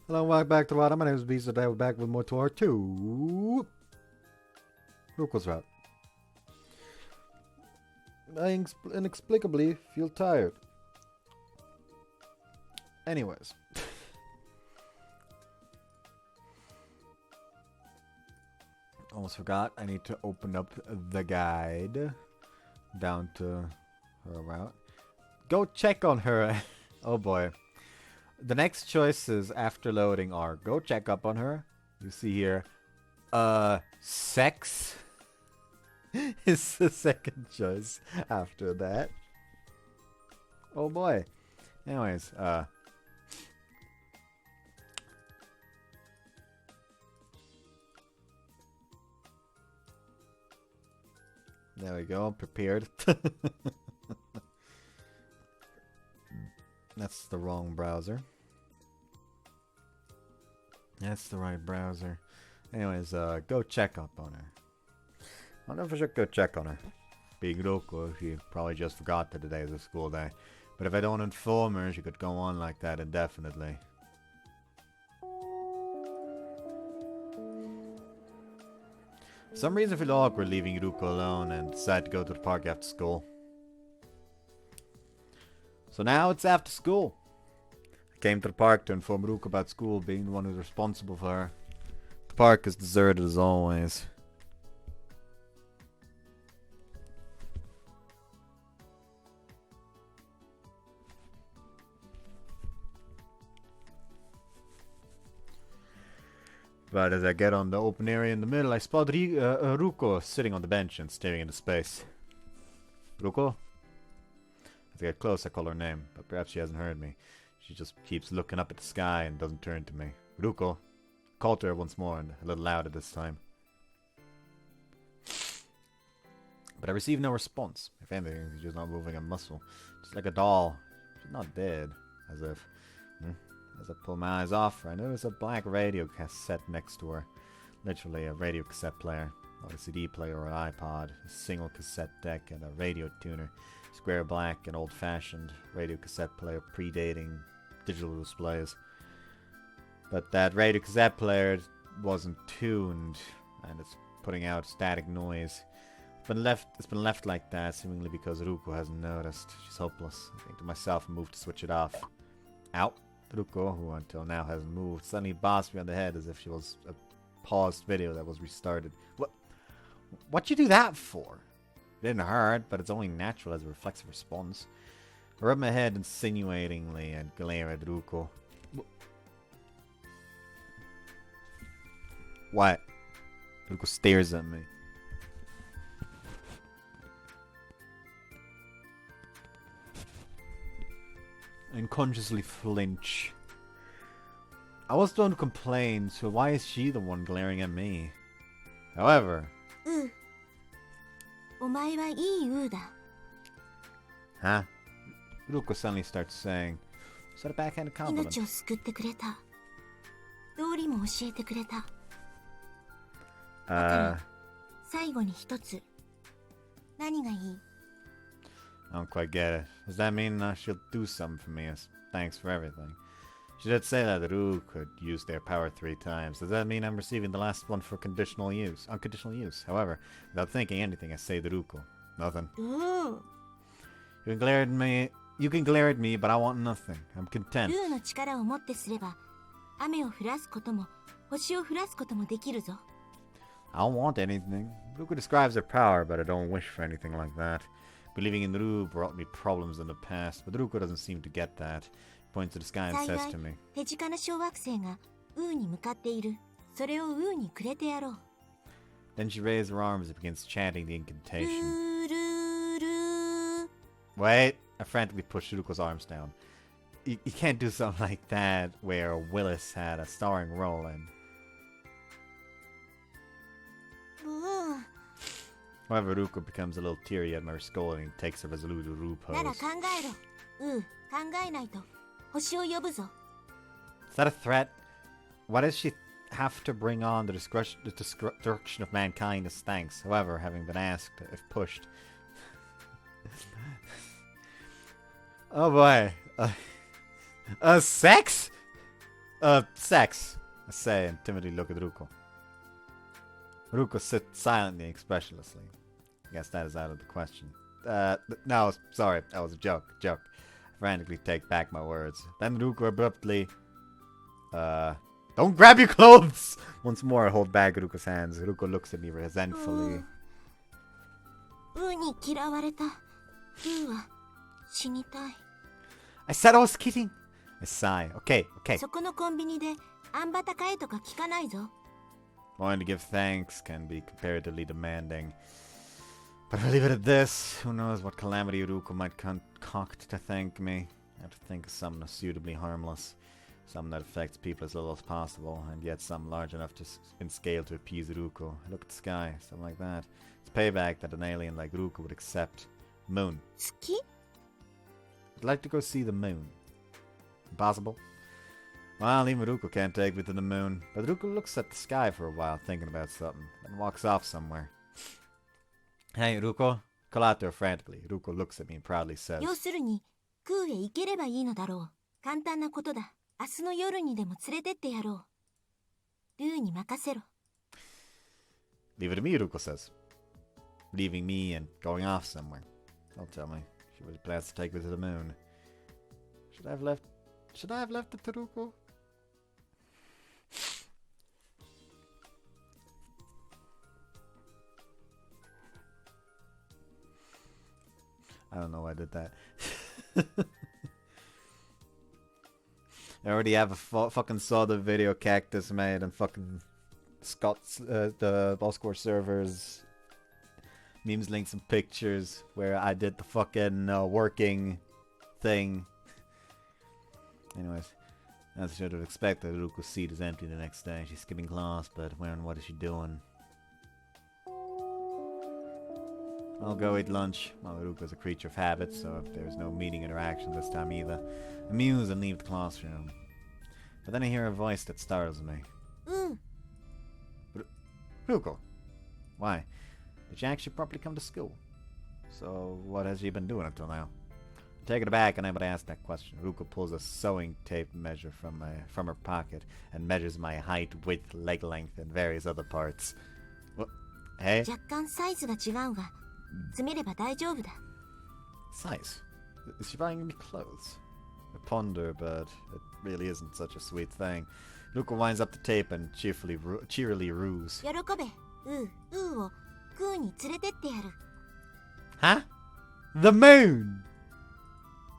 Hello, welcome back to the bottom. My name is Beast, today we're back with more ToHeart2. Ruuko-Route. I inexplicably feel tired. Anyways. Almost forgot, I need to open up the guide down to her route. Go check on her. Oh boy. The next choices after loading are go check up on her. You see here, sex is the second choice after that. Oh boy. Anyways, there we go, prepared. That's the wrong browser. That's the right browser. Anyways, go check up on her. I'll never should go check on her. Being Ruuko, she probably just forgot that today is a school day. But if I don't inform her, she could go on like that indefinitely. For some reason I feel awkward leaving Ruuko alone and decide to go to the park after school. So now it's after school. I came to the park to inform Ruuko about school, being the one who's responsible for her. The park is deserted as always. But as I get on the open area in the middle, I spot Ruuko sitting on the bench and staring into space. Ruuko? As I get close, I call her name, but perhaps she hasn't heard me. She just keeps looking up at the sky and doesn't turn to me. Ruuko. Called to her once more, and a little louder this time. But I receive no response. If anything, she's just not moving a muscle. Just like a doll. She's not dead. As if... As I pull my eyes off her, I notice a black radio cassette next to her. Literally a radio cassette player. Not a CD player or an iPod. A single cassette deck and a radio tuner. Square black and old-fashioned radio cassette player predating digital displays. But that radio cassette player wasn't tuned and it's putting out static noise. It's been left like that, seemingly because Ruuko hasn't noticed. She's hopeless. I think to myself and move to switch it off. Ow! Ruuko, who until now hasn't moved, suddenly bossed me on the head as if she was a paused video that was restarted. What'd you do that for? It didn't hurt, but it's only natural as a reflexive response. I rub my head insinuatingly and glare at Ruuko. What? Ruuko stares at me. I unconsciously flinch. I was the one to complain, so why is she the one glaring at me? However... Huh? Ruuko suddenly starts saying, is that a backhanded compliment? I don't quite get it. Does that mean she'll do something for me as thanks for everything? She did say that Ruuko could use their power 3 times. Does that mean I'm receiving the last one for unconditional use? However, without thinking anything, I say to Ruuko, nothing. You can glare at me, but I want nothing. I'm content. I don't want anything. Ruuko describes her power, but I don't wish for anything like that. Believing in Ruuko brought me problems in the past, but Ruuko doesn't seem to get that. He points to the sky and says to me, Then she raises her arms and begins chanting the incantation. Wait! I frantically pushed Ruuko's arms down. You can't do something like that where Willis had a starring role in. However, Ruuko becomes a little teary at my scolding and takes a resolute Ru pose. Is that a threat? Why does she have to bring on the destruction of mankind as thanks? However, having been asked if pushed... Oh boy. Sex? Sex, I say, and timidly look at Ruko. Ruko sits silently, expressionlessly. I guess that is out of the question. No, sorry, that was a joke. I frantically take back my words. Then Ruko abruptly, don't grab your clothes! Once more, I hold back Ruko's hands. Ruko looks at me resentfully. I said I was kidding. I sigh. Okay. Wanting to give thanks can be comparatively demanding. But I'll leave it at this. Who knows what calamity Ruko might concoct to thank me. I have to think of something suitably harmless. Something that affects people as little as possible, and yet some large enough in scale to appease Ruko. I look at the sky, something like that. It's payback that an alien like Ruko would accept. Moon. I'd like to go see the moon. Impossible? Well, even Ruko can't take me to the moon. But Ruko looks at the sky for a while, thinking about something, then walks off somewhere. Hey, Ruko. Call out to her frantically. Ruko looks at me and proudly says, Leave it to me, Ruko says. Leaving me and going off somewhere. Don't tell me. She really plans to take me to the moon. Should I have left it to Ruko? I don't know why I did that. I already have a fucking saw the video cactus made and fucking Scott's the Ballscore servers memes, links, and pictures where I did the fucking working thing. Anyways, as I should have expected, Ruko's seat is empty the next day. She's skipping class, but what is she doing? I'll go eat lunch. Well, Ruko's a creature of habit, so if there's no meeting interaction this time either, amuse and leave the classroom. But then I hear a voice that startles me. Ruko, why? Did she actually properly come to school? So what has she been doing until now? Taken aback, and I'm able to ask that question. Ruko pulls a sewing tape measure from her pocket and measures my height, width, leg length, and various other parts. What? Hey? Size? Is she buying me clothes? I ponder, but it really isn't such a sweet thing. Ruko winds up the tape and cheerily roos. Huh? The moon!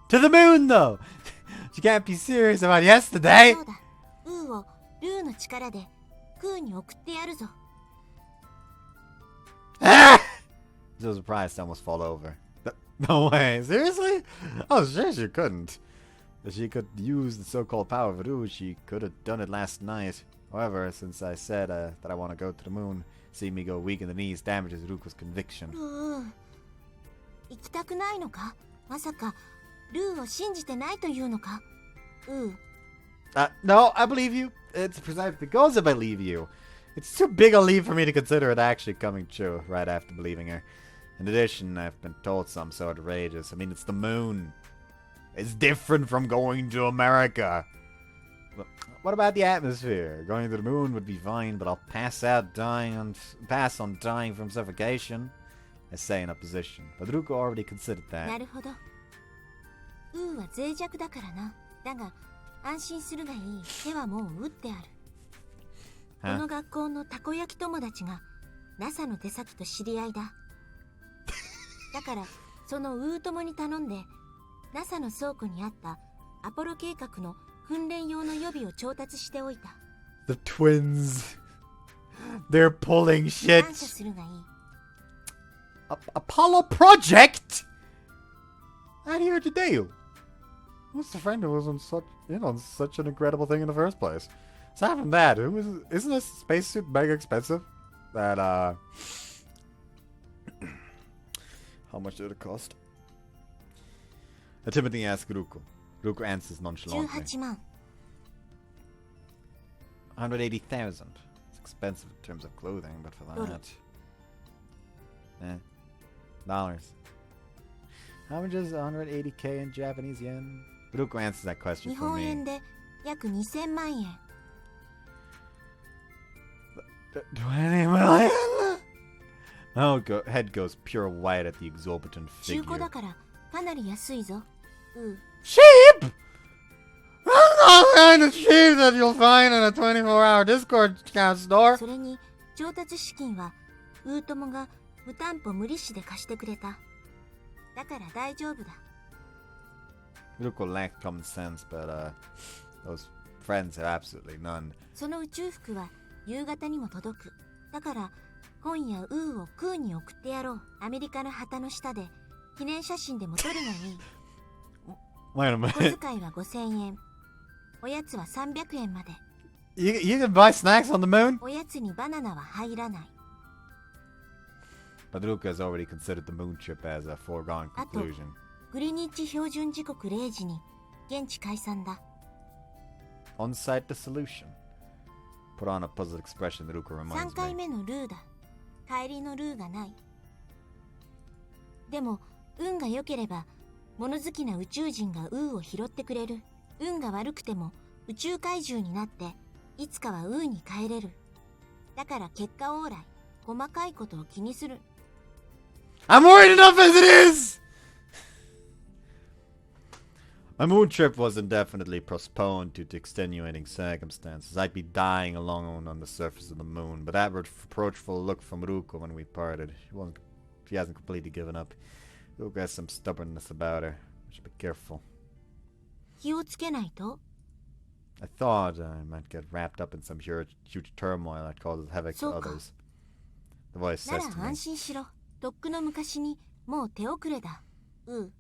To the moon, though! You can't be serious about yesterday! Ah! So surprised to almost fall over. No way, seriously? Oh, sure she couldn't. If she could use the so-called power of Ru, she could have done it last night. However, since I said that I want to go to the moon, seeing me go weak in the knees damages Ruko's conviction. No, I believe you. It's precisely because I believe you. It's too big a leap for me to consider it actually coming true right after believing her. In addition, I've been told something so outrageous. I mean, it's the moon. It's different from going to America. But what about the atmosphere? Going to the moon would be fine, but I'll pass on dying from suffocation. I say in opposition, but Ruko already considered that. The twins. They're pulling shit. Apollo Project? Out here today. Who's the friend who was on such an incredible thing in the first place? Aside from that, isn't a spacesuit mega expensive? That how much did it cost? I timidly ask Ruko. Ruko answers nonchalantly. 180,000. It's expensive in terms of clothing, but for that, dollars. How much is 180k in Japanese yen? Ruko answers that question for me. 約2000万円。20 million? My head goes pure white at the exorbitant 中古 figure. だからかなり安いぞ。Cheap? That's not the kind of cheap that you'll find in a 24-hour Discord store. それに調達資金はウー友が無担保無利子で貸してくれた。だから大丈夫だ。Ruuko lacked common sense, but those friends have absolutely none. その宇宙服は夕方にも届く。だから今夜ウーをクーに送ってやろう。アメリカの旗の下で記念写真でも撮るのに。Wait a 小 minute. 遣いは5000円。おやつは300円まで。You can buy snacks on the moon? おやつにバナナは入らない。 But Ruuko has already considered the moon trip as a foregone あと conclusion. グリニッチ標準時刻0時に現地解散だ。 On-site dissolution. Put on a puzzled expression that Ruuko 3 reminds 回 me. 目のルーだ。帰りのルーがない。でも運が良ければ物好きな宇宙人がウーを拾ってくれる。運が悪くても宇宙怪獣になっていつかはウーに帰れる。だから結果オーライ。細かいことを気にする。 I'm worried enough as it is! My moon trip was indefinitely postponed due to extenuating circumstances. I'd be dying alone on the surface of the moon, but that reproachful look from Ruuko when we parted. She hasn't completely given up. Ruuko has some stubbornness about her. I should be careful. 気をつけないと。 I thought I might get wrapped up in some huge turmoil that causes havoc to そうか。 others. The voice な says ら to me. 安心しろ。とっくの昔にもう手遅れだ。Open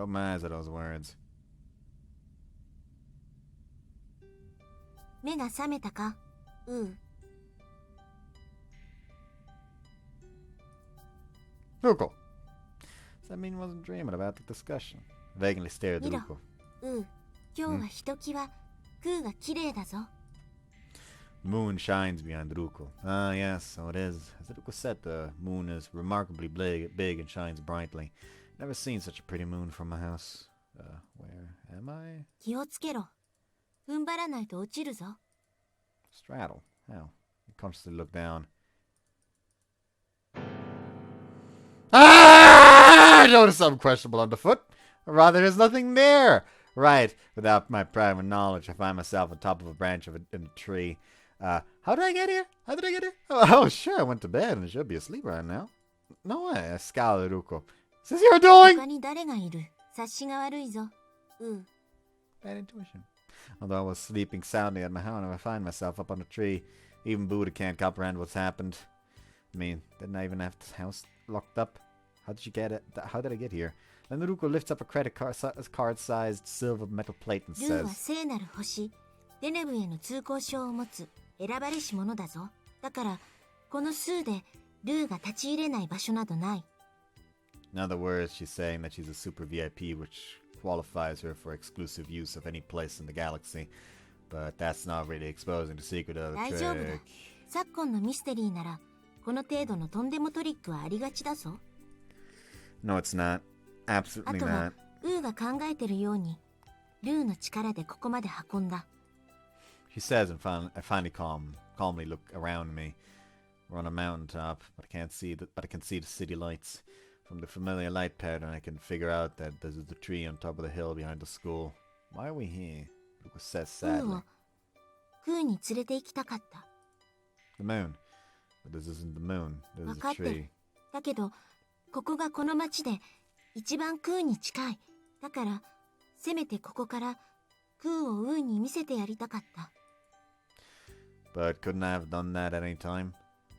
my eyes at those words. 目が覚めたか。Ruuko! Does that mean I wasn't dreaming about the discussion? I vaguely stared at 見ろ。 Ruuko. 今日はひときわクーが綺麗だぞ。 The moon shines behind Ruuko. Ah, yes, so it is. As Ruuko said, the moon is remarkably big and shines brightly. Never seen such a pretty moon from my house. Where am I? 気をつけろ。踏ん張らないと落ちるぞ。 Straddle. How? I consciously look down. Ah! I notice something questionable underfoot. Or rather, there's nothing there. Right. Without my private knowledge, I find myself on top of a branch in a tree. How did I get here? How did I get here? Oh, sure, I went to bed and I should be asleep right now. No way. I scowled at Ruuko. This is you're doing? 他に誰がいる。察しが悪いぞ。Bad intuition. Although I was sleeping soundly at my house, I find myself up on a tree. Even Buddha can't comprehend what's happened. I mean, didn't I even have this house locked up? How did you get it? How did I get here? Then Ruuko lifts up a credit card-sized silver metal plate and ルーは says, 聖なる星、デネブへの通行証を持つ選ばれし者だぞ。だから、この数でルーが立ち入れない場所などない。 In other words, she's saying that she's a super VIP, which qualifies her for exclusive use of any place in the galaxy. But that's not really exposing the secret of the 大丈夫だ。 trick. 昨今のミステリーなら、この程度のとんでもトリックはありがちだぞ。 No, it's not. あ Absolutely とは not.、ウーが考えてるように、ルーの力でここまで運んだ。 She says, and I finally calmly look around me. We're on a mountaintop, but I can see the city lights. From the familiar light pattern, I can figure out that there's the tree on top of the hill behind the school. Why are we here? Ruuko says ウー sadly. をクーに連れて行きたかった。 The moon. But this isn't the moon. This わ is か a ってる tree.。だけど、ここがこの町で一番クーに近い。だから、せめてここからクーをウーに見せてやりたかった。 But couldn't I have done that at any time?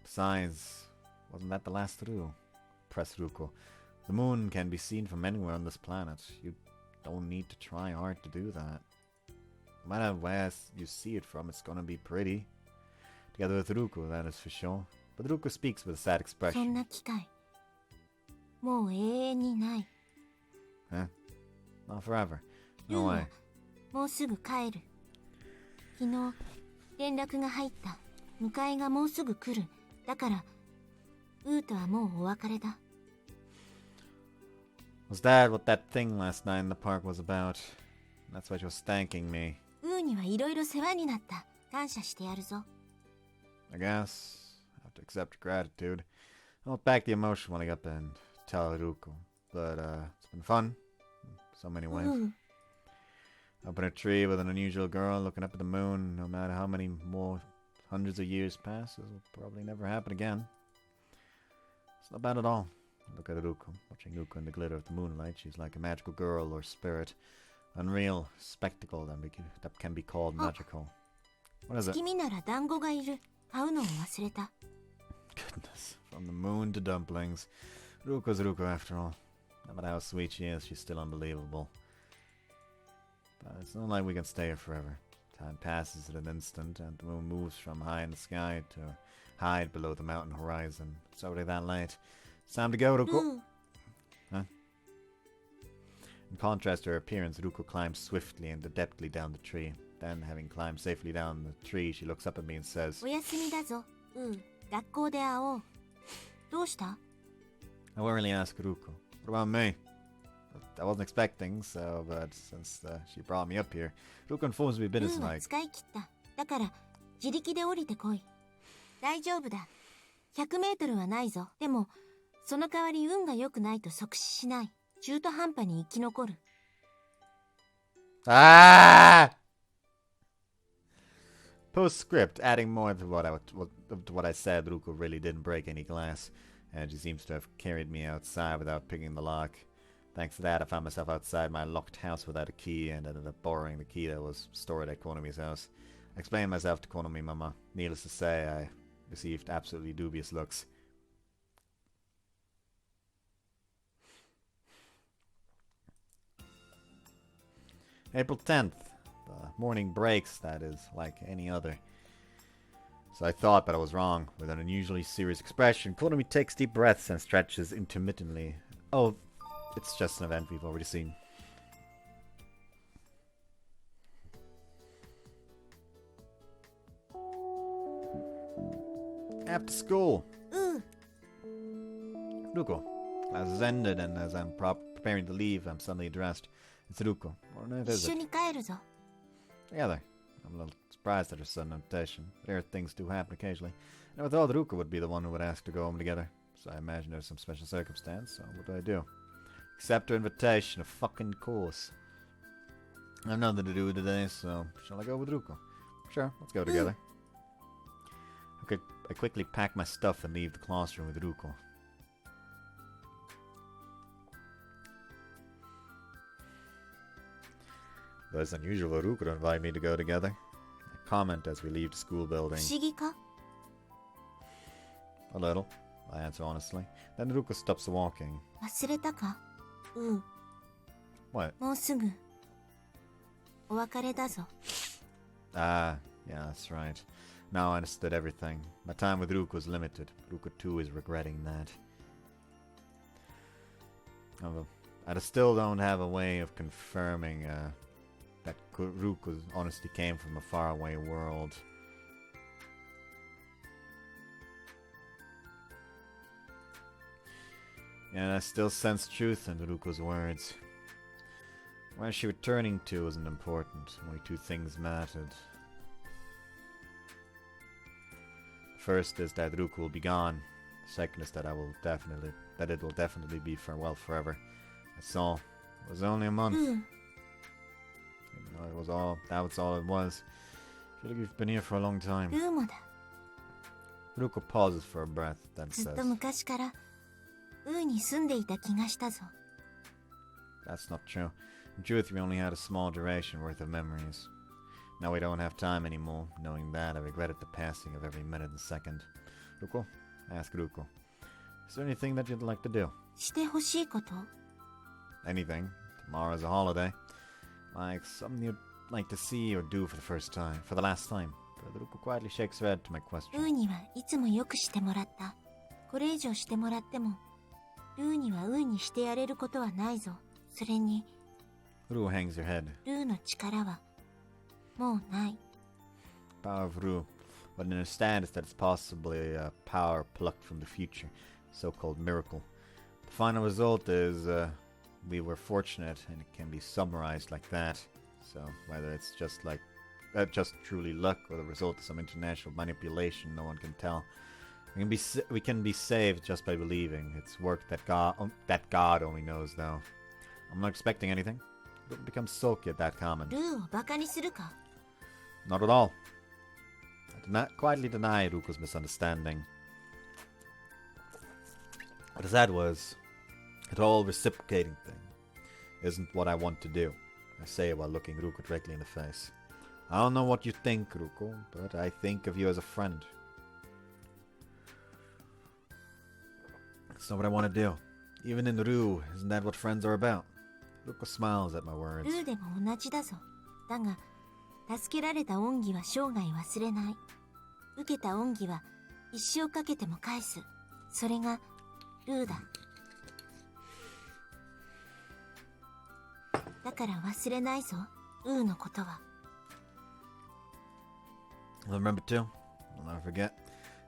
Besides, wasn't that the last rule? Pressed Ruuko. The moon can be seen from anywhere on this planet. You don't need to try hard to do that. No matter where you see it from, it's gonna be pretty. Together with Ruuko, that is for sure. But Ruuko speaks with a sad そん expression. な機会、もう永遠にない。 Huh? Not forever. ルー No は way. もうすぐ帰る。昨日、連絡が入った。迎えがもうすぐ来る。だから、ウーとはもうお別れだ。 Was that what that thing last night in the park was about? That's why she was thanking me. ウーにはいろいろ世話になった。感謝してやるぞ。I guess I have to accept gratitude. I'll back the emotion when I get up and tell Ruko. But it's been fun. In so many ways. Up in a tree with an unusual girl looking up at the moon, no matter how many more hundreds of years pass, it will probably never happen again. It's not bad at all. Look at Ruko. Watching Ruko in the glitter of the moonlight, she's like a magical girl or spirit. Unreal spectacle that can be called magical. What is it? 月見なら団子がいる。買うのを忘れた。 Goodness. From the moon to dumplings. Ruko's Ruko after all. No matter how sweet she is, she's still unbelievable. But it's not like we can stay here forever. Time passes in an instant, and the moon moves from high in the sky to hide below the mountain horizon. It's already that late. It's time to go, Ruko. Huh? In contrast to her appearance, Ruko climbs swiftly and adeptly down the tree. Then, having climbed safely down the tree, she looks up at me and says, おやすみだぞ。学校で会おう。どうした？ I worriedly ask Ruko, what about me? I wasn't expecting, but since she brought me up here, Ruko informs me businesslike. 使い切った。だから、自力で降りてこい。大丈夫だ。100メートルはないぞ。でも、その代わり運が良くないと即死しない。中途半端に生き残る。Ah! Postscript, adding more to what I said, Ruko really didn't break any glass, and she seems to have carried me outside without picking the lock. Thanks to that, I found myself outside my locked house without a key, and ended up borrowing the key that was stored at Konomi's house. I explained myself to Konomi Mama. Needless to say, I received absolutely dubious looks. April 10th. The morning breaks, that is, like any other. So I thought, but I was wrong. With an unusually serious expression, Konomi takes deep breaths and stretches intermittently. Oh, it's just an event we've already seen. After school. Ruko. Class has ended, and as I'm preparing to leave, I'm suddenly addressed. It's Ruko. What on earth is it? 一緒に帰るぞ。 Together. I'm a little surprised at her sudden invitation. Rare things do happen occasionally. I never thought Ruko would be the one who would ask to go home together. So I imagine there's some special circumstance, so what do? Accept her invitation, of fucking course. I have nothing to do today, so shall I go with Ruko? Sure, let's go together. I quickly pack my stuff and leave the classroom with Ruko. But it's unusual for Ruko to invite me to go together. I comment as we leave the school building. 不思議か？ A little, I answer honestly. Then Ruko stops walking. 忘れたか？What? もうすぐお別れだぞ。 Ah, yeah, that's right. Now I understood everything. My time with Ruko is limited. Ruko too is regretting that. I still don't have a way of confirming that Ruko's honesty came from a faraway world. And I still sense truth in Ruko's words. Where she returning to wasn't important. Only two things mattered. First is that Ruko will be gone. Second is that it will definitely be farewell forever. That's all. It was only a month. Even though that was all it was. I feel like we've been here for a long time. ルーもだ。 Ruko pauses for a breath, then ずっ says, と昔からに住んでいた気がしたぞ。 That's not true. In truth, we only had a small duration worth of memories. Now we don't have time anymore. Knowing that, I regretted the passing of every minute and second. Ruko? I ask Ruko. Is there anything that you'd like to do? してほしいこと？ Anything. Tomorrow's a holiday. Like something you'd like to see or do for the last time. But Ruko quietly shakes her head to my question. にはいつもよくしてもらった。これ以上してもらっても、にはにしてやれることはないぞ。それに、 Ruko hangs her head. の力はもうない。 Power of Ru. What I understand is that it's possibly a power plucked from the future, so-called miracle. The final result is we were fortunate, and it can be summarized like that. So whether it's just like just truly luck or the result of some international manipulation, no one can tell. We can be saved just by believing. It's work that God only knows, though. I'm not expecting anything. Don't become sulky at that comment. ルーをバカにするか Not at all. I quietly deny Ruuko's misunderstanding. What I said was, the whole reciprocating thing isn't what I want to do. I say while looking Ruuko directly in the face. I don't know what you think, Ruuko, but I think of you as a friend. It's not what I want to do. Even in Rue, isn't that what friends are about? Ruuko smiles at my words. ルーでも同じだぞだが助けられた恩義は生涯忘れない受けた恩義は一生かけても返すそれがルーだだから忘れないぞウーのことは I'll remember too. I'll never forget.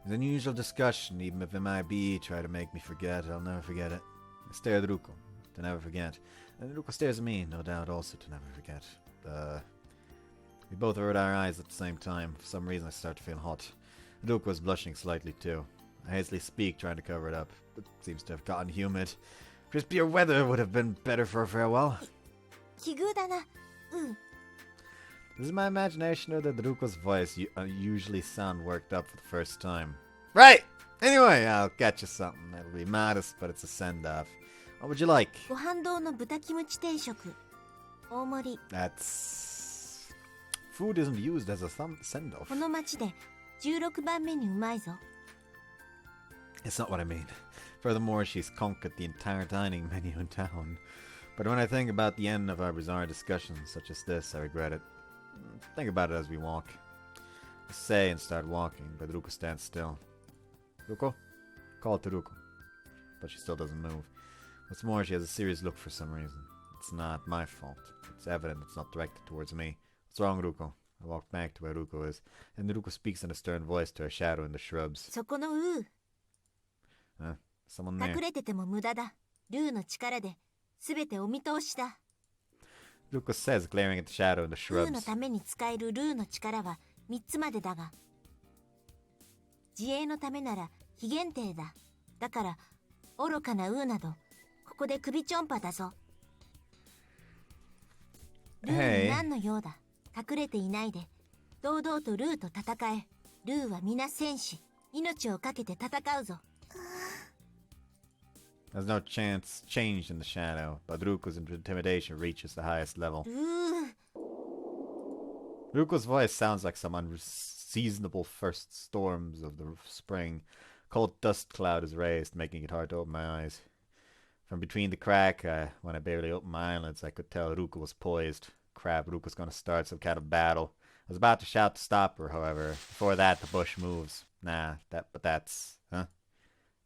It's an unusual discussion, even if MIB try to make me forget, I'll never forget it. I stare at Ruuko, to never forget. And Ruuko stares at me, no doubt also to never forget. We both avert our eyes at the same time. For some reason I start to feel hot. Ruuko is blushing slightly too. I hastily speak, trying to cover it up. It seems to have gotten humid. Crispier weather would have been better for a farewell. 奇遇だなウー This is my imagination or did Ruuko's voice usually sound worked up for the first time? Right! Anyway, I'll get you something. It'll be modest, but it's a send-off. What would you like? ご飯堂の豚キムチ定食大盛り That's... Food isn't used as a send-off. この町で16番目にうまいぞ It's not what I mean. Furthermore, she's conquered the entire dining menu in town. But when I think about the end of our bizarre discussions such as this, I regret it. Think about it as we walk. I say and start walking, but Ruuko stands still. Ruuko? Call to Ruuko. But she still doesn't move. What's more, she has a serious look for some reason. It's not my fault. It's evident it's not directed towards me. What's wrong, Ruuko? I walk back to where Ruuko is, and Ruuko speaks in a stern voice to her shadow in the shrubs. そこのウー Someone there. 隠れてても無駄だルーの力で全てお見通しだ Ruuko says, glaring at the shadow in the ウーの shrubs. ために使えるルーの力は3つまでだが自衛のためなら非限定だだから愚かなウーなどここで首ちょんぱだぞルーに何の用だ隠れていないで堂々とルーと戦えルーは皆戦士命をかけて戦うぞ There's no change in the shadow, but Ruuko's intimidation reaches the highest level. ルー Ruuko's voice sounds like some unseasonable first storms of the spring. Cold dust cloud is raised, making it hard to open my eyes. From between the crack, when I barely opened my eyelids, I could tell Ruuko was poised. Crap, Ruuko's gonna start some kind of battle. I was about to shout to stop her, however. Before that, the bush moves. That's... Huh?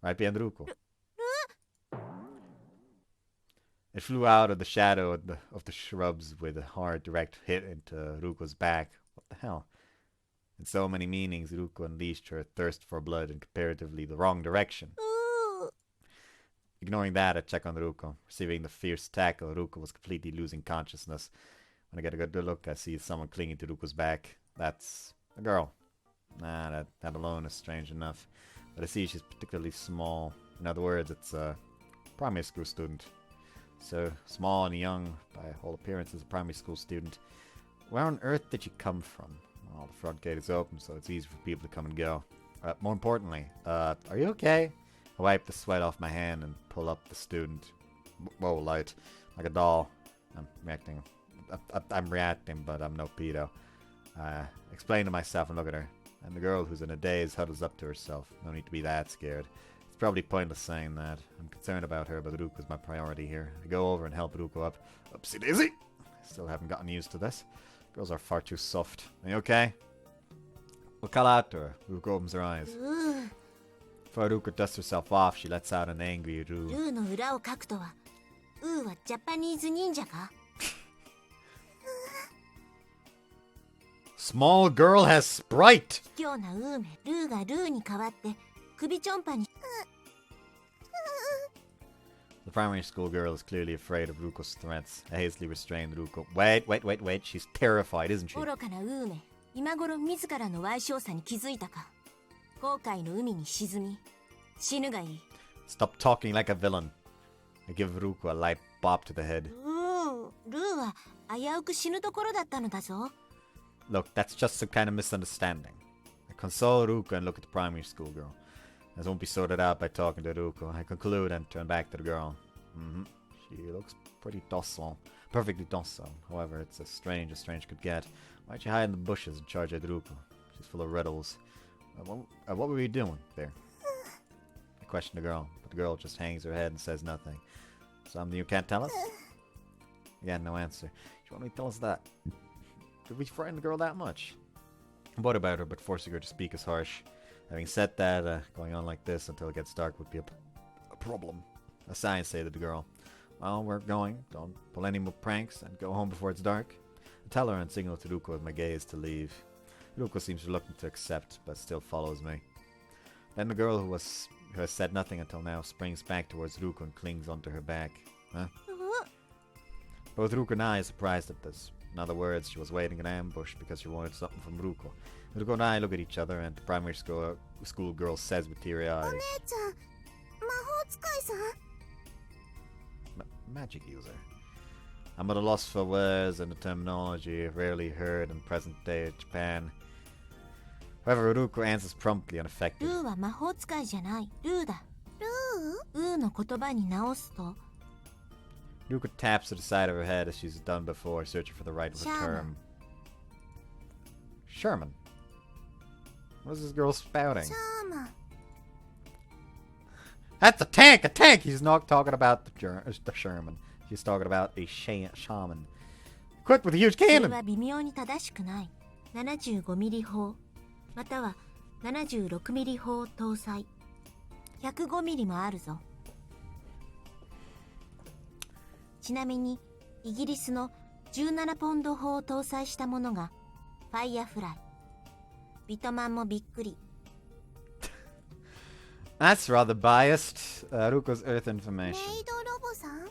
Right behind Ruuko. It flew out of the shadow of the shrubs with a hard, direct hit into Ruuko's back. What the hell? In so many meanings, Ruuko unleashed her thirst for blood in comparatively the wrong direction. Ignoring that, I check on Ruuko. Receiving the fierce tackle, Ruuko was completely losing consciousness. When I get a good look, I see someone clinging to Ruuko's back. That's a girl. That alone is strange enough. But I see she's particularly small. In other words, it's a primary school student. So small and young, by all appearances, a primary school student. Where on earth did you come from? Well, the front gate is open, so it's easy for people to come and go. More importantly, are you okay? I wipe the sweat off my hand and pull up the student. Whoa, light. Like a doll. I'm reacting, but I'm no pedo. Explain to myself and look at her. And the girl who's in a daze huddles up to herself. No need to be that scared. It's probably pointless saying that. I'm concerned about her, but Ruuko's my priority here. I go over and help Ruuko up. Oopsie daisy! Still haven't gotten used to this. Girls are far too soft. Are you okay? We'll call out to her. Ruuko opens her eyes. Before Ruuko dusts herself off, she lets out an angry ルーの裏をかくとはウーはジャパニーズ忍者か Small girl has Sprite! 卑怯なウーメルーがルーに代わって首ちょんぱに The primary school girl is clearly afraid of Ruko's threats. I hastily restrained Ruko. Wait. She's terrified, isn't she? 愚かなウーめ、今頃自らの矮小さに気づいたか。後悔の海に沈み、死ぬがいい。Stop talking like a villain. I give Ruko a light bop to the head. ルーは危うく死ぬところだったのだぞ。Look, that's just some kind of misunderstanding. I console Ruko and look at the primary school girl. This won't be sorted out by talking to Ruko. I conclude and turn back to the girl. She looks pretty docile. Perfectly docile. However, it's as strange as strange could get. Why'd she hide in the bushes and charge at Ruko? She's full of riddles. What were you doing there? I question the girl, but the girl just hangs her head and says nothing. Something you can't tell us? Again, no answer. You want me to tell us that? Did we frighten the girl that much? What about her, but forcing her to speak is harsh. Having said that, going on like this until it gets dark would be a problem. A sign say to the girl. Well, we're going. Don't pull any more pranks and go home before it's dark. I tell her and signal to Ruko with my gaze to leave. Ruko seems reluctant to accept, but still follows me. Then the girl who has said nothing until now springs back towards Ruko and clings onto her back. Huh? Both Ruko and I are surprised at this. In other words, she was waiting in ambush because she wanted something from Ruko. Ruko and I look at each other, and the primary school girl says with teary eyes, Magic user. I'm at a loss for words and the terminology rarely heard in present-day Japan. However, Ruko answers promptly and effectively. ルーは魔法使いじゃない。ルーだ。ルーの言葉に直すと Ruko taps to the side of her head as she's done before, searching for the right term. Sherman. What is this girl spouting? That's a tank! A tank! He's not talking about the Sherman. She's talking about a shaman. Quick with a huge それ cannon! は微妙に正しくない。75ミリ砲、または76ミリ砲搭載。105ミリもあるぞ。ちなみに、イギリスの17ポンド砲を搭載したものがファイアフライ。ビトマンもびっくり。That's rather biased. Ruko's Earth information. メイドロボさん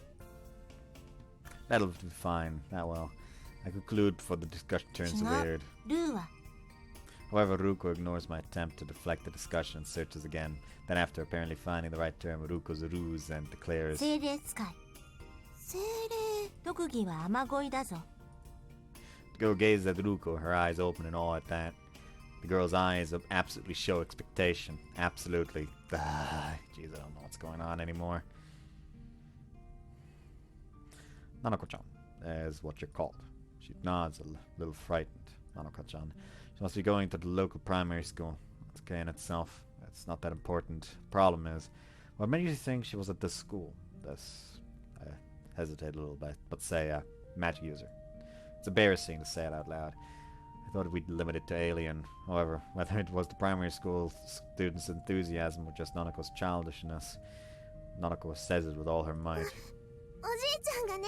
That'll be fine. That well. I conclude before the discussion turns 違う。 weird. ルーは However, Ruko ignores my attempt to deflect the discussion and searches again. Then after apparently finding the right term, Ruko's a ruse and declares, 精霊使い。精霊。特技は雨乞いだぞ。 The girl gazes at Ruko, her eyes open in awe at that. The girl's eyes absolutely show expectation. Absolutely. Jeez, I don't know what's going on anymore. Nanako-chan is what you're called. She nods a little frightened. Nanako-chan. She must be going to the local primary school. That's okay in itself. It's not that important. Problem is, what made you think she was at this school? This, I hesitate a little bit, but say, magic user. It's embarrassing to say it out loud. I thought we'd limit it to alien. However, whether it was the primary school students' enthusiasm or just Nanako's childishness, Nanako says it with all her might. おじいちゃんがね、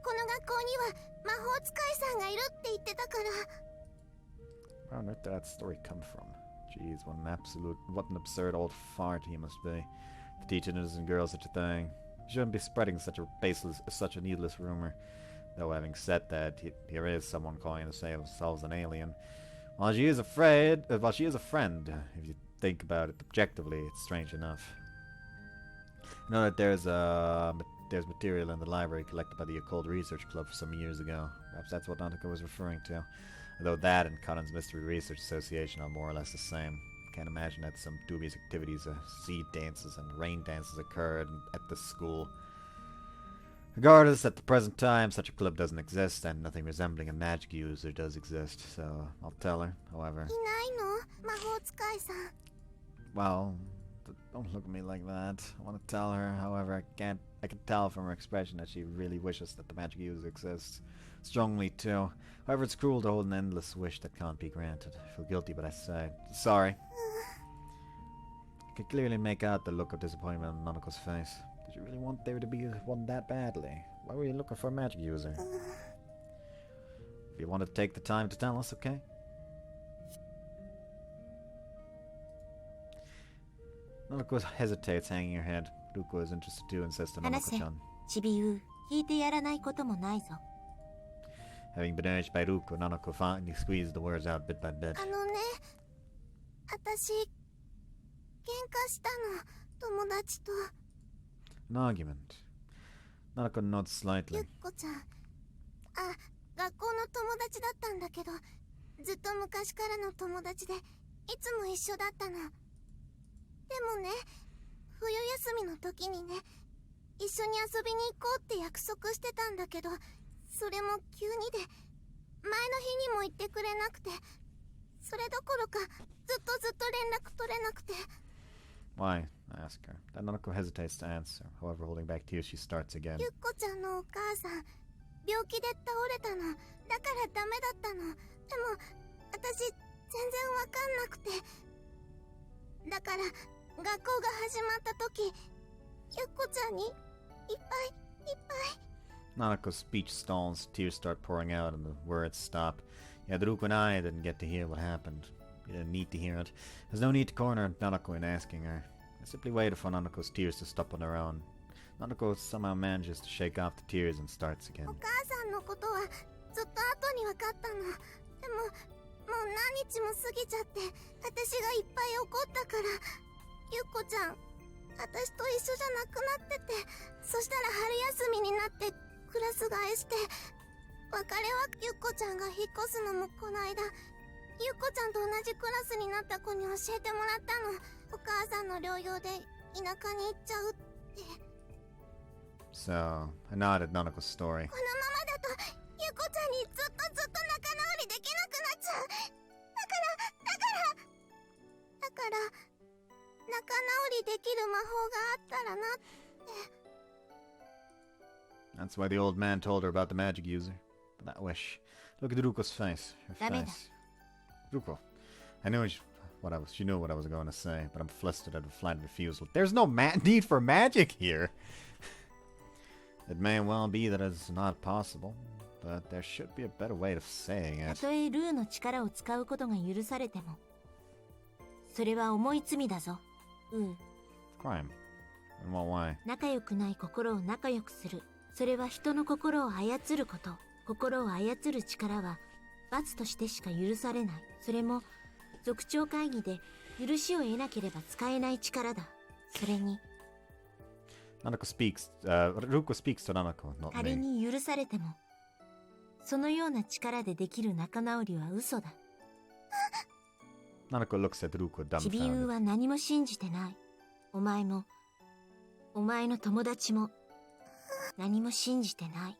この学校には魔法使いさんがいるって言ってたから。Where on earth did that story come from? Jeez, what an absurd old fart he must be. To teach innocent girls such a thing. He shouldn't be spreading such a needless rumor. Though having said that, here is someone calling themselves an alien. While she is a friend, if you think about it objectively, it's strange enough. You know that there's material in the library collected by the Occult Research Club some years ago. Perhaps that's what Nanako was referring to. Although that and Cotton's Mystery Research Association are more or less the same. Can't imagine that some dubious activities, seed dances and rain dances occurred at this school. Regardless, at the present time, such a club doesn't exist, and nothing resembling a magic user does exist, so I'll tell her, however. いないの魔法使いさん。 Well, don't look at me like that. I want to tell her, however, I can tell from her expression that she really wishes that the magic user exists. Strongly, too. However, it's cruel to hold an endless wish that can't be granted. I feel guilty, but I say, sorry. I can clearly make out the look of disappointment on Nanako's face. Did you really want there to be one that badly? Why were you looking for a magic user? If you want to take the time to tell us, okay? Nanako hesitates, hanging her head. Ruko is interested too and says to 話せ Nanako-chan. ちびう聞いてやらないこともないぞ。 Having been urged by Ruko, Nanako finally squeezed the words out bit by bit. あのね、私喧嘩したの、友達と。 An argument. Nanako nods slightly. ゆっこちゃん、あ、学校の友達だったんだけど、ずっと昔からの友達でいつも一緒だったの。でもね、冬休みの時にね、一緒に遊びに行こうって約束してたんだけど、それも急にで、前の日にも言ってくれなくて、それどころかずっと連絡取れなくて。 Why? I ask her. Then Nanako hesitates to answer. However, holding back tears, she starts again. ゆっこちゃんのお母さん、病気で倒れたの。だからダメだったの。でも、私、全然わかんなくて。だから、学校が始まった時、ゆっこちゃんに、いっぱい。 Nanako's speech stalls, tears start pouring out, and the words stop. Yeah, Ruko and I didn't get to hear what happened. We didn't need to hear it. There's no need to corner Nanako in asking her. I simply waited for Nanako's tears to stop on their own. Nanako somehow manages to shake off the tears and starts again. お母さんのことは、ずっと後に分かったの。でも、もう何日も過ぎちゃって、私がいっぱい怒ったから、ゆっこちゃん、私と一緒じゃなくなってて、そしたら春休みになってクラス替えして、別れはゆっこちゃんが引っ越すのもこの間、ゆっこちゃんと同じクラスになった子に教えてもらったの。お母さんの療養で田舎に行っちゃうって。 So, I nodded Nanako's story. このままだと、ゆっこちゃんにずっと仲直りできなくなっちゃう。だから、仲直りできる魔法があったらなって。 That's why the old man told her about the magic user. But that wish. Look at Ruko's face. Her face. Ruko. I knew she knew what I was going to say, but I'm flustered at a flat refusal. There's no need for magic here. It may well be that it's not possible, but there should be a better way of saying た it. とえルーの力を使うことが許されても、それは重い罪だぞ。Crime. In what way? 仲良くない心を仲良くする。それは人の心を操ること。心を操る力は罰としてしか許されない。それも族長会議で許しを得なければ使えない力だ。それに Ruko speaks to Nanako, not 仮 me. に許されても、そのような力でできる仲直りは嘘だ。 Nanako looks at Ruko ちびう dumbfounded. は何も信じてない。お前も、お前の友達も、何も信じてない。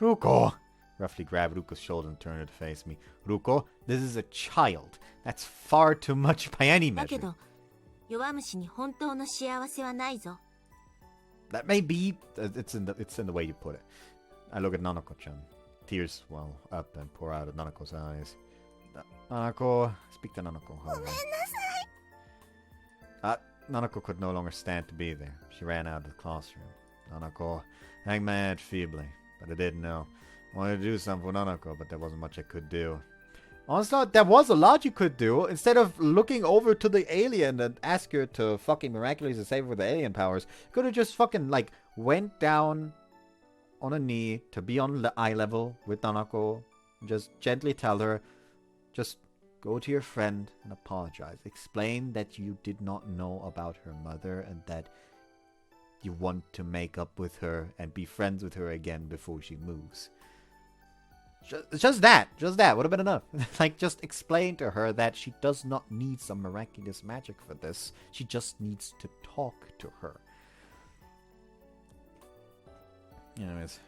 Ruko! Roughly grabbed Ruko's shoulder and turned her to face me. Ruko, this is a child. That's far too much by any だけ measure. ど、弱虫に本当の幸せはないぞ。 That may be. It's in the way you put it. I look at Nanako-chan. Tears well up and pour out of Nanako's eyes. Nanako, speak to Nanako. Nanako could no longer stand to be there. She ran out of the classroom. Nanako, I hanged my head feebly, but I didn't know. I wanted to do something for Nanako, but there wasn't much I could do. Honestly, there was a lot you could do. Instead of looking over to the alien and ask her to fucking miraculously save her with the alien powers, you could have just fucking, like, went down on a knee to be on the eye level with Nanako. Just gently tell her, just go to your friend and apologize. Explain that you did not know about her mother and that you want to make up with her and be friends with her again before she moves. Just that would have been enough. Like, just explain to her that she does not need some miraculous magic for this. She just needs to talk to her. Anyways,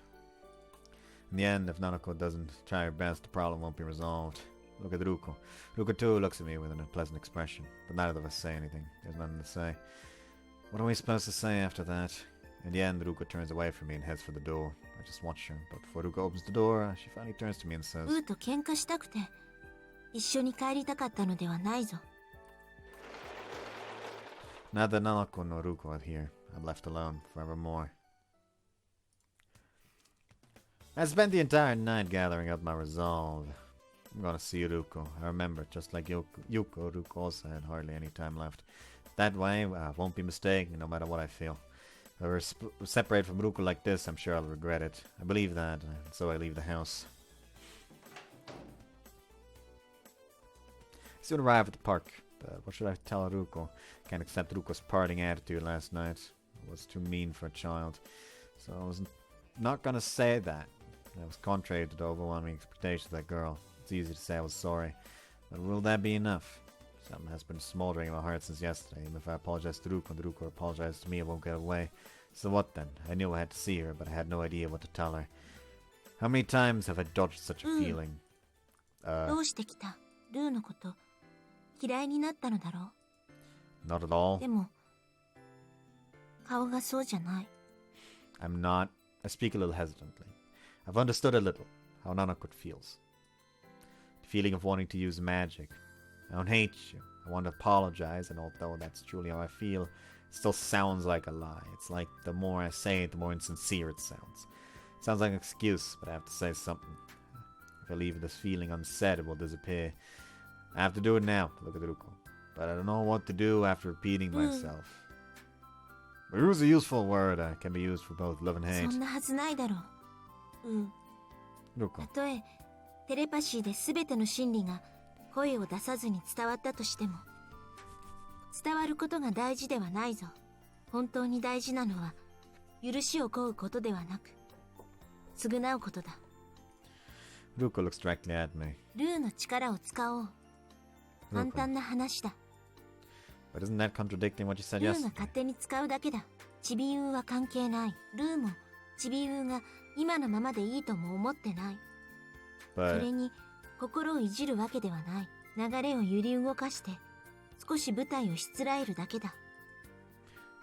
in the end, if Nanako doesn't try her best, the problem won't be resolved. Look at Ruko. Ruko too looks at me with an unpleasant expression, but neither of us say anything. There's nothing to say. What are we supposed to say after that? In the end, Ruko turns away from me and heads for the door. I just watch her, but before Ruko opens the door, she finally turns to me and says, ウーと喧嘩したくて、一緒に帰りたかったのではないぞ。 Neither Nanako nor Ruko are here. I'm left alone forevermore. I spent the entire night gathering up my resolve. I'm gonna see Ruko. I remember, just like Ruko also had hardly any time left. That way, I won't be mistaken, no matter what I feel. If I were separate from Ruko like this, I'm sure I'll regret it. I believe that, and so I leave the house. I soon arrive at the park, but what should I tell Ruko? Can't accept Ruko's parting attitude last night. It was too mean for a child. So I was not gonna say that. That was contrary to the overwhelming expectations of that girl. It's easy to say I was sorry, but will that be enough? Something has been smoldering in my heart since yesterday. Even if I apologize to Ruko and Ruko apologizes to me, I won't get away. So what then? I knew I had to see her, but I had no idea what to tell her. How many times have I dodged such a feeling? どうしてきたルーのこと嫌いになったのだろう Not at all. でも顔がそうじゃない I'm not. I speak a little hesitantly. I've understood a little how Nanako feels. The feeling of wanting to use magic. I don't hate you. I want to apologize, and although that's truly how I feel, it still sounds like a lie. It's like the more I say it, the more insincere it sounds. It sounds like an excuse, but I have to say something. If I leave this feeling unsaid, it will disappear. I have to do it now to look at Ruko. But I don't know what to do after repeating myself. But use a useful word that can be used for both love and hate. そんなはずないだろうた Ruko. とえテレパシーで全ての真理が声を出さずに伝わったとしても伝わることが大事ではないぞ本当に大事なのは許しを請うことではなく償うことだ Ruko looks directly at me. ルーの力を使おう簡単な話だ But isn't that contradicting what you said ルーが yesterday? 勝手に使うだけだチビウーは関係ないルーもチビウーが今のままでいいとも思ってないそ But れに心をいじるわけではない流れを揺り動かして少し舞台をしつらえるだけだ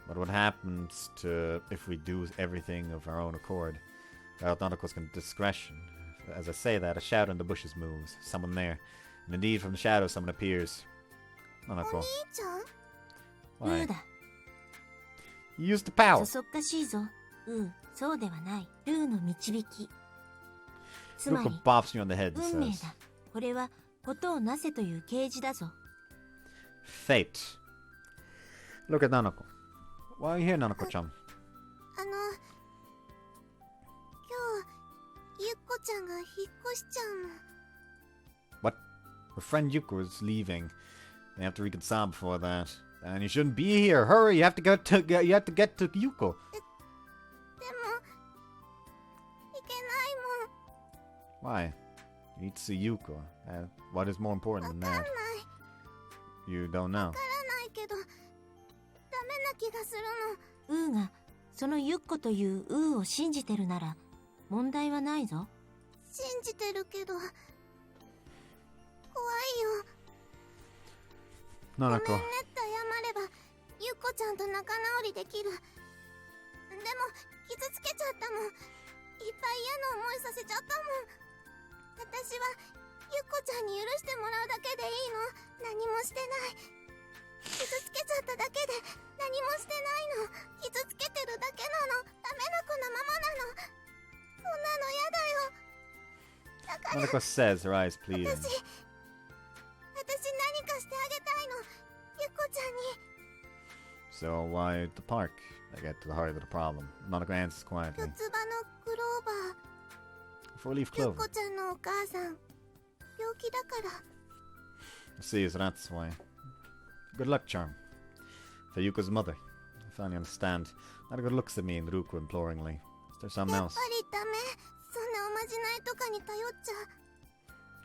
what happens to if we do everything of our own accord? Without Nanako's discretion. As I say that, a shadow in the bushes moves. Someone there. And indeed, from the shadow, someone appears. Nanako. ちゃんル Why? ーだ You used the power. そそっかしいぞそうではないルーの導きつまり Ruko bops me on the head and 運命 says, だこれはことをなせという啓示だぞ Fate. Look at Nanako. Why are you here, Nanako-chan? 今日ゆっこちゃんが引っ越しちゃうの What? Her friend Yuko is leaving. They have to reconcile before that. And you shouldn't be here. Hurry! You have to get to Yuko. でもいけないもん Why? You need to see Yuko. What is more important than わかん that? ない You don't know. わからないけどダメな気がするのウーがそのゆっこというウーを信じてるなら問題はないぞ信じてるけど怖いよ Nanako. ごめんねって謝ればゆっこちゃんと仲直りできるでも傷つけちゃったもんいっぱい嫌な思いさせちゃったもん私はゆっこちゃんに許してもらうだけでいいの何もしてない傷つけちゃっただけで何もしてないの傷つけてるだけなのダメな子のままなのそんなの嫌だよだから Nanako says, her eyes pleading. 私何かしてあげたいのゆっこちゃんに So why at the park? I get to the heart of the problem. Nanako answers 四 quietly. つ葉のクローバー Four-leaf ゆっ clover. こちゃんのお母さん病気だから See, so that's why. Good luck, Charm. For Yuko's mother. I finally understand. Nanako looks at me and Ruko imploringly. Is there something やっ else? ぱりダメそんなおまじないとかに頼っちゃ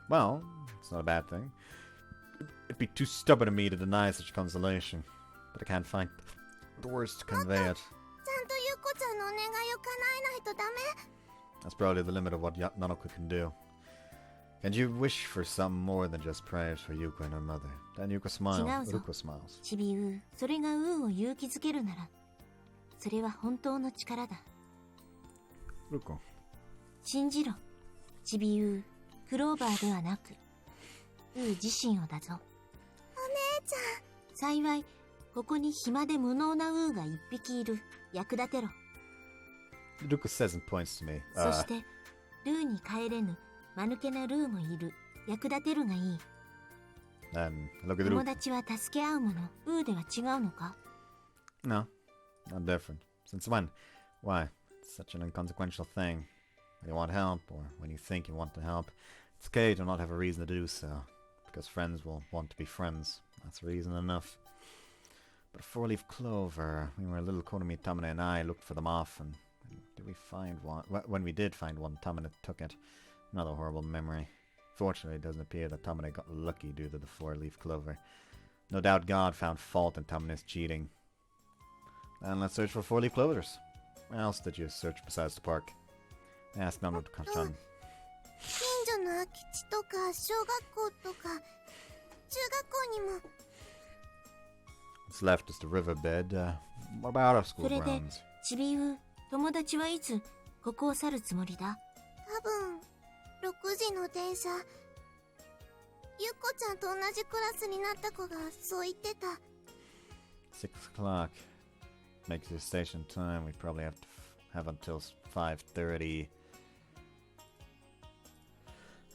Well, it's not a bad thing. It'd be too stubborn of me to deny such consolation. But I can't find the words to convey it. ちゃんとゆっこちゃんのお願いを叶えないとダメ That's probably the limit of what Nanako can do. Can you wish for something more than just prayers for Yuko and her mother? Then Yuko smiles. 違うぞ。 Ruko smiles. チビウーそれがウーを勇気づけるならそれは本当の力だ Ruko. 信じろチビウークローバーではなくウー自身をだぞお姉ちゃん幸いここに暇で無能なウーが一匹いる役立てろ Ruko says and points to me. そしてルーに帰れぬ間抜けなルーもいる役立てるがいい。 Then look at 友 Ruuko. 達は助け合うもの。ウーでは違うのか？ No, not different. Since when? Why? It's such an inconsequential thing. When you want help, or when you think you want to help, it's okay to not have a reason to do so. Because friends will want to be friends. That's reason enough. But a four-leaf clover, we were little Konami, Tamane and I looked for them often. Did we find one? When we did find one, Tamane took it. Another horrible memory. Fortunately, it doesn't appear that Tamane got lucky due to the four-leaf clover. No doubt God found fault in Tamane's cheating. And let's search for four-leaf clovers. Where else did you search besides the park? Ask Nano to come on. 近所の空き地とか小学校とか中学校にも。 What's left is the riverbed. What about our school それで grounds? ちびう、友達はいつここを去るつもりだ？多分6時の電車。ゆっこちゃんと同じクラスになった子がそう言ってた。 6 o'clock. Makes your station time. We probably have to have until 5:30.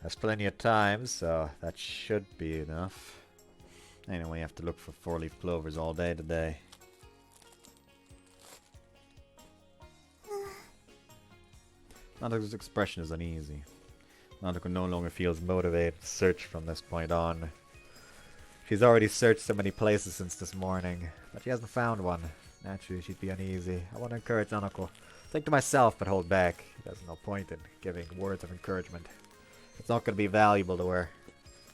That's plenty of time, so that should be enough. Anyway, you have to look for four-leaf clovers all day today. Nandako's expression is uneasy. Nandako no longer feels motivated to search from this point on. She's already searched so many places since this morning, but she hasn't found one. Naturally, she'd be uneasy. I want to encourage Nanako. Think to myself, but hold back. There's no point in giving words of encouragement. It's not going to be valuable to her.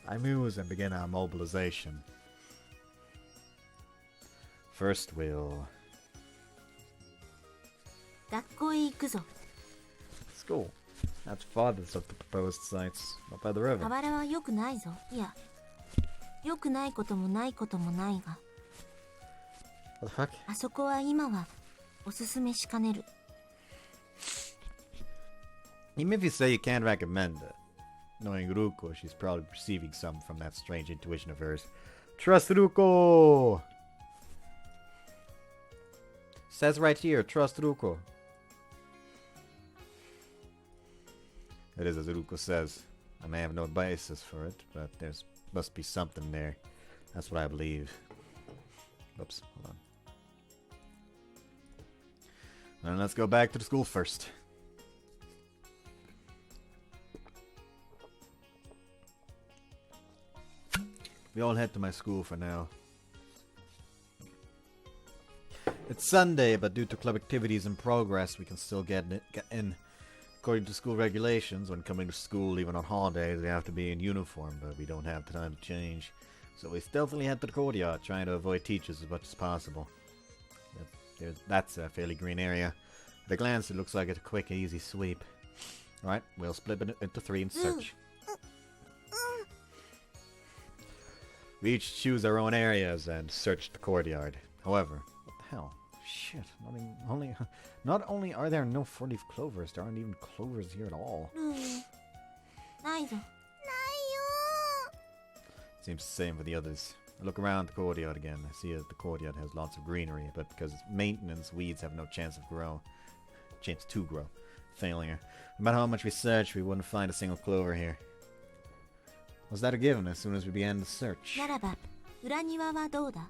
I muse and begin our mobilization. First we'll... 学校へ行くぞ。 School. That's farthest of the proposed sites, not by the river. 河原は良くないぞ。いや、良くないこともないこともないが。 What the fuck? あそこは今はおすすめしかねる。 Even if you say you can't recommend it, knowing Ruuko, she's probably perceiving some from that strange intuition of hers. Trust Ruuko! Says right here, trust Ruuko. It is as Ruuko says. I may have no basis for it, but there's must be something there. That's what I believe. Oops, hold on. And let's go back to the school first. We all head to my school for now. It's Sunday, but due to club activities in progress, we can still get in. According to school regulations, when coming to school, even on holidays, we have to be in uniform, but we don't have time to change. So we stealthily head to the courtyard, trying to avoid teachers as much as possible. That's a fairly green area. At a glance, it looks like a quick, easy sweep. Alright, we'll split it into 3 and search. We each choose our own areas and search the courtyard. However, what the hell? Shit, not only are there no 4-leaf clovers, there aren't even clovers here at all. ないぞ。ないよ。 Seems the same for the others. I look around the courtyard again. I see that the courtyard has lots of greenery, but because it's maintenance, weeds have no chance to grow. Failing her. No matter how much we search, we wouldn't find a single clover here. Was that a given as soon as we began the search? ならば、裏庭はどうだ？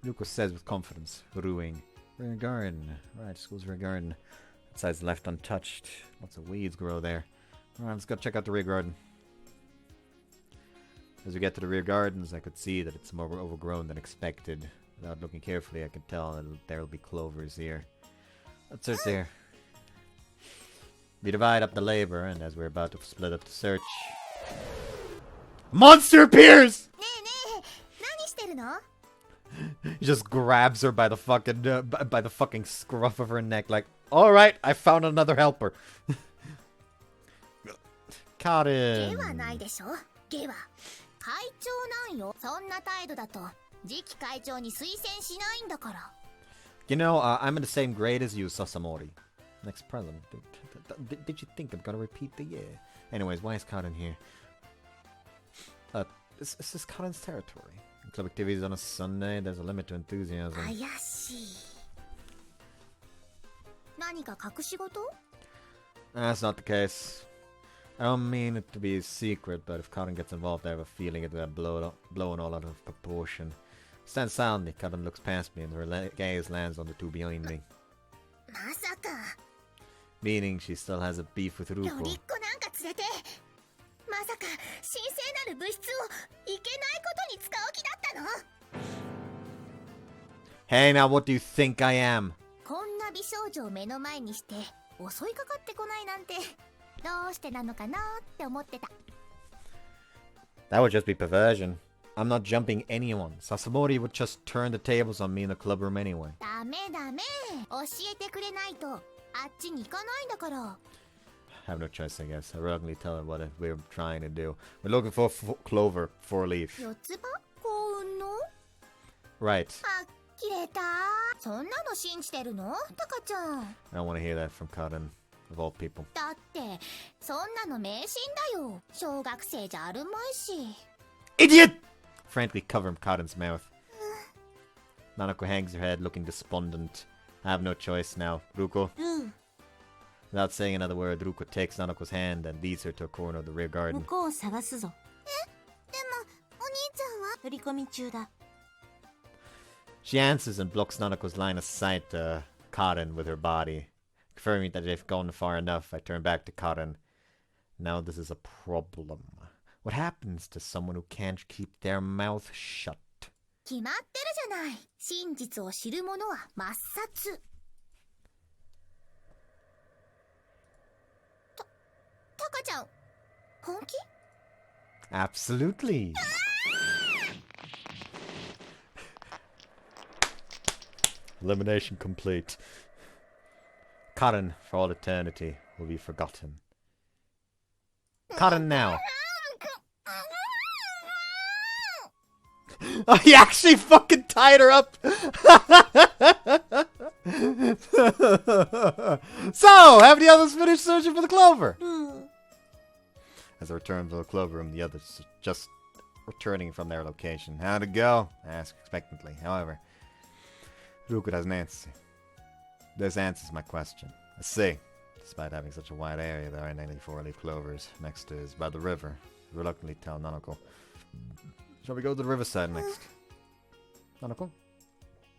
Ruuko says with confidence, ruing. Rear garden. Right, school's rear garden. That side's left untouched. Lots of weeds grow there. Alright, let's go check out the rear garden. As we get to the rear gardens, I could see that it's more overgrown than expected. Without looking carefully, I could tell that there'll be clovers here. Let's search there. We divide up the labor, and as we're about to split up the search... Monster appears! ねえねえ、何してるの？ He just grabs her by the fucking scruff of her neck, like, alright, I found another helper. Caught him. ゲはないでしょ。ゲは会長なんよ。そんな態度だと次期会長に推薦しないんだから。 You know, I'm in the same grade as you, Sasamori. Next president. Did you think I'm gonna repeat the year? Anyways, why is Karin here? This is Karin's territory. Club activities on a Sunday, there's a limit to enthusiasm. 怪しい。何か隠し事？ That's not the case. I don't mean it to be a secret, but if Cotton gets involved, I have a feeling it will blown all out of proportion. Stand silently. Cotton looks past me, and her gaze lands on the two behind me. まさか Meaning she still has a beef with ロリ Ruko. ッコなんか連れてまさか神聖なる物質をいけないことに使う気だったの Hey, now what do you think I am? こんな美少女を目の前にして襲いかかってこないなんてどうしてなのかなって思ってた That would just be perversion. I'm not jumping anyone. Sasabori would just turn the tables on me in the club room anyway. ダメダメ教えてくれないとあっちに行かないんだから I have no choice, I guess. I reluctantly tell her what we're trying to do. We're looking for clover, 4-leaf. 四つ葉幸運の Right. あっきれたそんなの信じてるのタカちゃん I don't want to hear that from Cotton, of all people. だってそんなの迷信だよ小学生じゃあるまいし Idiot! Frankly covering Cotton's mouth. Nanako hangs her head, looking despondent. I have no choice now. Ruko. Without saying another word, Ruko takes Nanako's hand and leads her to a corner of the rear garden. 向こうを探すぞでもお兄ちゃんは取り込み中だ She answers and blocks Nanako's line of sight to Cotton with her body. Confirming that they've gone far enough, I turn back to Cotton. Now this is a problem. What happens to someone who can't keep their mouth shut? 決まってるじゃない真実を知る者は抹殺タカちゃん本気 Absolutely. Elimination complete. Cotton, for all eternity, will be forgotten. Cotton now. Oh, he actually fucking tied her up! So, have the others finished searching for the clover? As I return to the clover room, the others are just returning from their location. How'd it go? I ask expectantly. However, Ruko doesn't answer. This answers my question. I see. Despite having such a wide area, there are nearly 4-leaf clovers. Next is by the river. I reluctantly tell Nanako. Shall we go to the riverside next? Nanako?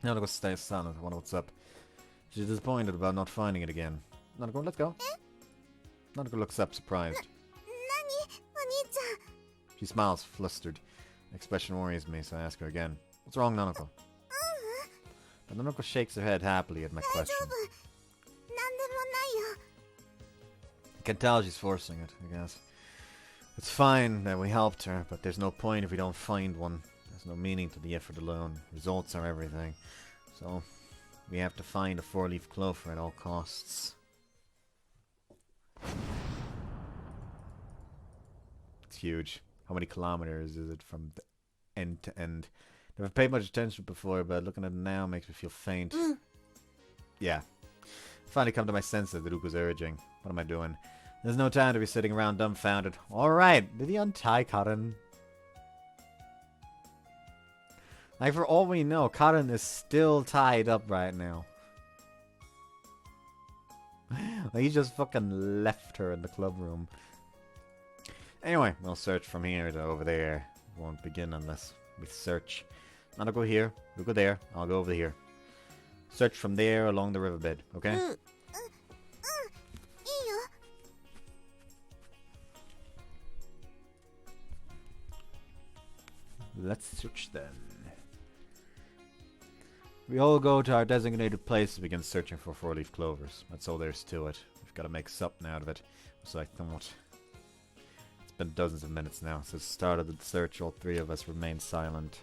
Nanako stays silent. I wonder what's up. She's disappointed about not finding it again. Nanako, let's go. Nanako looks up, surprised. She smiles, flustered. The expression worries me, so I ask her again. What's wrong, Nanako? But Nanako shakes her head happily at my question. I can tell she's forcing it, I guess. It's fine that we helped her, but there's no point if we don't find one. There's no meaning to the effort alone. Results are everything. So, we have to find a 4-leaf clover at all costs. It's huge. How many kilometers is it from the end to end? Never paid much attention before, but looking at it now makes me feel faint. Yeah. Finally come to my senses that Ruko's urging. What am I doing? There's no time to be sitting around dumbfounded. Alright, did he untie Cotton? Like, for all we know, Cotton is still tied up right now. Like, he just fucking left her in the club room. Anyway, we'll search from here to over there. We won't begin unless we search. I'll go here, you go there, I'll go over here. Search from there along the riverbed, okay? Let's search then. We all go to our designated place to begin searching for 4-leaf clovers. That's all there's to it. We've got to make something out of it. So I thought. It's been dozens of minutes now since the start of the search. All three of us remained silent.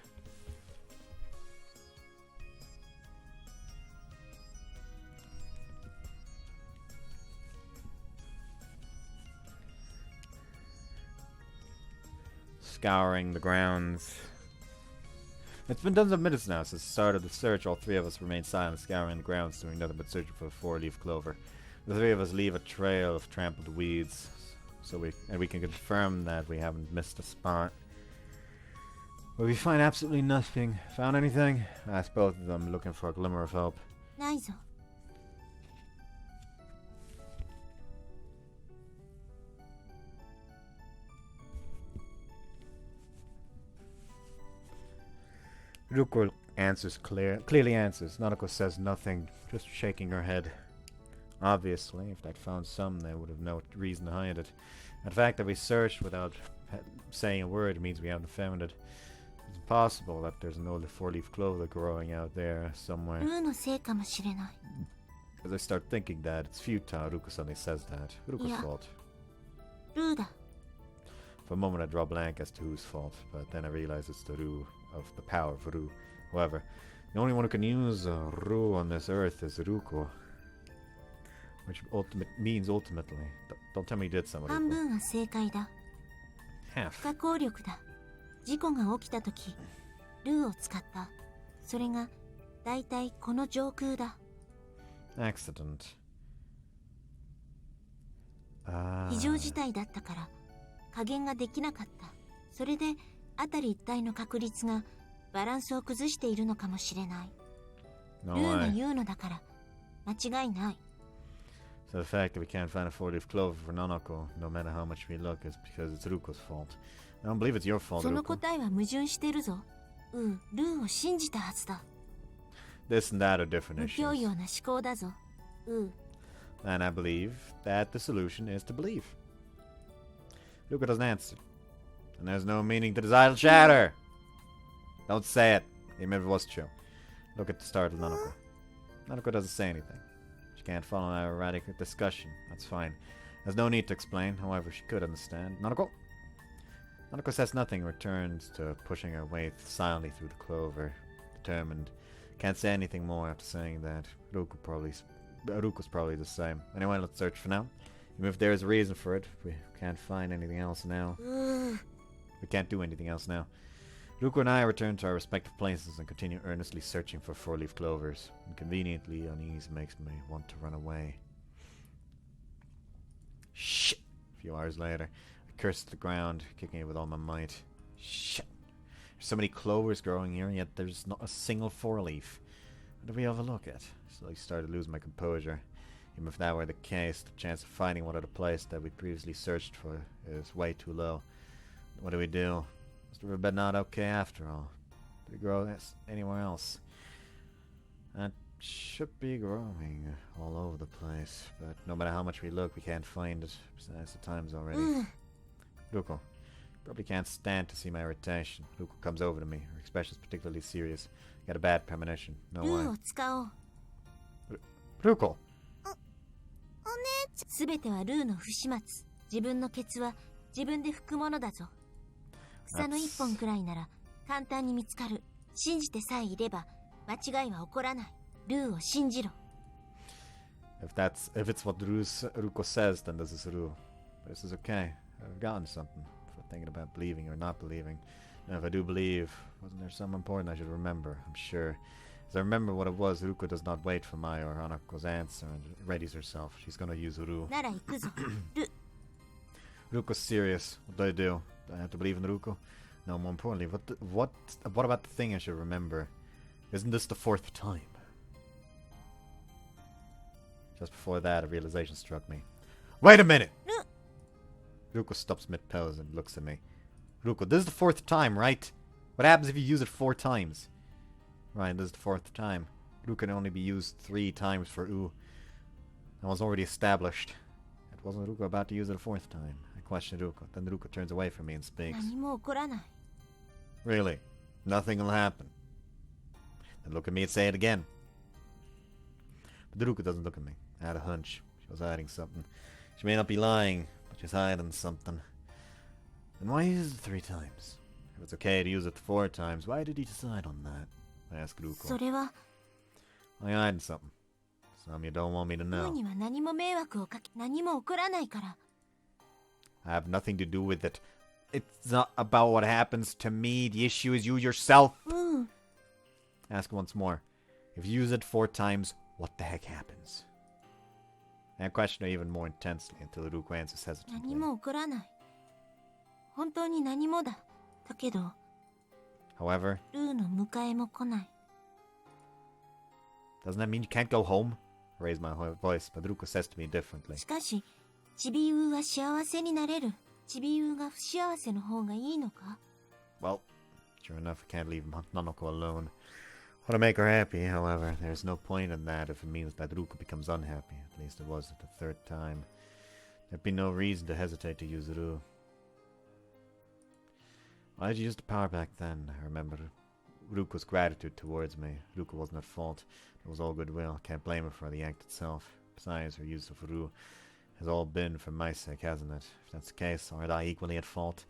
Scouring the grounds. It's been dozens of minutes now since the start of the search. All three of us remain silent, scouring the grounds, doing nothing but searching for a 4-leaf clover. The three of us leave a trail of trampled weeds, so we can confirm that we haven't missed a spot. But we find absolutely nothing. Found anything? I asked both of them, looking for a glimmer of hope. ないぞ Ruko clearly answers. Nanako says nothing, just shaking her head. Obviously, if they'd found some, they would have no reason to hide it. And the fact that we searched without saying a word means we haven't found it. It's possible that there's an old four-leaf clover growing out there somewhere. ルーのせいかもしれない。 As I start thinking that, it's futile. Ruko suddenly says that. Ruko's Yeah. fault. ルーだ。 For a moment I draw blank as to whose fault, but then I realize it's the Ru of the power of Ru. However, the only one who can use Ru on this earth is Ruko. Which means ultimately. Don't tell me you did something. 半分は正解だ。 Half. 不可抗力だ。事故が起きたとき、ルーを使った。それが、だいたいこの上空だ。 Accident. 非常事態だったから、加減ができなかった。それで、辺り一帯の確率がバランスを崩しているのかもしれない。ルーが言うのだから、間違いない。 So the fact that we can't find a four-leaf clover for Nanako, no matter how much we look, is because it's Ruko's fault. I don't believe it's your fault, その Ruko. 答えは矛盾してるぞ。ルーを信じたはずだ。 This and that are different 無教 issues. 養な思考だぞ。And I believe that the solution is to believe. Ruko doesn't answer. And there's no meaning to this idle chatter. Don't say it, even if it was true. Look at the startled Nanako. Nanako doesn't say anything. She can't follow our erratic discussion. That's fine. There's no need to explain, however she could understand. Nanako? Nanako says nothing and returns to pushing her way silently through the clover. Determined. Can't say anything more after saying that. Ruko's probably the same. Anyway, let's search for now. Even if there's a reason for it, we can't find anything else now. We can't do anything else now. Ruko and I return to our respective places and continue earnestly searching for four-leaf clovers. Inconveniently, unease makes me want to run away. Shit! A few hours later, I cursed the ground, kicking it with all my might. Shit! There's so many clovers growing here, yet there's not a single four-leaf. What did we overlook it? So I started to lose my composure. Even if that were the case, the chance of finding one at a place that we previously searched for is way too low. What do we do? Is the riverbed not okay after all? Did it grow anywhere else? That should be growing all over the place, but no matter how much we look, we can't find it. Besides, the time's already... Ruko. Probably can't stand to see my irritation. Ruko comes over to me. Her expression's particularly serious. Got a bad premonition. No ルー way. を使おう。 Ruko! すべてはルーの不始末。自分のケツは自分で拭くものだぞ。草の一本くらいなら簡単に見つかる。信じてさえいれば間違いは起こらない。ルーを信じろ。If it's what Ruko says, then this is Ru. But this is okay. I've gotten something for thinking about believing or not believing. Now, if I do believe, wasn't there something important I should remember? I'm sure. As I remember what it was, Ruko does not wait for my or Hanako's answer and readies herself. She's gonna use Ru. なら行くぞ。ル。 Ruko's serious. What do? Do I have to believe in Ruko? No, more importantly, what about the thing I should remember? Isn't this the fourth time? Just before that, a realization struck me. Wait a minute! Ruko stops mid-pose and looks at me. Ruko, this is the fourth time, right? What happens if you use it 4 times? Right, this is the 4th time. Ru can only be used 3 times for U. That was already established. It wasn't Ruko about to use it a 4th time. I questioned Ruko. Then Ruko turns away from me and speaks. 何も起こらない。 Really? Nothing will happen. Then look at me and say it again. But Ruko doesn't look at me. I had a hunch. She was hiding something. She may not be lying, but she's hiding something. Then why use it 3 times? If it's okay to use it 4 times, why did he decide on that? I asked Ruko. それは I'm hiding something. Something you don't want me to ルー know. には何も迷惑をかけ、何も起こらないから。 I have nothing to do with it. It's not about what happens to me. The issue is you yourself. Ask once more. If you use it 4 times, what the heck happens? I question her even more intensely until Ruko answers 何 hesitantly. も起こらない。本当に何もだ。だけど、 However, ルーの迎えも来ない。 doesn't that mean you can't go home? I raised my voice, but Ruko says to me differently. しかし、チビウーは幸せになれる。チビウーが不幸せの方がいいのか？ Well, Sure enough, I can't leave Nanako alone. I want to make her happy, however. There's no point in that if it means that Ruko becomes unhappy. At least it was the third time. There'd be no reason to hesitate to use Ru. Why did you use the power back then? I remember Ruko's gratitude towards me. Ruko wasn't at fault. It was all goodwill. Can't blame her for the act itself. Besides, her use of Ru has all been for my sake, hasn't it? If that's the case, aren't I equally at fault?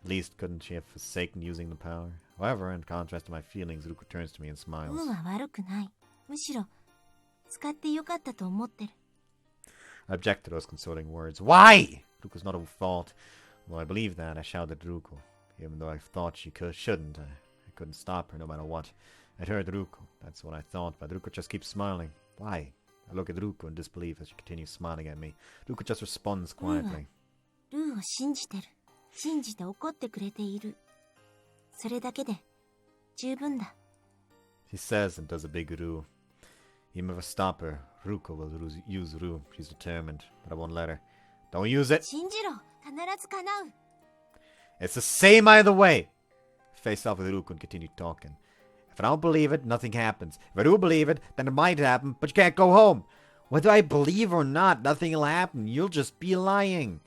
At least, couldn't she have forsaken using the power? However, in contrast to my feelings, Ruko turns to me and smiles. 運は悪くない。むしろ、使ってよかったと思ってる。I object to those consoling words. Why? Ruko's not at fault. Well, I believe that. I shouted at Ruko. Even though I thought she shouldn't, I couldn't stop her no matter what. I'd heard Ruko. That's what I thought, but Ruko just keeps smiling. Why? I look at Ruko in disbelief as she continues smiling at me. Ruko just responds quietly. ルーを信じてる。信じて怒ってくれている。それだけで十分だ。She says and does a big Ru. You never stop her. Ruko will use Ru. She's determined, but I won't let her. Don't use it. 信じろ。必ず叶う。It's the same either way. Faced off with Ruko and continued talking. If I don't believe it, nothing happens. If I do believe it, then it might happen, but you can't go home. Whether I believe or not, nothing will happen. You'll just be lying.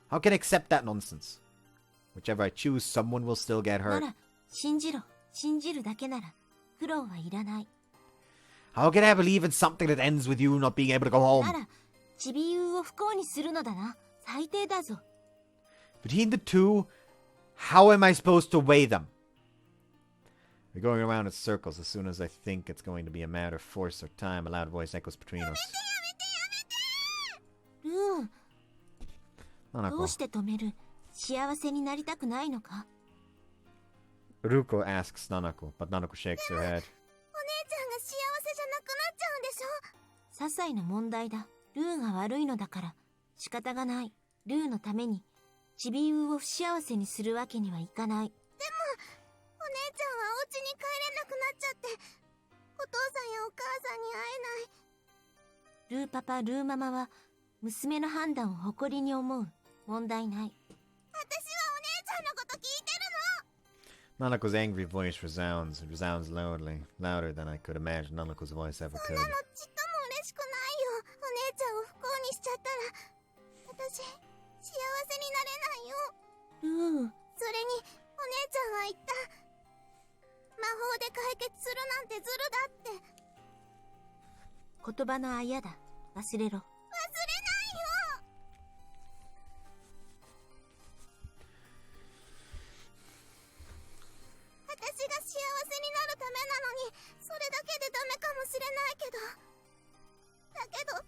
How can I accept that nonsense? Whichever I choose, someone will still get な hurt. ら、信じろ。信じるだけなら、苦労はいらない。 How can I believe in something that ends with you not being able to go な home? ら、ちびゆうを不幸にするのだな。最低だぞ。 Between the two, how am I supposed to weigh them? We're going around in circles. As soon as I think it's going to be a matter of force or time, a loud voice echoes between us. ルーン、ど Nanako. うして止める？幸せになりたくないのか？ Ruko asks Nanako, but Nanako shakes her head. お姉ちゃんが幸せじゃなくなっちゃうんでしょ？些細な問題だ。ルーが悪いのだから仕方がない。ルーのためにちびゆうを不幸せにするわけにはいかない。でも、お姉ちゃんはお家に帰れなくなっちゃって、お父さんやお母さんに会えない。ルーパパ、ルーママは娘の判断を誇りに思う。問題ない。私はお姉ちゃんのこと聞いてるの。 Nanako's angry voice resounds. It resounds loudly, louder than I could imagine Nanako's voice ever そん could. なのちっとも嬉しくないよ。お姉ちゃんを不幸にしちゃったら、私、幸せになれないよ。ルー。それに、お姉ちゃんは言った。魔法で解決するなんてずるだって。言葉のあやだ。忘れろ。忘れないよ。私が幸せになるためなのに、それだけでダメかもしれないけど。だけど。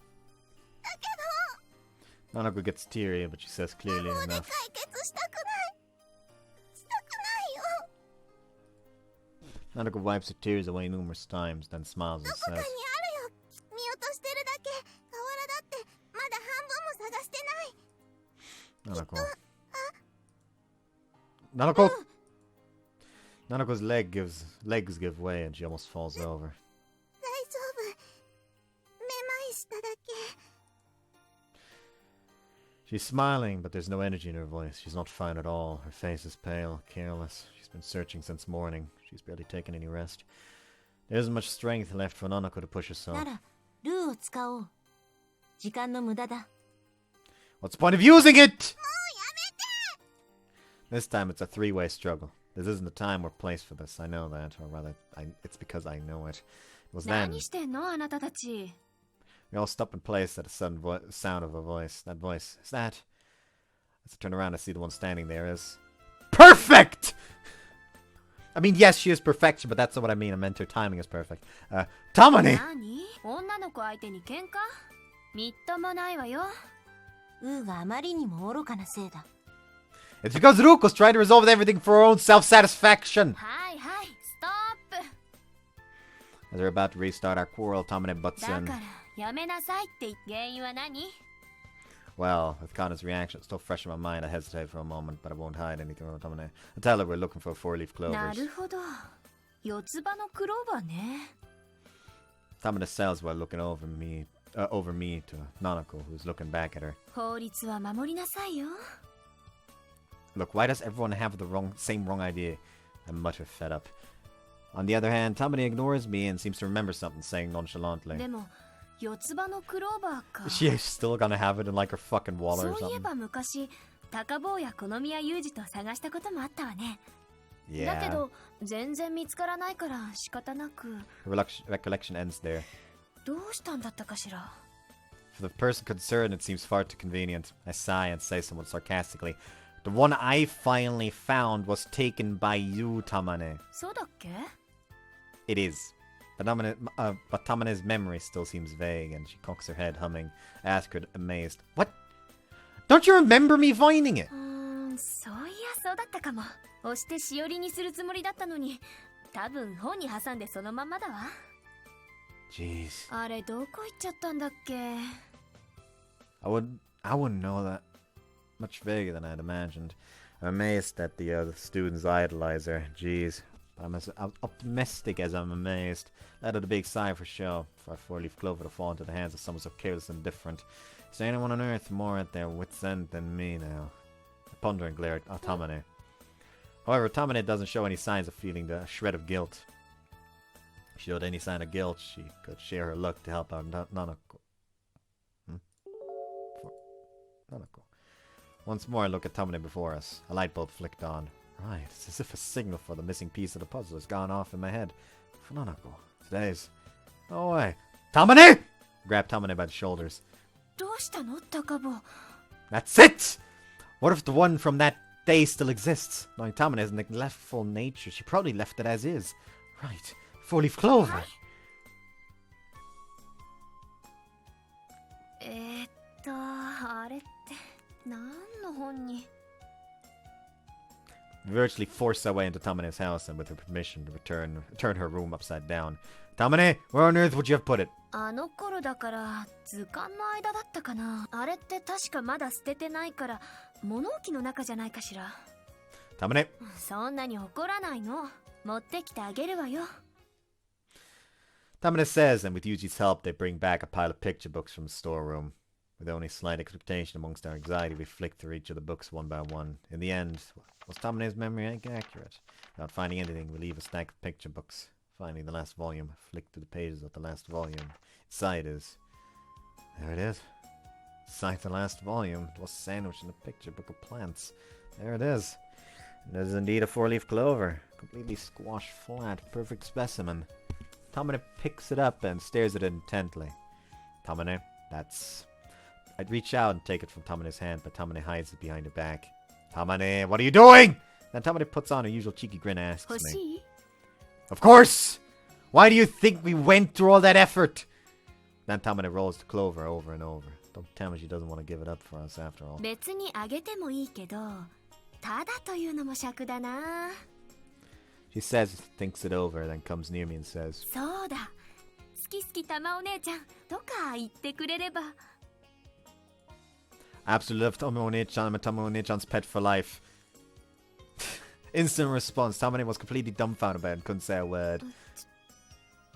Nanako gets teary, but she says clearly 魔法で enough. 解決したくない。したくないよ。 Nanako wipes her tears away numerous times, then smiles ど and こかにあ says, るよ。見落としてるだけ。河原だってまだ半分も探してない。 Nanako. Nanako! Nanako's legs give way and she almost falls over. 大丈夫。めまいしただけ。 She's smiling, but there's no energy in her voice. She's not fine at all. Her face is pale, careless. She's been searching since morning. She's barely taken any rest. There isn't much strength left for Nanako to push herself. なら、ルーを使おう。時間の無駄だ。 What's the point of using it? This time it's a three-way struggle. This isn't the time or place for this. I know that. Or rather, it's because I know it. It was then. 何してんのあなたたち。 We all stop in place at a sudden sound of a voice. That voice. Is that? As I turn around, I see the one standing there is... Perfect! I mean, yes, she is perfection, but that's not what I mean. I meant her timing is perfect. Tamani! 何？女の子相手に喧嘩？みっともないわよ。ウーがあまりにも愚かなせいだ。 It's because Ruko's trying to resolve everything for her own self-satisfaction. はいはい、ストップ。 As we're about to restart our quarrel, Tamane butts だ in. からやめなさいって原因は何？ Well, with Connor's reaction still fresh in my mind, I hesitate for a moment, but I won't hide anything from Tamane. I tell her we're looking for 4-leaf な clovers. るほど。四つ葉のクローバーね。 Tamane sells while looking over me to Nanako, who's looking back at her. 法律は守りなさいよ。 Look, why does everyone have the wrong idea? I mutter, fed up. On the other hand, Tamane ignores me and seems to remember something, saying nonchalantly. でも四つ葉のクローバーか。 Is she still gonna have it in like her fucking wallet or そういえ something? ば昔高坊や好宮裕二と探したこともあったわね。だけ Yeah. ど全然見つからないから仕方なく。 Her recollection ends there. どうしたんだったかしら。 For the person concerned, it seems far too convenient. I sigh and say somewhat sarcastically, "The one I finally found was taken by you, Tamane." そうだっけ？ It is. But Tamane's memory still seems vague, and she cocks her head, humming. I ask her, amazed, "What? Don't you remember me finding it?" そういやそうだったかも。押してしおりにするつもりだったのに、多分本に挟んでそのままだわ。 Jeez. あれどこ行っちゃったんだっけ？ I wouldn't know that. Much vaguer than I'd imagined. I'm amazed that the students idolize her. Jeez. But I'm as optimistic as I'm amazed. Let out a big sigh for show, for a four-leaf clover to fall into the hands of someone so careless and indifferent. Is there anyone on earth more at their wits' end than me now? I ponder and glare at Tamane. However, Tamane doesn't show any signs of feeling the shred of guilt. If she showed any sign of guilt, she could share her luck to help out Nanako. Nanako. Once more I look at Tamane before us. A light bulb flicked on. Right, it's as if a signal for the missing piece of the puzzle has gone off in my head. For Nanako. Today's... No way. Tamane! Grab Tamane by the shoulders. どうしたの高坊？ That's it! What if the one from that day still exists? Knowing Tamane's neglectful nature, she probably left it as is. Right. Four-leaf clover. あれって何の本に？ We virtually forced our way into Tamane's house and with her permission to turn her room upside down. Tamane, where on earth would you have put it? あの頃だから図鑑の間だったかな。あれって確かまだ捨ててないから物置の中じゃないかしら。 Tamane. そんなに怒らないの。持ってきてあげるわよ。 Tamane says, and with Yuji's help, they bring back a pile of picture books from the storeroom. With only slight expectation amongst our anxiety, we flick through each of the books one by one. In the end, was Tamane's memory accurate? Without finding anything, we leave a stack of picture books. Finally, the last volume. Flick through the pages of the last volume. Inside is... There it is. Inside the last volume. It was sandwiched in a picture book of plants. There it is. And it is indeed a four-leaf clover. Completely squashed flat. Perfect specimen. Tamane picks it up and stares at it intently. Tamane, that's... I'd reach out and take it from Tamane's hand, but Tamane hides it behind her back. Tamane, what are you doing? Then Tamane puts on her usual cheeky grin and asks 欲し me. い？ Of course! Why do you think we went through all that effort? Then Tamane rolls the clover over and over. Don't tell me she doesn't want to give it up for us after all. 別にあげてもいいけど、ただというのも尺だな。 She says, thinks it over, then comes near me and says, そうだ。好き好き玉お姉ちゃんとか言ってくれれば。 Absolutely love Tomo-Oni-chan. I'm a Tomo-Oni-chan's pet for life. Instant response. Tamane was completely dumbfounded by it and couldn't say a word.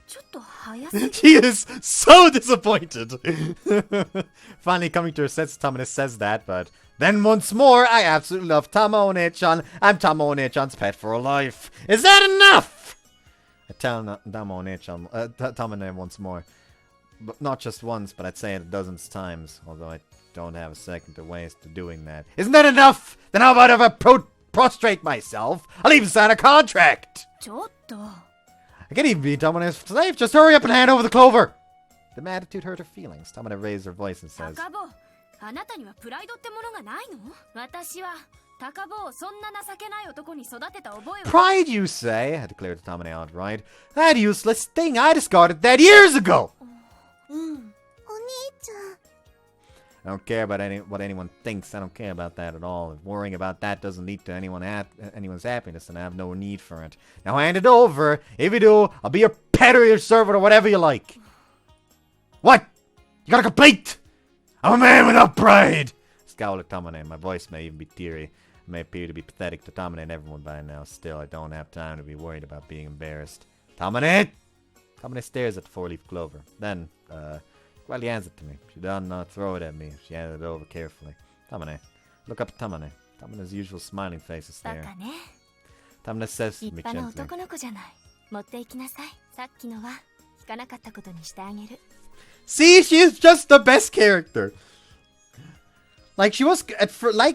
ちょっと早すぎ。 She is so disappointed. Finally coming to her senses, Tamane says that, but then once more, I absolutely love Tomo-Oni-chan. I'm Tomo-Oni-chan's pet for life. Is that enough? I tell Tomo-Oni-chan, Tamane once more. But not just once, but I'd say it dozens of times, although I don't have a second to waste to doing that. Isn't that enough? Then how about if I prostrate myself? I'll even sign a contract. ちょっと。 I can't even be Tamane's slave. Just hurry up and hand over the clover. The attitude hurt her feelings. Tamane raised her voice and says, 高坊、あなたにはプライドってものがないの？私は高坊をそんな情けない男に育てた覚えは。 Pride, you say? I declared to Tamane outright. That useless thing. I discarded that years ago. うん。お兄ちゃん。 I don't care about what anyone thinks. I don't care about that at all. If worrying about that doesn't lead to anyone's happiness, then I have no need for it. Now hand it over. If you do, I'll be your pet or your servant or whatever you like. What? You got a complaint? I'm a man without pride. Scowl at Tamane. My voice may even be teary. It may appear to be pathetic to Tamane and everyone by now. Still, I don't have time to be worried about being embarrassed. Tamane! Tamane stares at the four-leaf clover. Then, quietly hands it to me. She does not throw it at me. She handed it over carefully. Tamane. Look up at Tamane. Tamane's usual smiling face is バ there. カね。Tamina says to 立 me 派な gently. 男の子じゃない。持って行きなさい。さっきのは聞かなかったことにしてあげる。 See, she's just the best character. Like, she was,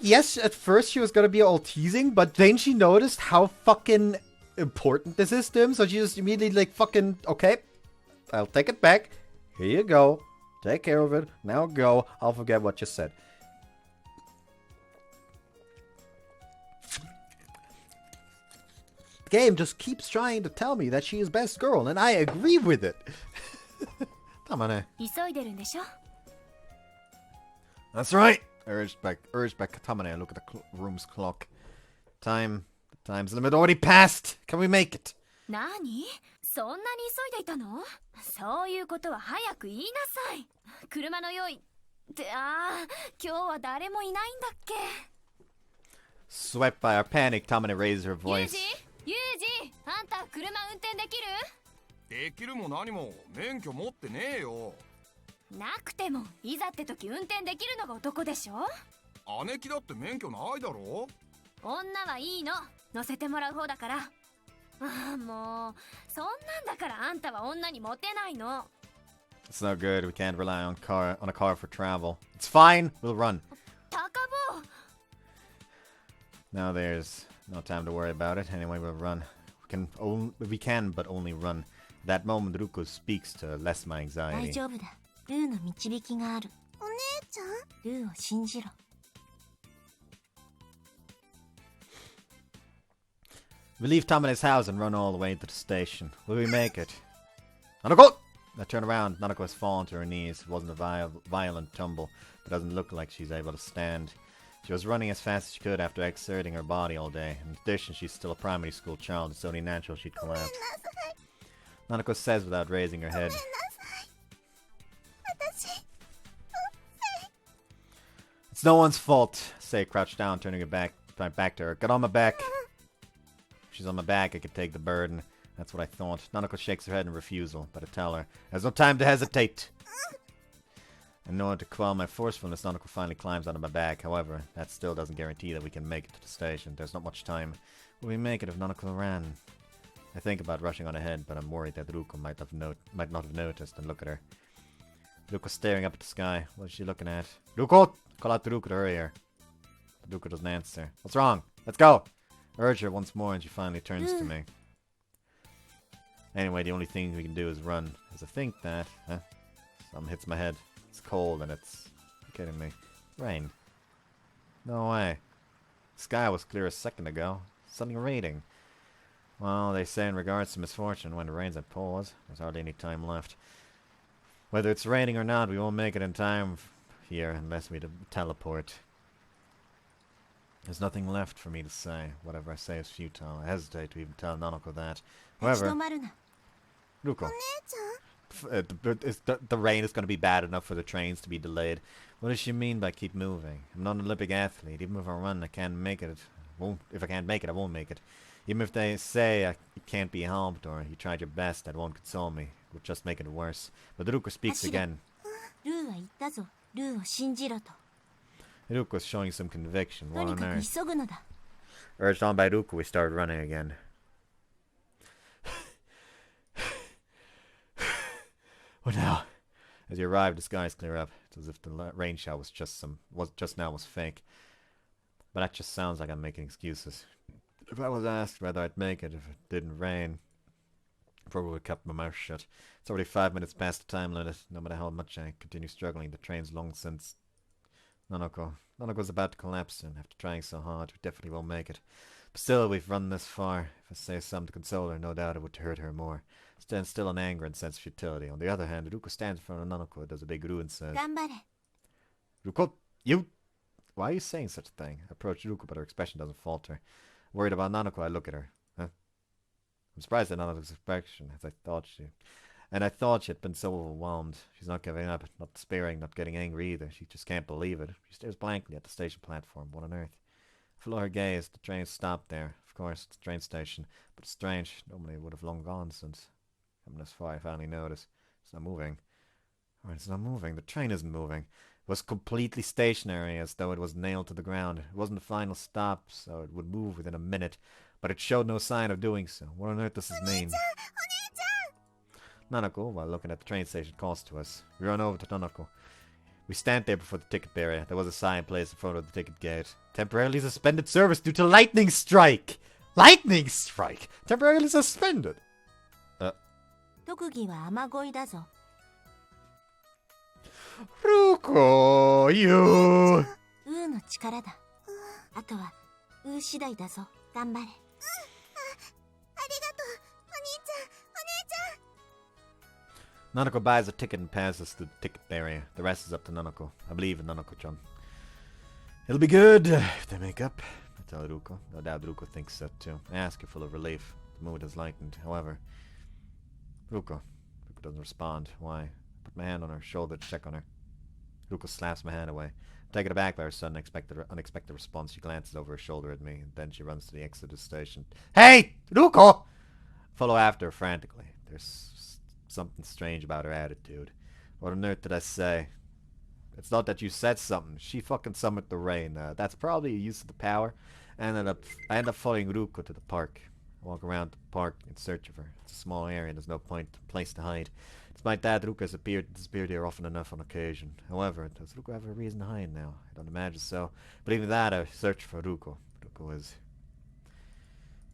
yes, at first she was gonna be all teasing, but then she noticed how fucking important this is to him, so she just immediately, like, fucking, okay, I'll take it back. Here you go. Take care of it. Now go. I'll forget what you said. The game just keeps trying to tell me that she is best girl, and I agree with it. Tamane. 急いでるんでしょ。 That's right. Urged by Katamane. I look at the room's clock. The time's limit already passed. Can we make it? 何？そんなに急いでいたの？そういうことは早く言いなさい。車の用意って今日は誰もいないんだっけ？ Swept by our panic, Tamane raised her ユー voice. ジ、ユージ、あんた車運転できる？できるも何も免許持ってねえよ。なくてもいざって時運転できるのが男でしょ。姉貴だって免許ないだろ。女はいいの、乗せてもらう方だから。もうそんなんだからあんたは女にモテないの。 It's no good. We can't rely on a car for travel. It's fine. We'll run. 高坊。 Now there's no time to worry about it. Anyway, we'll run. We can, but only run. At that moment, Ruko speaks to lessen my 大 anxiety. 丈夫だ。ルーの導きがある。お姉ちゃん？ルーを信じろ。We leave Tamane's house and run all the way to the station. Will we make it? Nanako! I turn around. Nanako has fallen to her knees. It wasn't a violent tumble, but doesn't look like she's able to stand. She was running as fast as she could after exerting her body all day. In addition, she's still a primary school child. It's only natural she'd collapse. Nanako says without raising her head. It's no one's fault. Say, crouched down, turning her back to her. Get on my back. If she's on my back, I could take the burden. That's what I thought. Nanako shakes her head in refusal, but I tell her, there's no time to hesitate. In order to quell my forcefulness, Nanako finally climbs onto my back. However, that still doesn't guarantee that we can make it to the station. There's not much time. Will we make it if Nanako ran? I think about rushing on ahead, but I'm worried that Ruko might not have noticed and look at her. Ruko's staring up at the sky. What is she looking at? Ruko! Call out to Ruko to hurry her. Ruko doesn't answer. What's wrong? Let's go! I urge her once more and she finally turns to me. Anyway, the only thing we can do is run. As I think that, something hits my head. It's cold and it's... You're kidding me. Rain. No way. The sky was clear a second ago. Suddenly raining. Well, they say in regards to misfortune, when it rains it pours. There's hardly any time left. Whether it's raining or not, we won't make it in time here unless we teleport. There's nothing left for me to say. Whatever I say is futile. I hesitate to even tell Nanako that. 立ち However, 止まるな。 Ruko, お姉ちゃん？ the rain is going to be bad enough for the trains to be delayed. What does she mean by keep moving? I'm not an Olympic athlete. Even if I run, I can't make it. If I can't make it, I won't make it. Even if they say it can't be helped or you tried your best, that won't console me. It will just make it worse. But Ruko speaks again. ルーは言ったぞ。ルーを信じろと。 Ruko is showing some conviction. と What に on かく earth? 急ぐのだ。 Urged on by Ruko, we started running again. What now? As you arrive, the skies clear up. It's as if the rain shower was just now was fake. But that just sounds like I'm making excuses. If I was asked whether I'd make it if it didn't rain, I probably would have kept my mouth shut. It's already 5 minutes past the time limit. No matter how much I continue struggling, the train's long since... Nanako's about to collapse, and after trying so hard, we definitely won't make it. But still, we've run this far. If I say something to console her, no doubt it would hurt her more. Stand still in anger and sense futility. On the other hand, Ruko stands in front of Nanako, does a big Ru and says, 頑張れ。 Ruko, you! Why are you saying such a thing? I approach Ruko, but her expression doesn't falter. Worried about Nanako, I look at her. I'm surprised at Nanako's expression, as I thought she had been so overwhelmed. She's not giving up, not despairing, not getting angry either. She just can't believe it. She stares blankly at the station platform. What on earth? Follow her gaze. The train stopped there. Of course, it's a train station. But it's strange. Nobody would have long gone since. Coming this far, I finally notice. It's not moving. Alright, it's not moving. The train isn't moving. was completely stationary, as though it was nailed to the ground. It wasn't the final stop, so it would move within a minute, but it showed no sign of doing so. What on earth does this mean? Nanako, while looking at the train station, calls to us. We run over to Nanako. We stand there before the ticket barrier. There was a sign placed in front of the ticket gate. Temporarily suspended service due to lightning strike! Lightning strike! Temporarily suspended! 特技は雨乞いだぞ。 Ruuko, you! ウーの力だ。あとはウー次第だぞ。頑張れ。ありがとう、お兄ちゃん、お姉ちゃん。 Nanako buys a ticket and passes through the ticket barrier. The rest is up to Nanako. I believe in Nanako-chan. It'll be good if they make up, I tell Ruko. No doubt Ruko thinks so too. I ask her full of relief. The mood has lightened. However, Ruko doesn't respond. Why? I put my hand on her shoulder to check on her. Ruko slaps my hand away. Taken aback by her sudden unexpected response, she glances over her shoulder at me, and then she runs to the exit of the station. Hey! Ruko! Follow after her frantically. There's something strange about her attitude. What on earth did I say? It's not that you said something. She fucking summoned the rain. That's probably a use of the power. I end up following Ruko to the park. I walk around the park in search of her. It's a small area and there's no place to hide. Despite that, Ruko has disappeared here often enough on occasion. However, does Ruko have a reason to hide now? I don't imagine so. But even that, I search for Ruko. Ruko is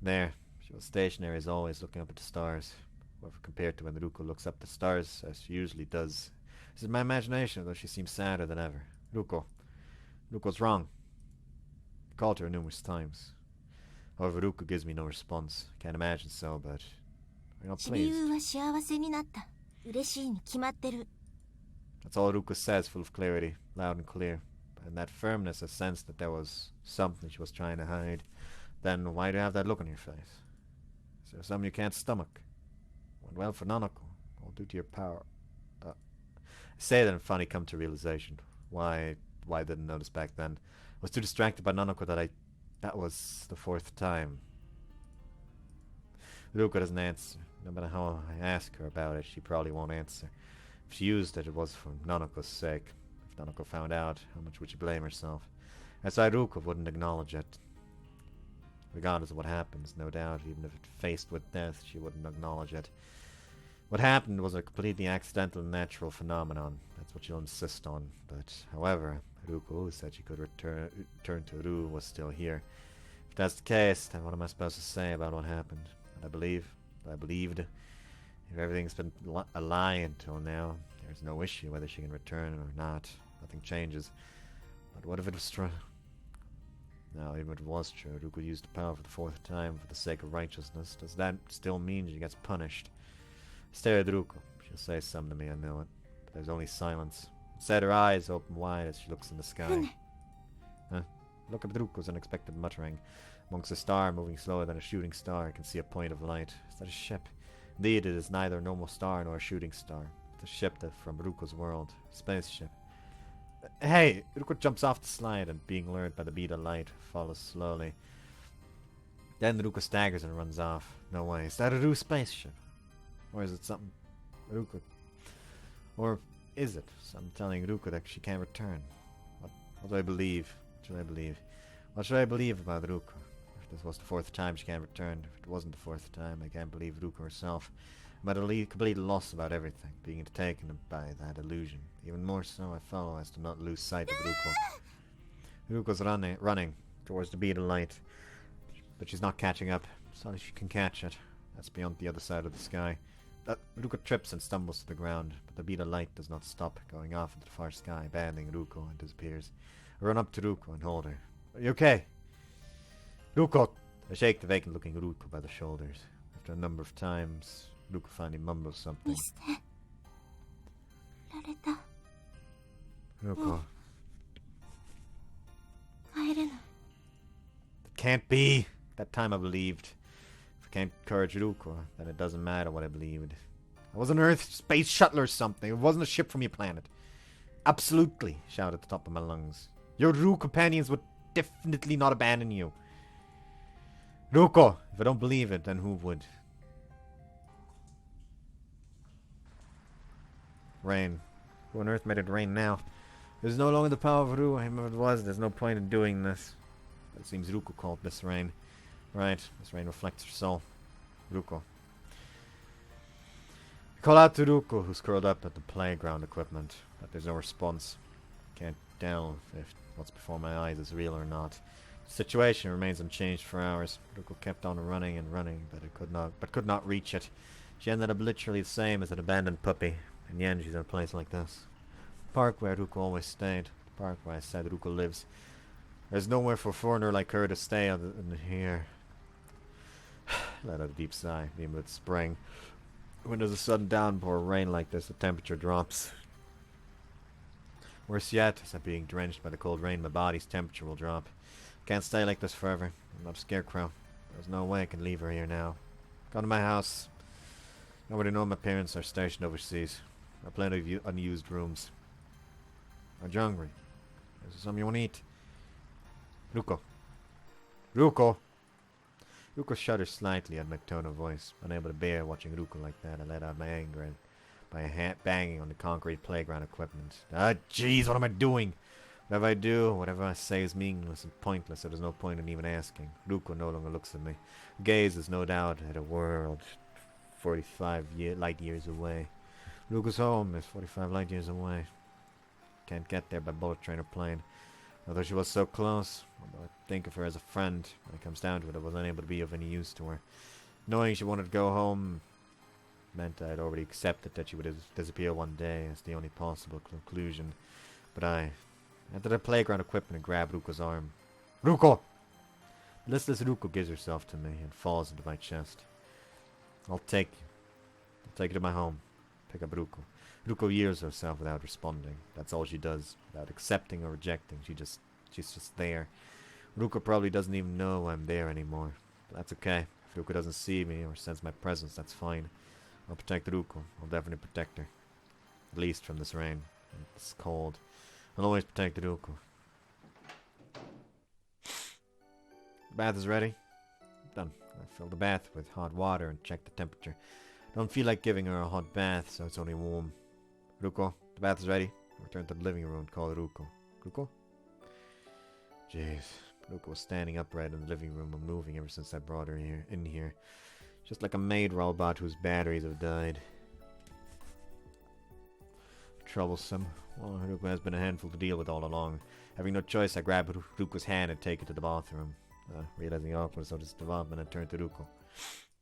there. She was stationary as always, looking up at the stars. However, compared to when Ruko looks up at the stars, as she usually does. This is my imagination, though she seems sadder than ever. Ruko's wrong. I called her numerous times. However, Ruko gives me no response. Can't imagine so, but I'm not ちび pleased. うは幸せになった。嬉しいに決まってる。 That's all Ruko says, full of clarity, loud and clear. And that firmness, I sensed that there was something she was trying to hide. Then why do you have that look on your face? Is there something you can't stomach? Went well for Nanako. All due to your power. I say that and finally come to realization. Why I didn't notice back then. I was too distracted by Nanako that was the fourth time. Ruko doesn't answer. No matter how I ask her about it, she probably won't answer. If she used it, it was for Nanako's sake. If Nanako found out, how much would she blame herself? That's why Ruko wouldn't acknowledge it. Regardless of what happens, no doubt, even if it faced with death, she wouldn't acknowledge it. What happened was a completely accidental and natural phenomenon. That's what she'll insist on. But, however, Ruko, who said she could return to Ru, was still here. If that's the case, then what am I supposed to say about what happened? I believed. If everything's been a lie until now, there's no issue whether she can return or not. Nothing changes. But what if it was true? Now, even if it was true, Ruko used the power for the fourth time for the sake of righteousness. Does that still mean she gets punished? I stare at Ruko. She'll say something to me, I know it. But there's only silence. Instead, her eyes open wide as she looks in the sky. Huh? Look at Ruko's unexpected muttering. Amongst a star moving slower than a shooting star, I can see a point of light. Is that a ship? Indeed, it is neither a normal star nor a shooting star. It's a ship from Ruko's world. Spaceship. Hey! Ruko jumps off the slide and, being lured by the bead of light, follows slowly. Then Ruko staggers and runs off. No way. Is that a Ru spaceship? Or is it something... Ruko... Or is it? I'm telling Ruko that she can't return. What do I believe? What should I believe about Ruko? If this was the fourth time she can't return, if it wasn't the fourth time, I can't believe Ruko herself. I'm at a complete loss about everything, being taken by that illusion. Even more so, I follow as to not lose sight of Ruko. Ruko's running towards the bead of light, but she's not catching up. So she can catch it. That's beyond the other side of the sky. Ruko trips and stumbles to the ground, but the bead of light does not stop, going off into the far sky, abandoning Ruko, and disappears. I run up to Ruko and hold her. Are you okay? Ruko! I shake the vacant-looking Ruko by the shoulders. After a number of times, Ruko finally mumbles something. 見捨てられた。 Ruko. 帰れない。 It can't be! That time I believed. If I can't encourage Ruko, then it doesn't matter what I believed. I was an Earth space shuttle or something. It wasn't a ship from your planet. Absolutely, shouted at the top of my lungs. Your Ru companions would definitely not abandon you. Ruko, if I don't believe it, then who would? Rain. Who on earth made it rain now? There's no longer the power of Ru. I remember it was. There's no point in doing this. But it seems Ruko called this rain. Right. This rain reflects her soul. Ruko. I call out to Ruko, who's curled up at the playground equipment. But there's no response. Can't tell if what's before my eyes is real or not. The situation remains unchanged for hours. Ruko kept on running and running, but could not reach it. She ended up literally the same as an abandoned puppy. In the end, she's in a place like this. The park where Ruko always stayed. The park where I said Ruko lives. There's nowhere for a foreigner like her to stay other than here. Let out a deep sigh, even with spring. When there's a sudden downpour of rain like this, the temperature drops. Worse yet, as I'm being drenched by the cold rain, my body's temperature will drop. Can't stay like this forever. I'm a scarecrow. There's no way I can leave her here now. Go to my house. I already know my parents are stationed overseas. There are plenty of unused rooms. Are you hungry? Is there something you want to eat? Ruko. Ruko! Ruko shuddered slightly at my tone of voice. Unable to bear watching Ruko like that, I let out my anger and by a hand banging on the concrete playground equipment. Ah, jeez, what am I doing? Whatever I do, whatever I say is meaningless and pointless, so there's no point in even asking. Ruko no longer looks at me. Gaze is no doubt at a world 45 light years away. Ruko's home is 45 light years away. Can't get there by bullet train or plane. Although she was so close, although I think of her as a friend, when it comes down to it, I was unable to be of any use to her. Knowing she wanted to go home meant I had already accepted that she would disappear one day as the only possible conclusion. But I entered the playground equipment and grabbed Ruko's arm. Ruko! The listless Ruko gives herself to me and falls into my chest. I'll take you. I'll take you to my home. Pick up Ruko. Ruko yields herself without responding. That's all she does. Without accepting or rejecting. She's just there. Ruko probably doesn't even know I'm there anymore. But that's okay. If Ruko doesn't see me or sense my presence, that's fine. I'll protect Ruko. I'll definitely protect her. At least from this rain. It's cold. I'll always protect Ruko. The bath is ready. Done. I fill the bath with hot water and check the temperature. Don't feel like giving her a hot bath, so it's only warm. Ruko, the bath is ready. I return to the living room and call Ruko. Ruko? Jeez. Ruko was standing upright in the living room, unmoving ever since I brought her in here. Just like a maid robot whose batteries have died. Troublesome. Well, Ruko has been a handful to deal with all along. Having no choice, I grab Ruko's hand and take it to the bathroom. Realizing the awkwardness of this development, I turn to Ruko.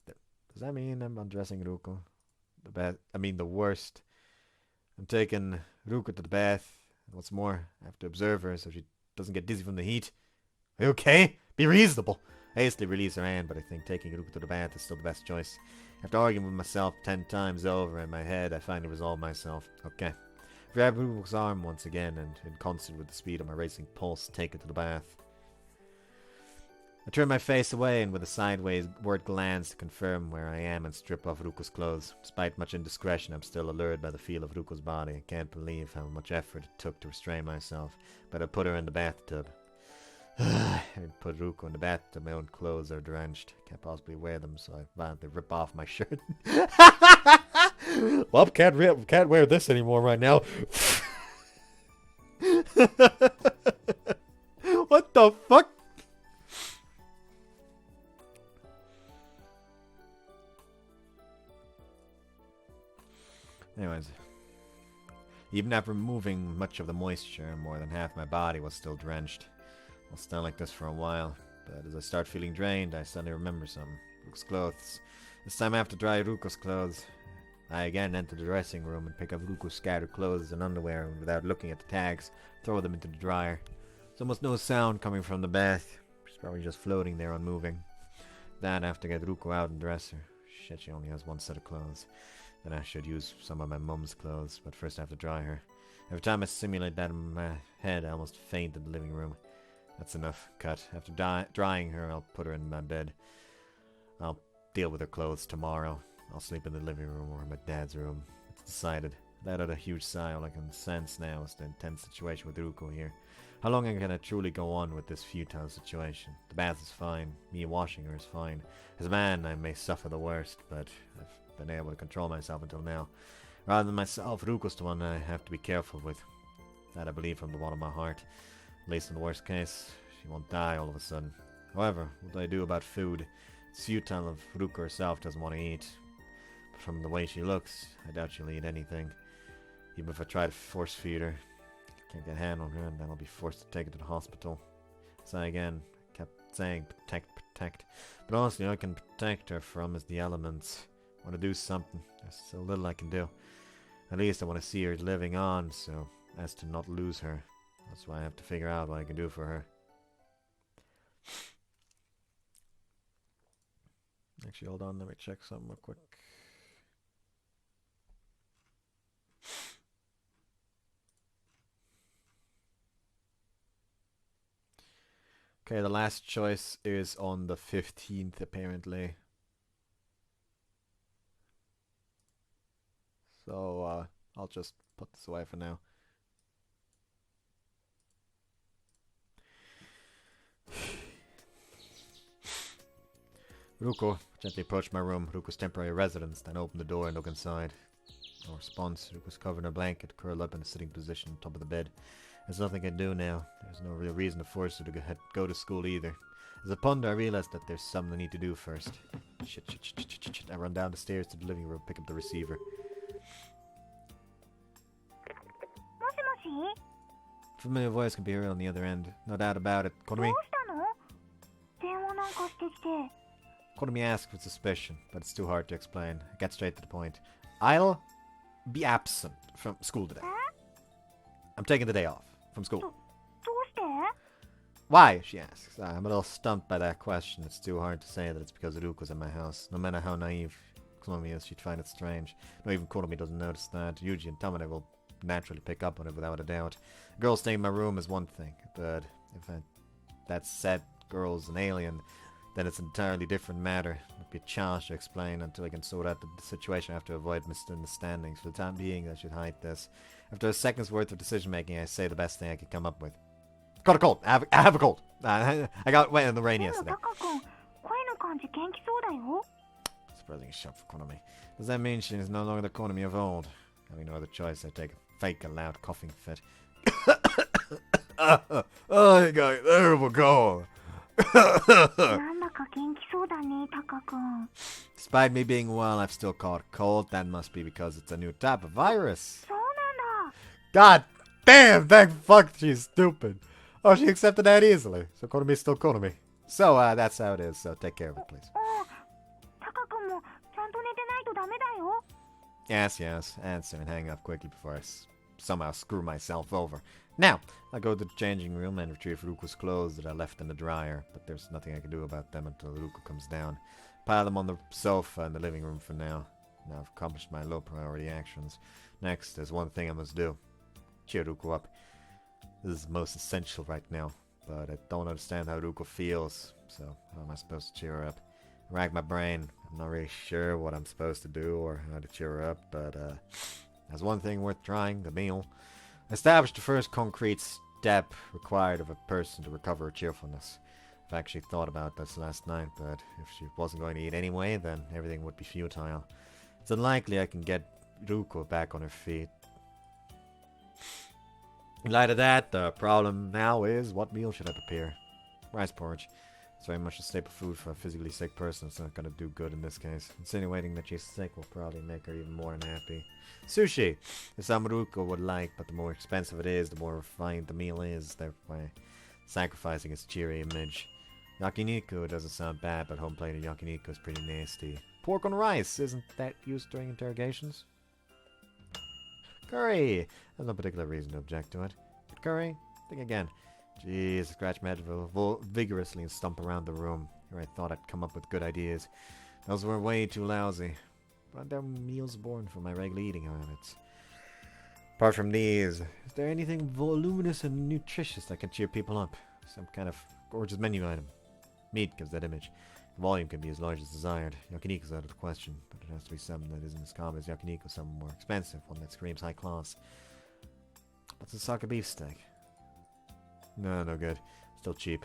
Does that mean I'm undressing Ruko? The worst. I'm taking Ruko to the bath. And what's more, I have to observe her so she doesn't get dizzy from the heat. Are you okay? Be reasonable. I hastily release her hand, but I think taking Ruko to the bath is still the best choice. After arguing with myself 10 times over in my head, I finally resolve myself. Okay. Grab Ruko's arm once again and, in concert with the speed of my racing pulse, take it to the bath. I turn my face away and with a sideward glance to confirm where I am and strip off Ruko's clothes. Despite much indiscretion, I'm still allured by the feel of Ruko's body. I can't believe how much effort it took to restrain myself, but I put her in the bathtub. I put Ruko in the bathtub. My own clothes are drenched. Can't possibly wear them, so I violently rip off my shirt. Well, can't wear this anymore right now. What the fuck? Anyways, even after removing much of the moisture, more than half my body was still drenched. I'll stand like this for a while, but as I start feeling drained, I suddenly remember something. Ruko's clothes. This time I have to dry Ruko's clothes. I again enter the dressing room and pick up Ruko's scattered clothes and underwear, and without looking at the tags, throw them into the dryer. There's almost no sound coming from the bath. She's probably just floating there unmoving. Then I have to get Ruko out and dress her. Shit, she only has one set of clothes. Then I should use some of my mum's clothes, but first I have to dry her. Every time I simulate that in my head, I almost faint in the living room. That's enough. Cut. After drying her, I'll put her in my bed. I'll deal with her clothes tomorrow. I'll sleep in the living room or in my dad's room. It's decided. Let out a huge sigh. All I can sense now is the intense situation with Ruko here. How long can I truly go on with this futile situation? The bath is fine. Me washing her is fine. As a man, I may suffer the worst, but I've been able to control myself until now. Rather than myself, Ruko's the one I have to be careful with. That I believe from the bottom of my heart. At least in the worst case, she won't die all of a sudden. However, what do I do about food? It's futile if Ruuko herself doesn't want to eat. But from the way she looks, I doubt she'll eat anything. Even if I try to force feed her. Can't get a hand on her, and then I'll be forced to take her to the hospital. So again, I kept saying protect, protect. But honestly, all I can protect her from is the elements. I want to do something. There's so little I can do. At least I want to see her living on, so as to not lose her. That's why I have to figure out what I can do for her. Actually, hold on, let me check something real quick. Okay, the last choice is on the 15th, apparently. So, I'll just put this away for now. Ruuko gently approached my room, Ruuko's temporary residence, then opened the door and looked inside. No response. Ruuko's covered in a blanket, curled up in a sitting position on top of the bed. There's nothing I can do now. There's no real reason to force her to go to school either. As I ponder, I realized that there's something I need to do first. Shit. I run down the stairs to the living room, pick up the receiver. Familiar voice can be heard on the other end. No doubt about it. Konami asked with suspicion, but it's too hard to explain. I get straight to the point. I'll be absent from school today. I'm taking the day off from school. Why? She asks. I'm a little stumped by that question. It's too hard to say that it's because Ruuko's in my house. No matter how naive Konami is, she'd find it strange. No, even Konami doesn't notice that. Yuji and Tamane will naturally pick up on it without a doubt. A girl staying in my room is one thing, but if that said girl's an alien, then it's an entirely different matter. It'll be a challenge to explain until I can sort out the situation. I have to avoid misunderstandings. For the time being, I should hide this. After a second's worth of decision making, I say the best thing I can come up with. Got a cold. I have a cold. I got wet in the rain yesterday. Surprising shout for Konami. Does that mean she is no longer the Konami of old? Having no other choice, I take a fake, loud coughing fit. I got a terrible cold. Despite me being well, I've still caught a cold. That must be because it's a new type of virus. God damn, thank fuck she's stupid. Oh, she accepted that easily. So Konami's still Konami. So, that's how it is. So take care of it, please. Yes. Answer and hang up quickly before I somehow screw myself over. Now, I go to the changing room and retrieve Ruuko's clothes that I left in the dryer, but there's nothing I can do about them until Ruuko comes down. Pile them on the sofa in the living room for now. Now I've accomplished my low priority actions. Next, there's one thing I must do. Cheer Ruuko up. This is most essential right now, but I don't understand how Ruuko feels, so how am I supposed to cheer her up? I rack my brain. I'm not really sure what I'm supposed to do or how to cheer her up, but there's one thing worth trying, the meal. Establish the first concrete step required of a person to recover her cheerfulness. I've actually thought about this last night, but if she wasn't going to eat anyway, then everything would be futile. It's unlikely I can get Ruuko back on her feet. In light of that, the problem now is, what meal should I prepare? Rice porridge. It's very much a staple food for a physically sick person. It's not going to do good in this case. Insinuating that she's sick will probably make her even more unhappy. Sushi! It's something Ruuko would like, but the more expensive it is, the more refined the meal is, thereby sacrificing its cheery image. Yakiniku doesn't sound bad, but home plated yakiniku is pretty nasty. Pork on rice! Isn't that used during interrogations? Curry! There's no particular reason to object to it. But curry? Think again. Jeez, scratch my head vigorously and stomp around the room. Here I thought I'd come up with good ideas. Those were way too lousy. But they're meals born from my regular eating habits. Apart from these, is there anything voluminous and nutritious that can cheer people up? Some kind of gorgeous menu item. Meat gives that image. The volume can be as large as desired. Yakiniku's out of the question, but it has to be something that isn't as common as yakiniku, something more expensive, one that screams high class. What's a sake beef steak? No good. Still cheap.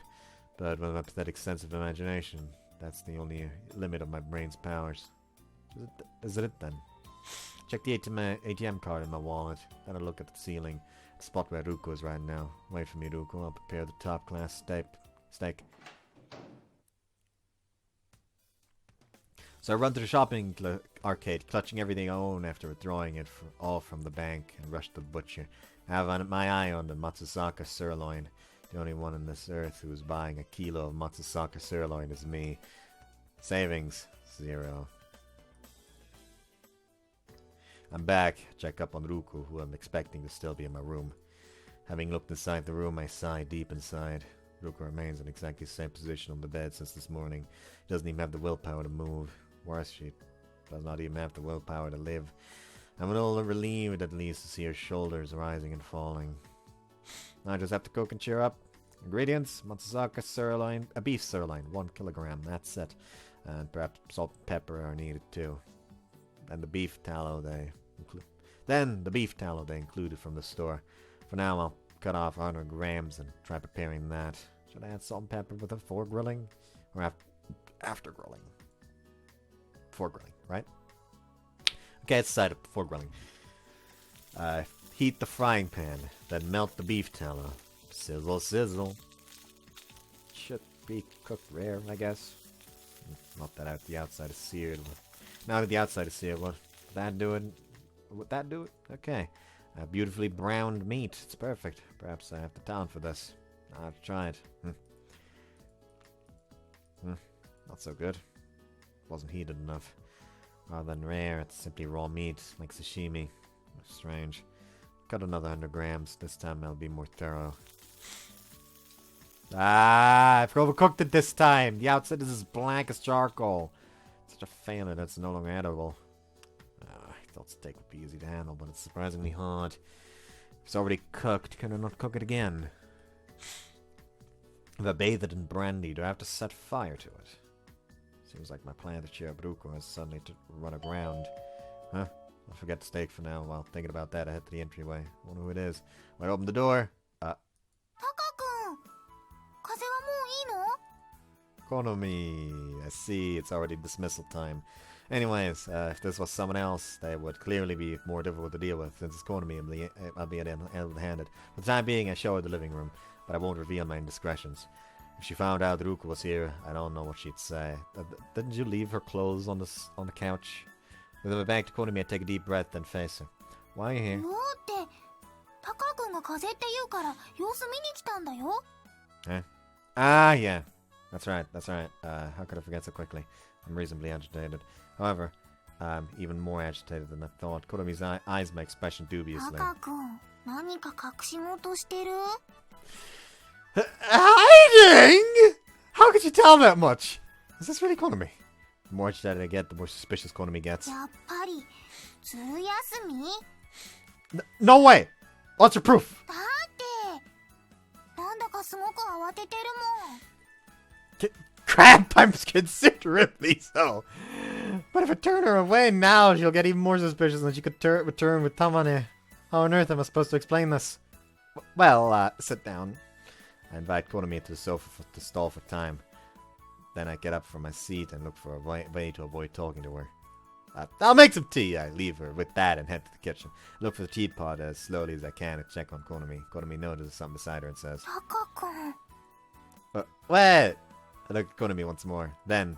But with my pathetic sense of imagination, that's the only limit of my brain's powers. Is it then? Check the ATM card in my wallet. Then I look at the ceiling. The spot where Ruuko is right now. Wait for me, Ruuko. I'll prepare the top-class steak. So I run to the shopping arcade, clutching everything I own after withdrawing it all from the bank, and rush to the butcher. I have my eye on the Matsusaka sirloin. The only one on this earth who is buying a kilo of Matsusaka sirloin is me. Savings, 0. I'm back. Check up on Ruuko, who I'm expecting to still be in my room. Having looked inside the room, I sigh deep inside. Ruuko remains in exactly the same position on the bed since this morning. He doesn't even have the willpower to move. Worse, she does not even have the willpower to live. I'm a little relieved at least to see her shoulders rising and falling. I just have to cook and cheer up. Ingredients: Matsusaka sirloin, a beef sirloin, 1 kilogram, that's it. And perhaps salt and pepper are needed too. And the beef tallow they included from the store. For now, I'll cut off 100 grams and try preparing that. Should I add salt and pepper before grilling? Or after grilling? Before grilling, right? Okay, it's decided before grilling. Heat the frying pan, then melt the beef tallow. Sizzle, sizzle. Should be cooked rare, I guess. Not that the outside is seared. Now that the outside is seared, would that do it? Would that do it? Okay. Beautifully browned meat. It's perfect. Perhaps I have the talent for this. I'll have to try it. Not so good. Wasn't heated enough. Rather than rare, it's simply raw meat, like sashimi. Strange. Cut another 100 grams. This time I'll be more thorough. I've overcooked it this time. The outside is as black as charcoal. Such a failure that's no longer edible. I thought steak would be easy to handle, but it's surprisingly hard. If it's already cooked, can I not cook it again? If I bathe it in brandy, do I have to set fire to it? Seems like my plan to cheer up Ruuko has suddenly to run aground. Huh? I'll forget the steak for now. While thinking about that, I head to the entryway. I wonder who it is. When I open the door, Konomi. I see, it's already dismissal time. Anyways, if this was someone else, they would clearly be more difficult to deal with. Since it's Konomi, I'll be able-handed. For the time being, I show her the living room, but I won't reveal my indiscretions. If she found out Ruuko was here, I don't know what she'd say. Didn't you leave her clothes on the couch? With my back to Konomi, I take a deep breath and face her. Why are you here? Ah, yeah. That's right. How could I forget so quickly? I'm reasonably agitated. However, I'm even more agitated than I thought. Konomi's eyes my expression dubiously. Hiding? How could you tell that much? Is this really Konomi? The more agitated I get, the more suspicious Konomi gets. No way! What's your proof? Crap, I'm considerably so. But if I turn her away now, she'll get even more suspicious and she could return with Tamane. How on earth am I supposed to explain this? Well, sit down. I invite Konomi to the sofa to stall for time. Then I get up from my seat and look for a way to avoid talking to her. I'll make some tea. I leave her with that and head to the kitchen. Look for the teapot as slowly as I can and check on Konomi. Konomi notices something beside her and says, Wait! I look at Konomi once more. Then,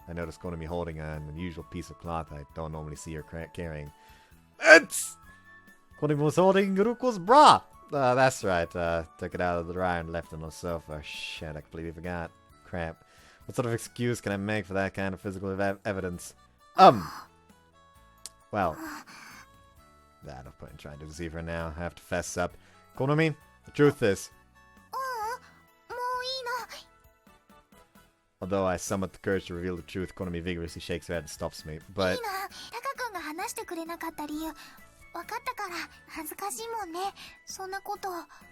I notice Konomi holding an unusual piece of cloth I don't normally see her carrying. Konomi was holding Ruuko's bra! That's right. Took it out of the dryer and left it on the sofa. Shit, I completely forgot. Crap. What sort of excuse can I make for that kind of physical evidence? Well. No point in trying to deceive her now. I have to fess up. Konomi, the truth is... Although I summoned the courage to reveal the truth, Konomi vigorously shakes her head and stops me. But...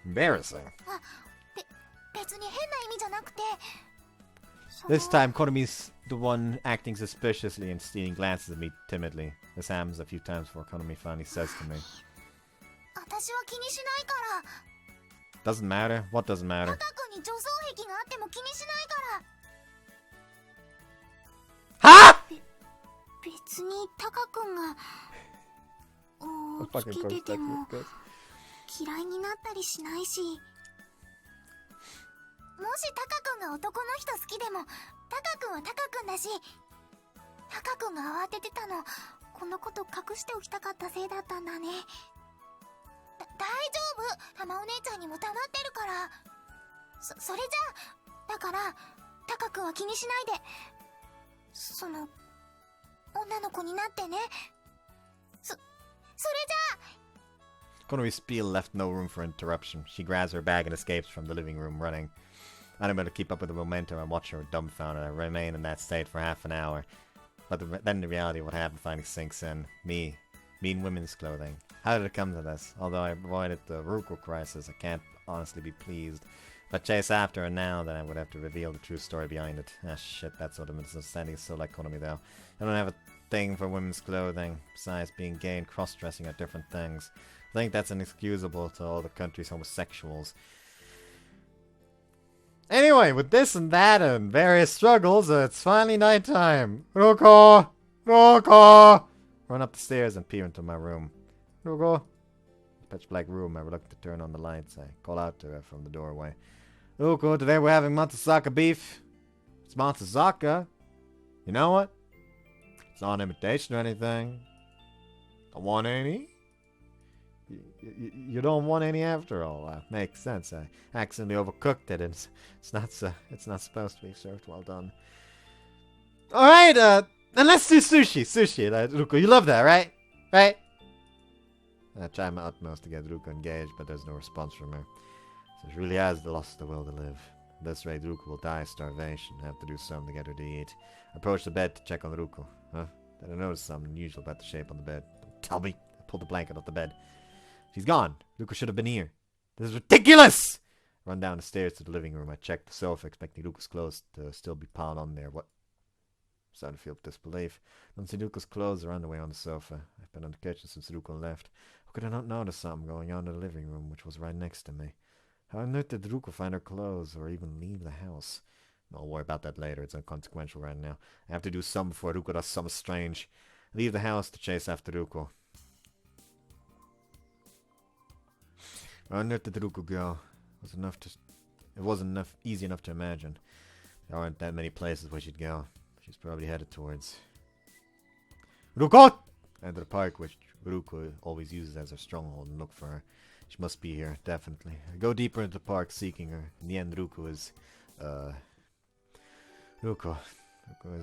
Embarrassing. This time, Konomi's the one acting suspiciously and stealing glances at me timidly. This happens a few times before Konomi finally says to me, Doesn't matter? What doesn't matter? Ha! 嫌いになったりしないし。もしタカ君が男の人好きでも、タカ君はタカ君だし、タカ君が慌ててたの、このこと隠しておきたかったせいだったんだね。大丈夫、玉お姉ちゃんにも黙ってるから。それじゃあ、だからタカ君は気にしないで、女の子になってね。それじゃあ。Konoe's spiel left no room for interruption. She grabs her bag and escapes from the living room, running. Unable to keep up with the momentum, I watch her dumbfounded. I remain in that state for half an hour. But then the reality of what happened finally sinks in. Me in women's clothing. How did it come to this? Although I avoided the Ruuko crisis, I can't honestly be pleased. If I chase after her now, then I would have to reveal the true story behind it. Ah, shit, that sort of misunderstanding is so like Konoe, though. I don't have a thing for women's clothing. Besides, being gay and cross-dressing are different things. I think that's inexcusable to all the country's homosexuals. Anyway, with this and that and various struggles, it's finally nighttime. Ruuko! Ruuko! Run up the stairs and peer into my room. Ruuko! Pitch black room, I reluctant to turn on the lights. I call out to her from the doorway. Ruuko, today we're having Matsusaka beef. It's Matsusaka. You know what? It's not an imitation or anything. Don't want any? You don't want any after all. Makes sense. I accidentally overcooked it, and it's not supposed to be served well done. All right, then let's do sushi. Sushi, Ruuko, you love that, right? Right? I try my utmost to get Ruuko engaged, but there's no response from her. So she really has lost the will to live. At this rate, Ruuko will die of starvation. I have to do something to get her to eat. I approach the bed to check on Ruuko. Huh? Then I notice something unusual about the shape on the bed. Don't tell me. I pull the blanket off the bed. She's gone. Ruuko should have been here. This is ridiculous! I run down the stairs to the living room. I check the sofa, expecting Ruuko's clothes to still be piled on there. What? I'm starting to feel disbelief. I don't see Ruuko's clothes or underwear on the sofa. I've been in the kitchen since Ruuko left. How could I not notice something going on in the living room, which was right next to me? How on earth did Ruuko find her clothes or even leave the house? I'll worry about that later. It's inconsequential right now. I have to do something before Ruuko does something strange. I leave the house to chase after Ruuko. Where on earth did Ruuko go? It wasn't easy enough to imagine. There aren't that many places where she'd go. She's probably headed towards Ruuko! Enter the park, which Ruuko always uses as her stronghold, and look for her. She must be here, definitely. I go deeper into the park, seeking her. In the end, Ruuko is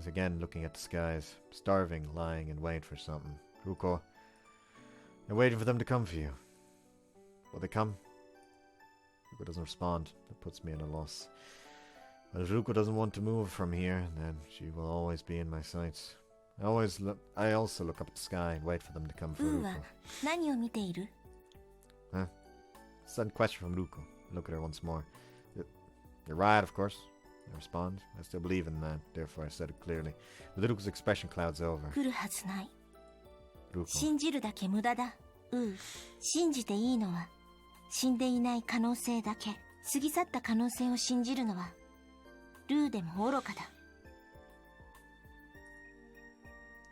again looking at the skies, starving, lying in wait for something. Ruuko, I'm waiting for them to come for you. Will they come? Ruuko doesn't respond. That puts me at a loss. But if Ruuko doesn't want to move from here, then she will always be in my sights. I also look up at the sky and wait for them to come for Ruuko. Huh? Sudden question from Ruuko. Look at her once more. You're right, of course. I respond. I still believe in that, therefore I said it clearly. But Ruuko's expression clouds over. Ruuko. 信じるだけ無駄だ。信じていいのは死んでいない可能性だけ。過ぎ去った可能性を信じるのはルーでも愚かだ。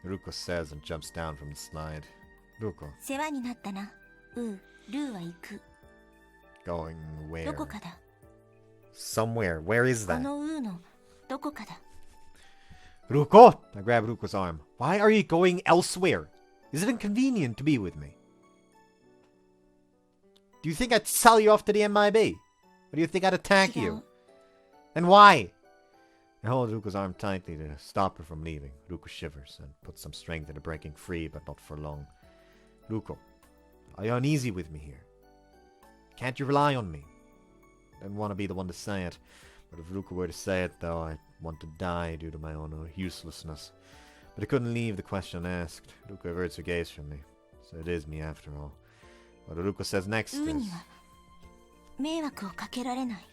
Ruuko says and jumps down from the slide. Ruuko. 世話になったな。ルーは行く。Going where? どこかだ。Somewhere. Where is こ that? ののどこかだ。Ruuko! I grab Ruuko's arm. Why are you going elsewhere? Is it inconvenient to be with me? Do you think I'd sell you off to the MIB? Or do you think I'd attack you? And why? I hold Ruuko's arm tightly to stop her from leaving. Ruuko shivers and puts some strength into breaking free, but not for long. Ruuko, are you uneasy with me here? Can't you rely on me? I don't want to be the one to say it, but if Ruuko were to say it, though, I'd want to die due to my own uselessness. But I couldn't leave the question unasked. Ruuko averts her gaze from me, so it is me after all. What Ruuko says next is... には迷惑をかけられない。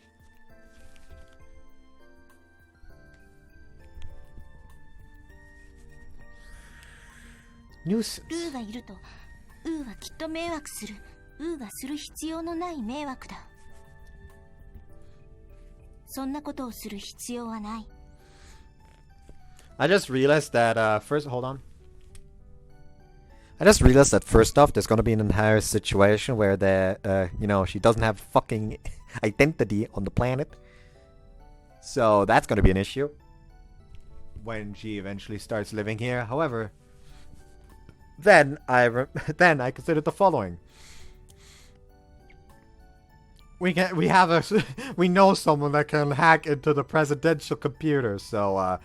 Nuisance. ルーがいるとはきっと迷惑する。がする必要のない迷惑だ。そんなことをする必要はない。I just realized that, hold on. I just realized that first off, there's gonna be an entire situation where she doesn't have fucking identity on the planet. So that's gonna be an issue when she eventually starts living here. However, then I considered the following. We know someone that can hack into the presidential computer, so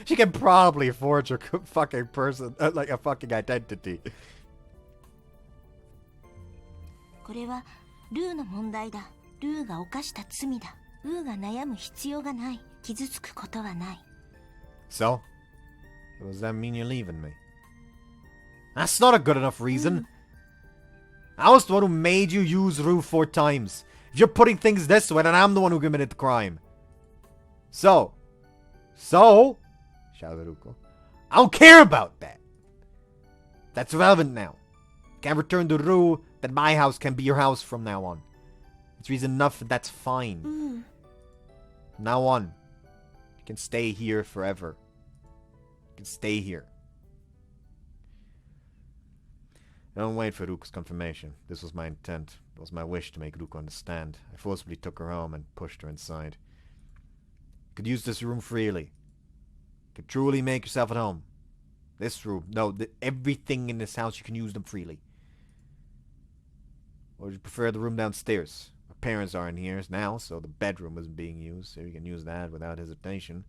she can probably forge a fucking person, like a fucking identity. これはルーの問題だ。ルーが犯した罪だ。ウーが悩む必要がない。傷つくことはない。So, what does that mean you're leaving me? That's not a good enough reason. I was the one who made you use Rue 4 times. If you're putting things this way, then I'm the one who committed the crime. So, shouted Ruko, I don't care about that. That's irrelevant now. Can't return to Rue, then my house can be your house from now on. It's reason enough, and that's fine. From now on, you can stay here forever. You can stay here. Don't wait for Ruko's confirmation. This was my intent. It was my wish to make Ruko understand. I forcibly took her home and pushed her inside. You could use this room freely. You could truly make yourself at home. This room, no, everything in this house, you can use them freely. Or would you prefer the room downstairs? My parents aren't here now, so the bedroom isn't being used, so you can use that without hesitation.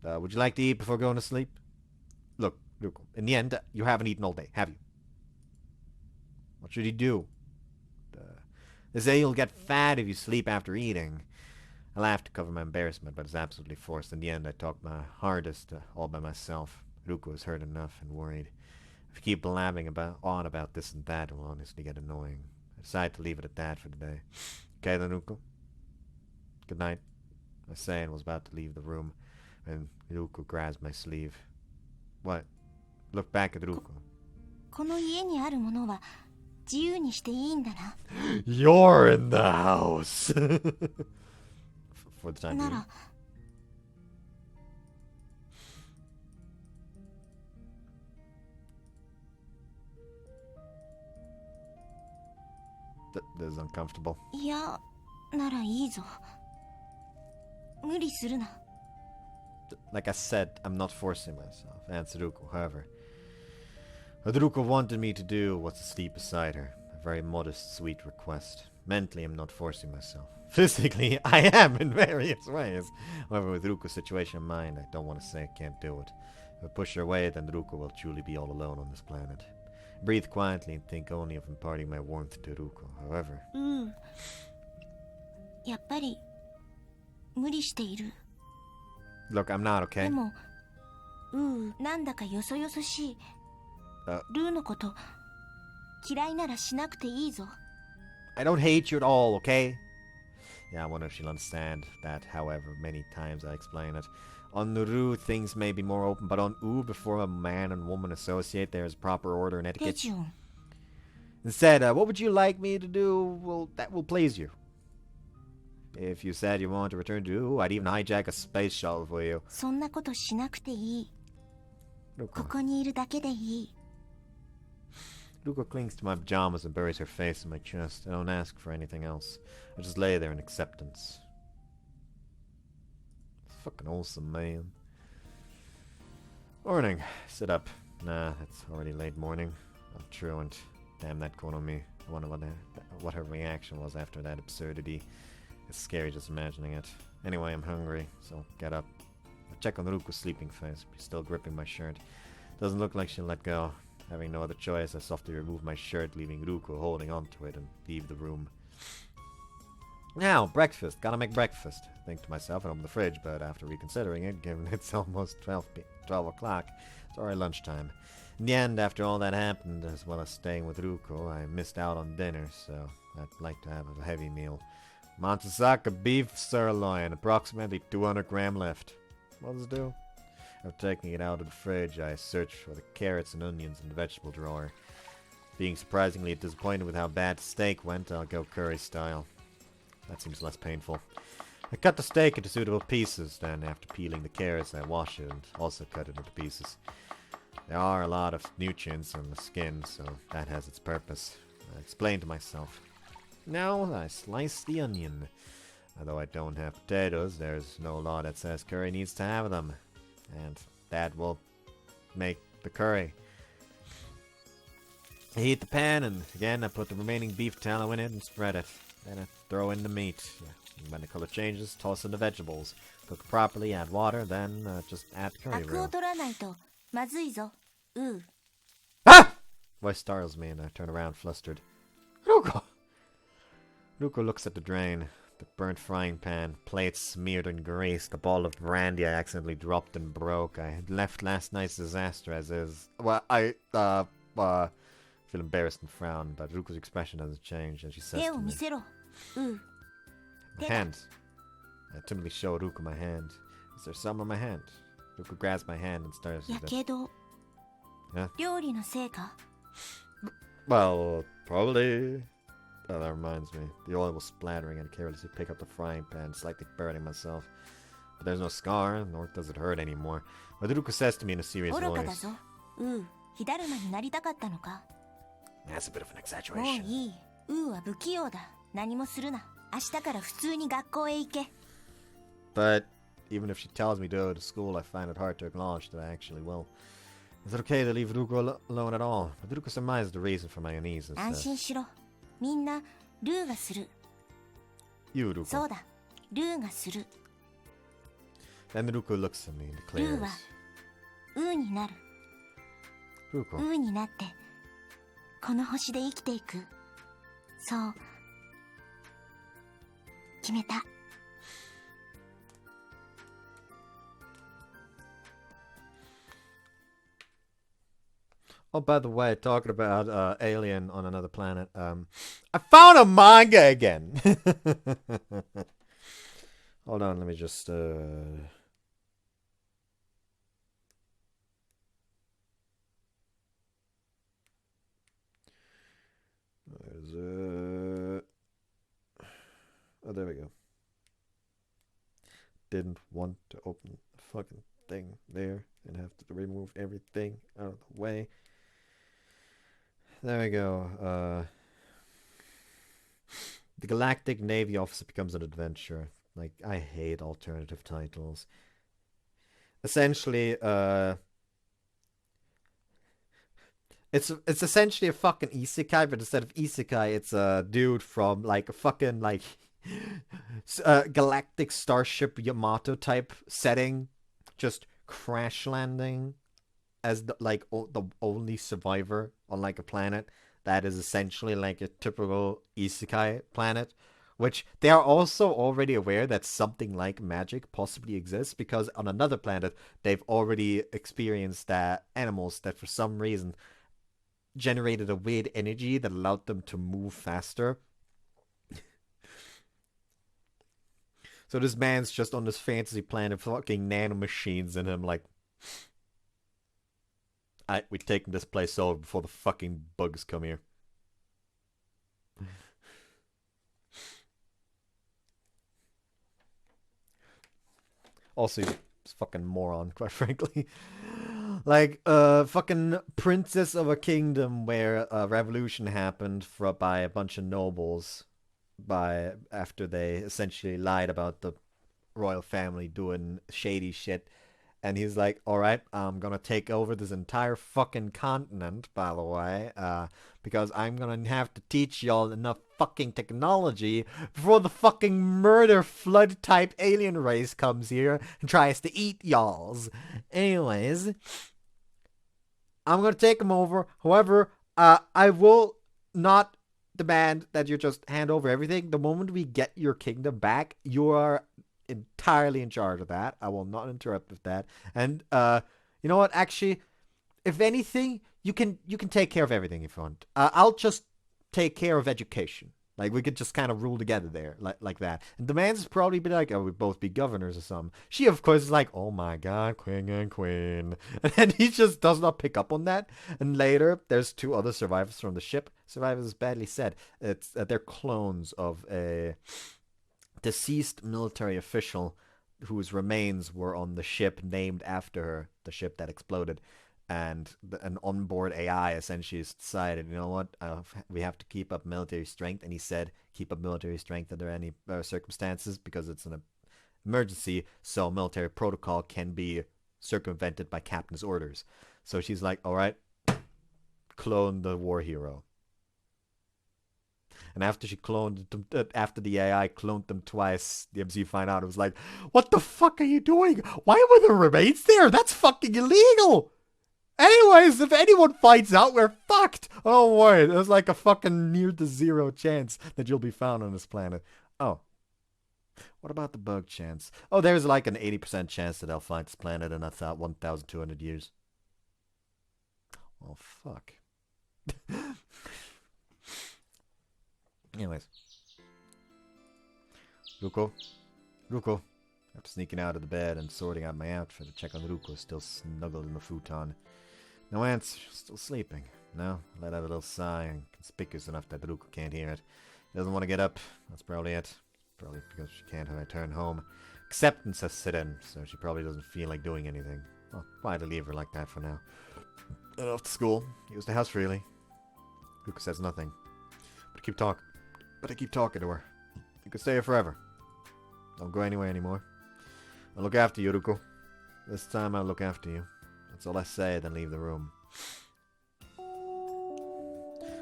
Would you like to eat before going to sleep? Look, Ruko, in the end, you haven't eaten all day, have you? What should you do? They say you'll get fat if you sleep after eating. I laughed to cover my embarrassment, but it's absolutely forced. In the end, I talked my hardest all by myself. Ruko is hurt enough and worried. If you keep blabbing on about this and that, it will honestly get annoying. I decided to leave it at that for the day. Okay then, Ruko? Good night. I say and was about to leave the room when Ruko grabs my sleeve. What? Look back at Ruko. この家にあるものは自由にしていいんだな。You're in the house. For the time being. なら。This is uncomfortable. いや、ならいいぞ。無理するな。Like I said, I'm not forcing myself, answered Ruko. However, what Ruko wanted me to do was to sleep beside her. A very modest, sweet request. Mentally, I'm not forcing myself. Physically, I am in various ways. However, with Ruko's situation in mind, I don't want to say I can't do it. If I push her away, then Ruko will truly be all alone on this planet. I breathe quietly and think only of imparting my warmth to Ruko. However... やっぱり無理している。 Look, I'm not, okay? でも、なんだかよそよそしい。ルーのこと嫌いならしなくていいぞ。I don't hate you at all, okay? Yeah, I wonder if she'll understand that, however many times I explain it. On Rue, things may be more open, but on before a man and woman associate, there is proper order and etiquette. テジュン。 Instead, what would you like me to do? That will please you. If you said you want to return to I'd even hijack a space shuttle for you. そんなことしなくていい。ここにいるだけでいい。 Ruko clings to my pajamas and buries her face in my chest. I don't ask for anything else. I just lay there in acceptance. Fucking awesome, man. Morning. Sit up. Nah, it's already late morning. I'm truant. Damn that Konomi. I wonder what her reaction was after that absurdity. It's scary just imagining it. Anyway, I'm hungry, so get up. I check on Ruko's sleeping face. She's still gripping my shirt. Doesn't look like she'll let go. Having no other choice, I softly remove my shirt, leaving Ruko holding onto it, and leave the room. Now, breakfast. Gotta make breakfast. Think to myself and open the fridge, but after reconsidering it, given it's almost 12 o'clock, it's already lunchtime. In the end, after all that happened, as well as staying with Ruko, I missed out on dinner, so I'd like to have a heavy meal. Montasaka beef sirloin, approximately 200 gram left. What does it do? After taking it out of the fridge, I searched for the carrots and onions in the vegetable drawer. Being surprisingly disappointed with how bad the steak went, I'll go curry style. That seems less painful. I cut the steak into suitable pieces, then after peeling the carrots, I wash it and also cut it into pieces. There are a lot of nutrients in the skin, so that has its purpose. I explained to myself. Now I slice the onion. Although I don't have potatoes, there's no law that says curry needs to have them. And that will make the curry. I heat the pan, and again I put the remaining beef tallow in it and spread it. Then I throw in the meat. When the color changes, toss in the vegetables. Cook properly, add water, then just add curry アクを roux. 取らないとまずいぞ。Ah! Voice startles me and I turn around flustered. Ruuko! Ruuko looks at the drain. The burnt frying pan, plates smeared in grease, the bottle of brandy I accidentally dropped and broke. I had left last night's disaster as is. Well, I feel embarrassed and frown, but Ruko's expression doesn't change, and she says 手 to を me, 見せろ。 my hand. I timidly show Ruko my hand. Is there some on my hand? Ruko grabs my hand and stares や at it. けど。 Yeah. 料理のせいか？ Well, probably. Oh, that reminds me. The oil was splattering and I carelessly pick up the frying pan, slightly burning myself. But there's no scar, nor does it hurt anymore. But Ruko says to me in a serious 愚かだ voice. ぞ。火だるまになりたかったのか？ That's a bit of an もう exaggeration. いい。は不器用だ。何もするな。明日から普通に学校へ行け。 But even if she tells me to go to school, I find it hard to acknowledge that I actually will. Is it okay to leave Ruko alone at all? But Ruko surmises the reason for my uneasiness. 安心しろ。みんなルーがする。 You, Ruko. そうだ。ルーがする。 Then Ruko looks at me and ルー declares. はになる。 Ruko. になってこの星で生きていく。そう決めた。 Oh, by the way, talking about Alien on another planet, I found a manga again. Hold on, let me just Where's it? Oh, there we go. Didn't want to open the fucking thing there and have to remove everything out of the way. There we go. The Galactic Navy Officer becomes an adventurer. Like, I hate alternative titles. Essentially, it's essentially a fucking isekai, but instead of isekai, it's a dude from like a fucking like galactic starship Yamato type setting, just crash landing as the only survivor on like a planet that is essentially like a typical isekai planet, which they are also already aware that something like magic possibly exists, because on another planet they've already experienced that animals that for some reason generated a weird energy that allowed them to move faster. So this man's just on this fantasy planet, fucking nanomachines in him, like, we're taking this place over before the fucking bugs come here. Also, he's a fucking moron, quite frankly. Like, fucking princess of a kingdom where a revolution happened by a bunch of nobles after they essentially lied about the royal family doing shady shit. And he's like, alright, I'm gonna take over this entire fucking continent, by the way, because I'm gonna have to teach y'all enough fucking technology before the fucking murder flood type alien race comes here and tries to eat y'alls. Anyways, I'm gonna take them over. However, I will not demand that you just hand over everything. The moment we get your kingdom back, you are entirely in charge of that. I will not interrupt with that. And you know what? Actually, if anything, you can take care of everything if you want. I'll just take care of education. Like, we could just kind of rule together there, like that. And the man's probably be like, oh, we'd both be governors or something. She, of course, is like, oh my god, queen and queen. And then he just does not pick up on that. And later, there's two other survivors from the ship. Survivors is badly said. They're clones of a deceased military official whose remains were on the ship named after her, the ship that exploded. and an onboard AI essentially has decided, you know what, we have to keep up military strength, and he said keep up military strength under any circumstances because it's an emergency, so military protocol can be circumvented by captain's orders. So she's like, all right, clone the war hero. And after she cloned them, after the AI cloned them twice, the MC find out. It was like, what the fuck are you doing? Why were the remains there? That's fucking illegal. Anyways, if anyone finds out, we're fucked. Oh, worry. There's like a fucking near to zero chance that you'll be found on this planet. Oh. What about the bug chance? Oh, there's like an 80% chance that they'll find this planet in 1,200 years. Oh, fuck. Anyways. Ruuko. After sneaking out of the bed and sorting out my outfit to check on Ruuko, still snuggled in the futon. No answer, still sleeping. No, let out a little sigh, conspicuous enough that Ruuko can't hear it. Doesn't want to get up, that's probably it. Probably because she can't return home. Acceptance has set in, so she probably doesn't feel like doing anything. I'll quietly leave her like that for now. Then off to school, use the house freely. Ruuko says nothing. But I keep talking to her. You could stay here forever. Don't go anywhere anymore. I'll look after you, Ruuko. This time I'll look after you. That's all I say, then leave the room. I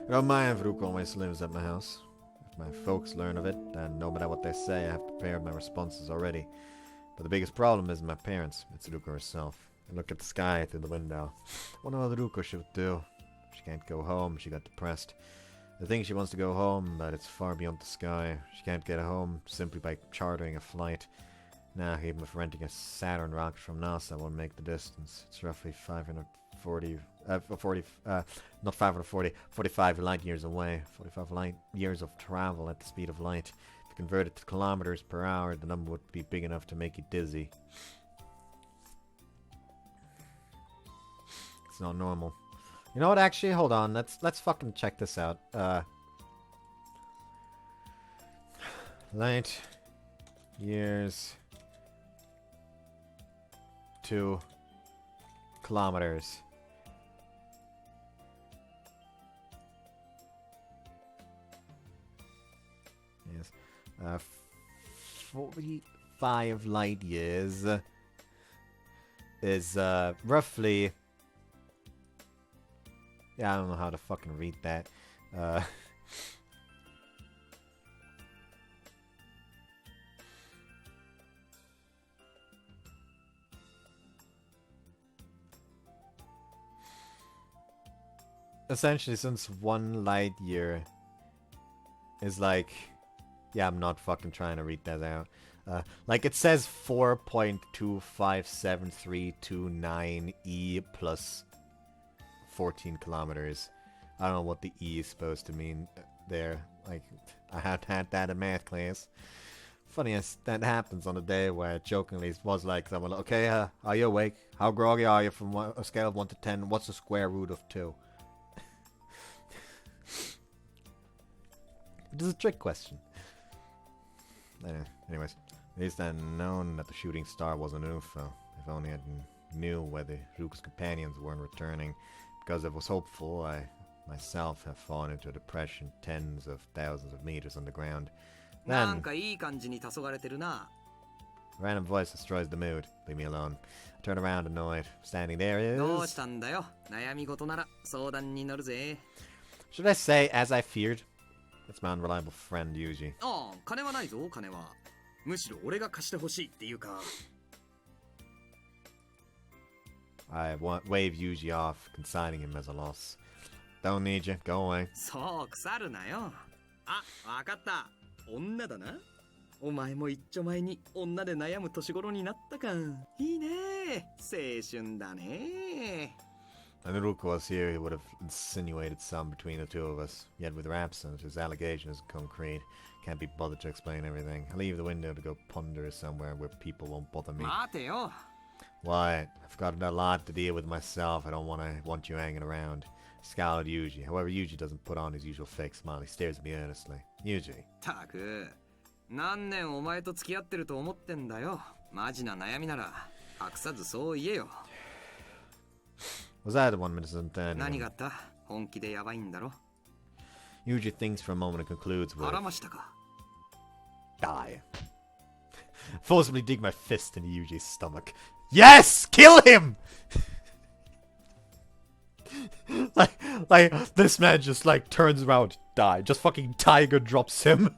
don't mind if Ruuko always lives at my house. If my folks learn of it, then no matter what they say, I have prepared my responses already. But the biggest problem isn't my parents, it's Ruuko herself. I look at the sky through the window. I wonder what Ruuko should do. She can't go home, she got depressed. I think she wants to go home, but it's far beyond the sky. She can't get home simply by chartering a flight. Nah, even if renting a Saturn rocket from NASA won't make the distance. It's roughly 45 light years away. 45 light years of travel at the speed of light. If you convert it to kilometers per hour, the number would be big enough to make you dizzy. It's not normal. You know what, actually, hold on. Let's fucking check this out. Light years 2 kilometers. Yes. 45 light years is roughly... Yeah, I don't know how to fucking read that. Essentially, since 1 light year is like... Yeah, I'm not fucking trying to read that out. Like, it says 4.2573229 E plus 14 kilometers. I don't know what the E is supposed to mean there. Like, I had that in math class. Funniest, that happens on a day where it jokingly was like someone, okay, are you awake? How groggy are you from a scale of 1 to 10? What's the square root of 2? It is a trick question. Anyways, at least I known that the shooting star was an UFO. If only I knew whether Ruuko's companions weren't returning. Because I was hopeful, I myself have fallen into a depression tens of thousands of meters underground. Then, random voice destroys the mood. Leave me alone. I turn around annoyed. Standing there is... Should I say, as I feared? That's my unreliable friend, Yuji. I wave Yuji off, consigning him as a loss. Don't need you. Go away. そう腐るなよ。あ、わかった。女だな。お前も一丁前に女で悩む年頃になったか。いいね。青春だね。If Ruuko was here, he would have insinuated some between the two of us. Yet with her absence, his allegation is concrete. Can't be bothered to explain everything. I leave the window to go ponder somewhere where people won't bother me. 待てよ。 Why? I've got a lot to deal with myself. I don't want you hanging around. Scowled at Yuji. However, Yuji doesn't put on his usual fake smile. He stares at me earnestly. Yuji. たく、何年お前と付き合ってると思ってんだよ。マジな悩みなら隠さずそう言えよ。Was that the one that isn't there 何 anymore? があった？本気でやばいんだろ。 Yuji thinks for a moment and concludes with 腹ましたか。 die. Forcibly dig my fist into Yuji's stomach. Yes! Kill him! like this man just like turns around to die. Just fucking tiger drops him.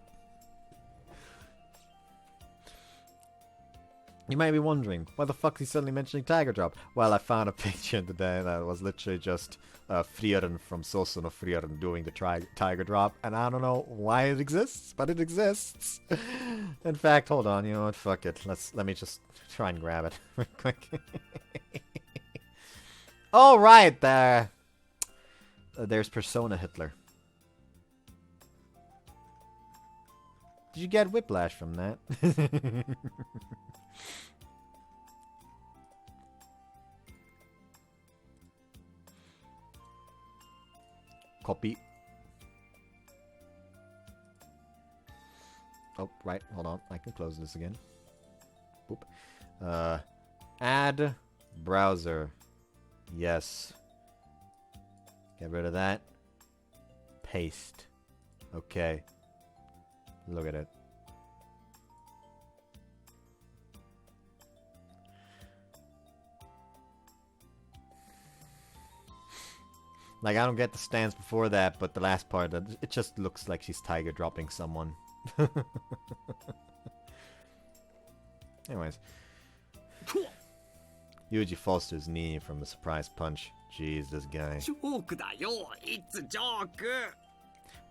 You might be wondering, why the fuck is he suddenly mentioning Tiger Drop? Well, I found a picture today that was literally just Frieren from Sosu no Frieren doing the Tiger Drop, and I don't know why it exists, but it exists. In fact, hold on, you know what, fuck it. Let me just try and grab it real quick. Oh, right, there. There's Persona Hitler. Did you get whiplash from that? Copy. Oh, right. Hold on. I can close this again. Boop. Add browser. Yes. Get rid of that. Paste. Okay. Look at it. Like, I don't get the stance before that, but the last part, it just looks like she's tiger dropping someone. Anyways. Yuji falls to his knee from the surprise punch. Jeez, this guy. ジョークだよ。It's a joke.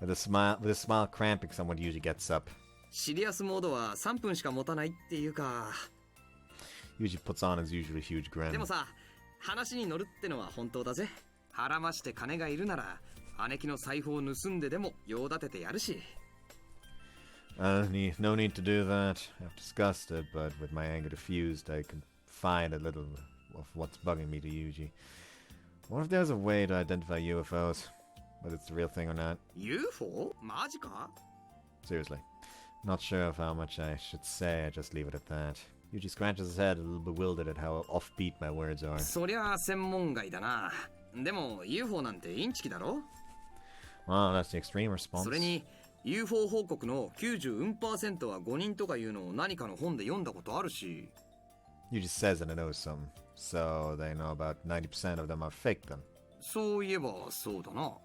With a smile cramping someone, Yuji gets up. シリアスモードは3分しか持たないっていうか。 Yuji puts on his usually huge grin. でもさ、話に乗るってのは本当だぜ。腹まして金がいるなら、姉貴の財布を盗んででも用立ててやるし。No need to do that. I've discussed it, but with my anger diffused, I can find a little of what's bugging me to Yuji. What if there's a way to identify UFOs? Whether it's the real thing or not? UFO? マジか? Seriously. Not sure of how much I should say, I just leave it at that. Yuji scratches his head, a little bewildered at how offbeat my words are. そりゃ専門外だな。でも UFO なんてインチキだろ? Well, that's the extreme response. それに UFO 報告の 90% は誤認とかいうのを何かの本で読んだことあるし。Yuji says that it knows some, so they know about 90% of them are fake then. そういえばそうだな。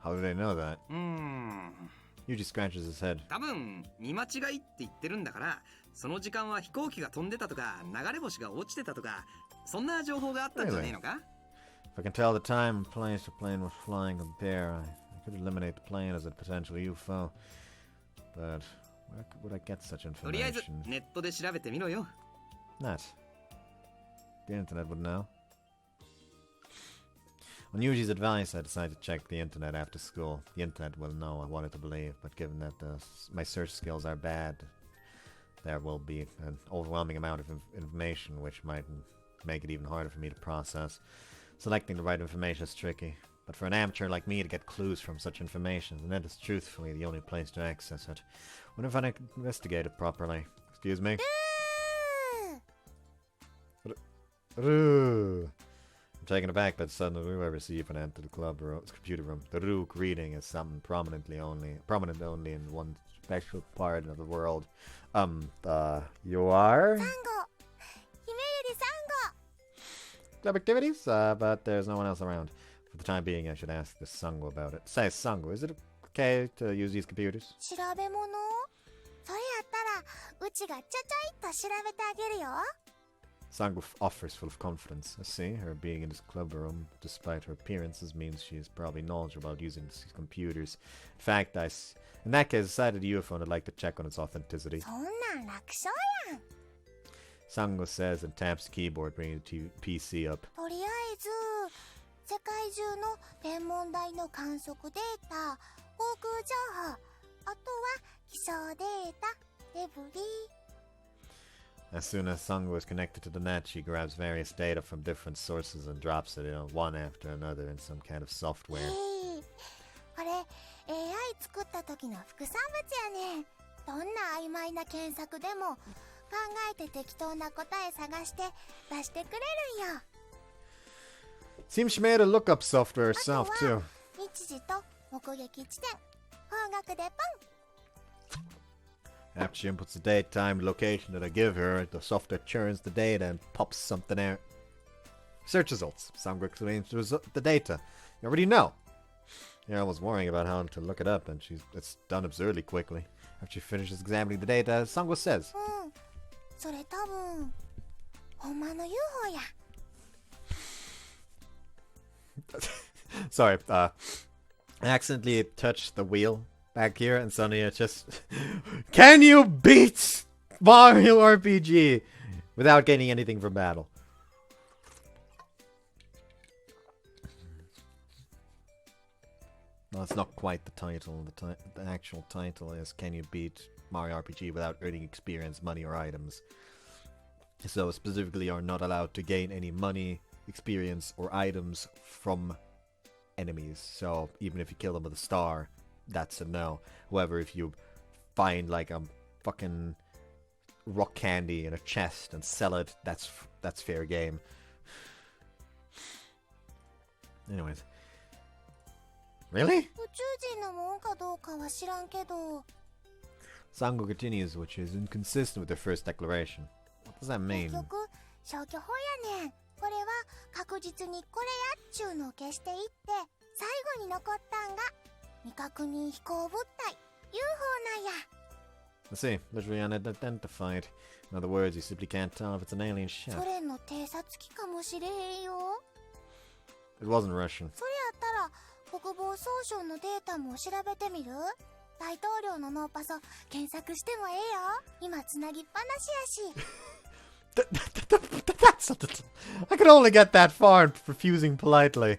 How do they know that? Yuji scratches his head. 多分見間違いって言ってるんだから、その時間は飛行機が飛んでたとか、流れ星が落ちてたとか、そんな情報があったんじゃねえのか? If I can tell the time and place the plane was flying on there, I could eliminate the plane as a potential UFO. But where would I get such とりあえず information? ネットで調べてみろよ。Not. The internet would know. On Yuji's advice, I decided to check the internet after school. The internet will know, I wanted to believe, but given that my search skills are bad, there will be an overwhelming amount of information which might make it even harder for me to process. Selecting the right information is tricky, but for an amateur like me to get clues from such information, the net is truthfully the only place to access it. Wonder if I can investigate it properly. Excuse me? I'm taken aback by the sudden Roo I receive when I enter the computer room. The Roo greeting is something prominent only in one special part of the world. You are? Club activities? But there's no one else around. For the time being, I should ask the Sango about it. Say, Sango, is it okay to use these computers? 調べ物？それやったらうちがちゃちゃいっと調べてあげるよ。 Sango offers full of confidence. I see, her being in this club room, despite her appearances, means she is probably knowledgeable about using these computers. In fact, in that case, I decided the UFO and I'd like to check on its authenticity. そんなん楽勝やん。 Sango says and taps the keyboard, bringing the PC up. とりあえず世界中の天文台の観測データ、航空情報、あとは気象データ、デブリ。 As soon as Sango is connected to the net, she grabs various data from different sources and drops it, one after another in some kind of software. これ AI 作った時の副産物やねん。どんな曖昧な検索でも考えて適当な答え探して出してくれるんよ。Seems she made a lookup software herself, too. 日時と目撃地点方角でポン After she inputs the date, time, location that I give her, the software churns the data and pops something out. Search results. Sangwa explains the data. You already know. Yeah, I was worrying about how to look it up, and it's done absurdly quickly. After she finishes examining the data, Sangwa says, うんそれ多分ほんまの UFO や Sorry, I accidentally touched the wheel back here, and suddenly it just... Can you beat Mario RPG without gaining anything from battle? No, it's not quite the title. The actual title is Can You Beat Mario RPG Without Earning Experience, Money, or Items? So specifically, you're not allowed to gain any money, experience, or items from enemies. So even if you kill them with a star, that's a no. However, if you find like a fucking rock candy in a chest and sell it, that's fair game. Anyways. Really? 宇宙人のもんかどうかは知らんけど Sango continues, which is inconsistent with their first declaration. What does that 結 mean? 局消去法やねんこれは確実にこれやっちゅうのを消していって最後に残ったんが未確認飛行物体 UFO なんや I see. Literally unidentified. In other words, you simply can't tell if it's an alien ship. ソ連の偵察機かもしれへんよ It wasn't Russian. それやったら国防総省のデータも調べてみる大統領のノーパソ検索してもええよ今つなぎっぱなしやし That's I could only get that far in refusing politely.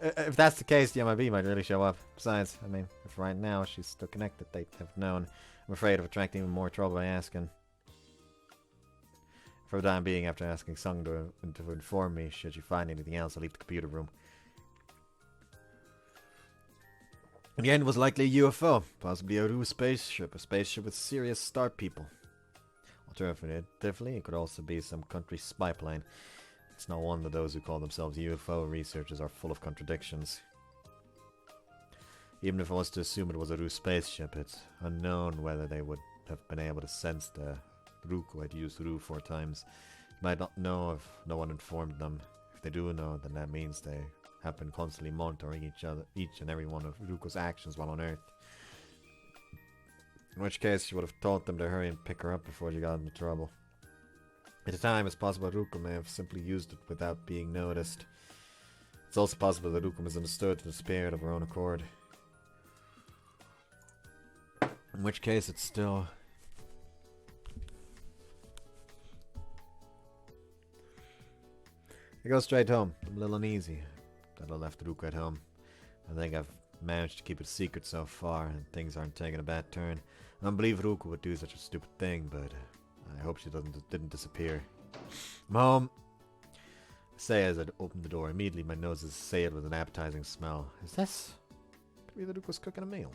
If that's the case, the MIB might really show up. Besides, I mean, if right now she's still connected, they'd have known. I'm afraid of attracting even more trouble by asking. For the time being, after asking Sung to inform me, should you find anything else, I'll leave the computer room. In the end, it was likely a UFO, possibly a Rue spaceship, a spaceship with serious star people. Alternatively, it could also be some country's spy plane. It's no wonder those who call themselves UFO researchers are full of contradictions. Even if I was to assume it was a Rue spaceship, it's unknown whether they would have been able to sense the Ruuko had used Rue 4 times. They might not know if no one informed them. If they do know, then that means they have been constantly monitoring each and every one of Ruuko's actions while on Earth. In which case, she would have told them to hurry and pick her up before she got into trouble. At the time, it's possible Ruuko may have simply used it without being noticed. It's also possible that Ruuko misunderstood and disappeared of her own accord. In which case, it's still... I go straight home. I'm a little uneasy that I left Ruuko at home. I think I've managed to keep it a secret so far, and things aren't taking a bad turn. I don't believe Ruuko would do such a stupid thing, but I hope she didn't disappear. I'm home. I say as I open the door. Immediately my nose is assailed with an appetizing smell. Is this? Could be that Ruuko's cooking a meal.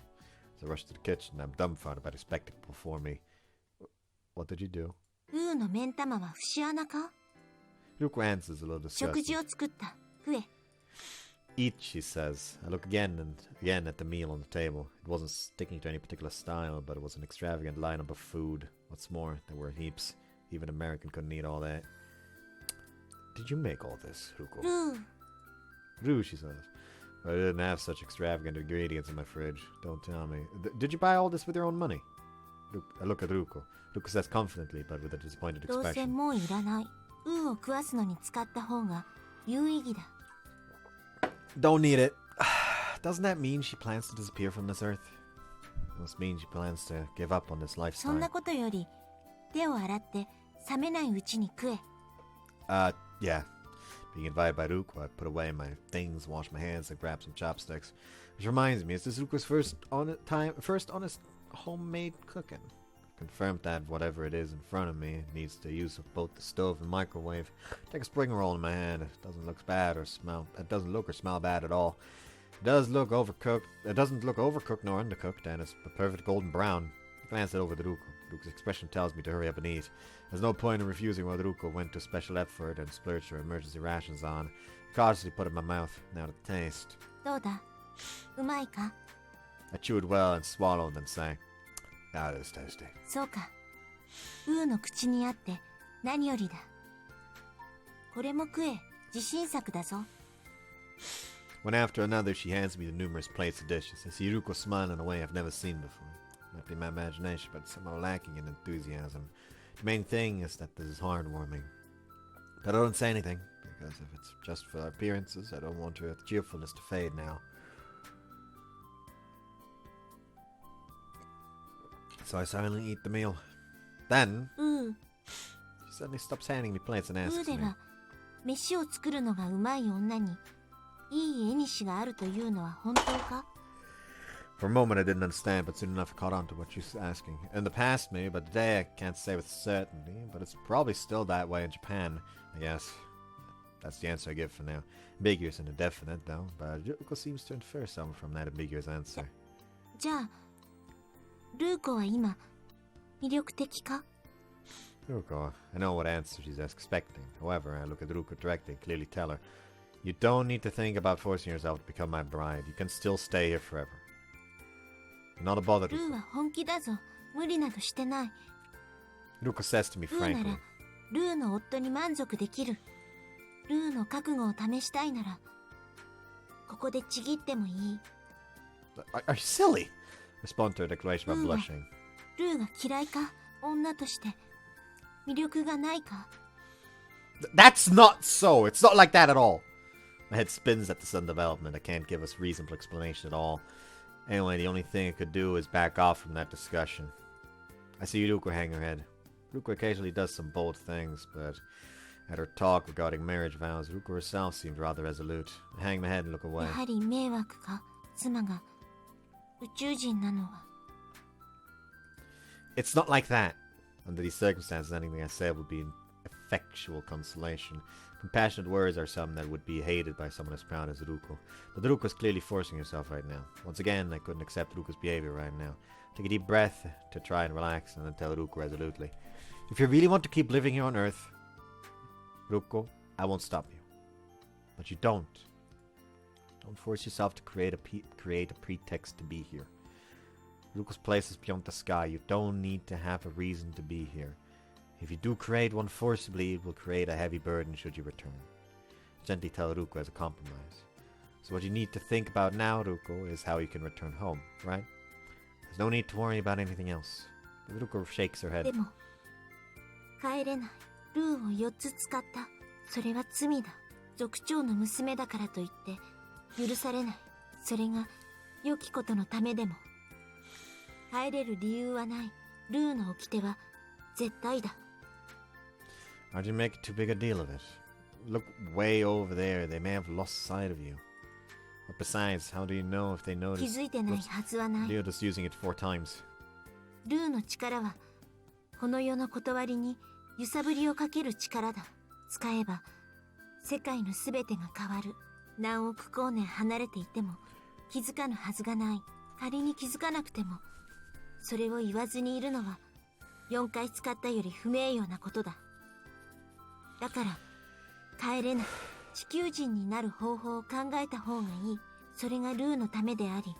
As I rush to the kitchen, I'm dumbfounded by the spectacle before me. What did you do? ウーの目ん玉は節穴か Ruuko answers a little 食 disgusted. 事を作った食え Eat, she says. I look again and again at the meal on the table. It wasn't sticking to any particular style, but it was an extravagant lineup of food. What's more, there were heaps. Even an American couldn't eat all that. Did you make all this, ル Ruuko? ー Rue, she says. I didn't have such extravagant ingredients in my fridge. Don't tell me. Did you buy all this with your own money? I look at Ruuko. Ruuko says confidently, but with a disappointed どうせ expression. もういらないウーを食わすのに使った方が有意義だ Don't need it. Doesn't that mean she plans to disappear from this earth? It must mean she plans to give up on this そんな lifestyle. ことより手を洗って冷めないうちに食え Yeah. Being invited by Ruuko, I put away my things, wash my hands, and grab some chopsticks. Which reminds me, is this Ruuko's first honest homemade cooking? Confirmed that whatever it is in front of me needs the use of both the stove and microwave. Take a spring roll in my hand. It doesn't look bad or smell. It doesn't look or smell bad at all. It doesn't look overcooked nor undercooked, and it's a perfect golden brown. I glance it over to Ruuko. Ruuko's expression tells me to hurry up and eat. There's no point in refusing what Ruuko went to special effort and splurged her emergency rations on. cautiously put it in my mouth. Now to taste. どうだうまいか I chewed well and swallowed, then sang. That is tasty. そうかウーの口にあって何よりだこれも食え自信作だぞ One after another, she hands me the numerous plates of dishes. I see Ruko smiling in a way I've never seen before. Might be my imagination, but it's somehow lacking in enthusiasm. The main thing is that this is heartwarming. But I don't say anything, because if it's just for appearances, I don't want her cheerfulness to fade now. So I silently eat the meal. Then, ウー she suddenly stops handing me plates and ウー asks で me, は飯を作るのがうまい女にいい縁があるというのは本当か For a moment I didn't understand, but soon enough I caught on to what she was asking. In the past maybe, but today I can't say with certainty. But it's probably still that way in Japan, I guess. That's the answer I give for now. Ambiguous and indefinite, though, but Ruko seems to infer something from that ambiguous answer. じゃあルーコは今魅力的か Ruko, I know what answer she's expecting. However, I look at Ruko directly and clearly tell her, you don't need to think about forcing yourself to become my bride. You can still stay here forever. Not a bother, ルー Ruko. は本気だぞ無理などしてない Ruko says to me ルーな frankly, らルーの夫に満足できるルーの覚悟を試したいならここでちぎってもいい Are you silly? Respond to her declaration by Ruko. blushing. ルーが嫌いか女として魅力がないか That's not so. It's not like that at all. My head spins at the sudden development. I can't give us reasonable explanation at all. Anyway, the only thing I could do is back off from that discussion. I see Ruko hang her head. Ruko occasionally does some bold things, but at her talk regarding marriage vows, Ruko herself seemed rather resolute. I hang my head and look や away. はり迷惑か妻が宇宙人なのは It's not like that. Under these circumstances, anything I said would be an effectual consolation. Compassionate words are something that would be hated by someone as proud as Ruko. But Ruko is clearly forcing herself right now. Once again, I couldn't accept Ruko's behavior right now. Take a deep breath to try and relax, and then tell Ruko resolutely, if you really want to keep living here on Earth, Ruko, I won't stop you. But you don't. Don't force yourself to create a pretext to be here. Ruko's place is beyond the sky. You don't need to have a reason to be here. If you do create one forcibly, it will create a heavy burden should you return. Gently tell Ruko as a compromise. So what you need to think about now, Ruko, is how you can return home, right? There's no need to worry about anything else. But Ruko shakes her head. でも帰れないルーを4つ使ったそれは罪だ族長の娘だからといって許されないそれが良きことのためでも帰れる理由はないルーの掟は絶対だ How'd you make too big a deal of it? Look way over there. They may have lost sight of you. But besides, how do you know if they 気 notice づいてないはずはない Leo just using it 4 times? ルーの力はこの世の断りに揺さぶりをかける力だ使えば世界のすべてが変わる何億光年離れていても気づかぬはずがない仮に気づかなくてもそれを言わずにいるのは4回使ったより不名誉なことだだから帰れない地球人になる方法を考えた方がいいそれがルーのためであり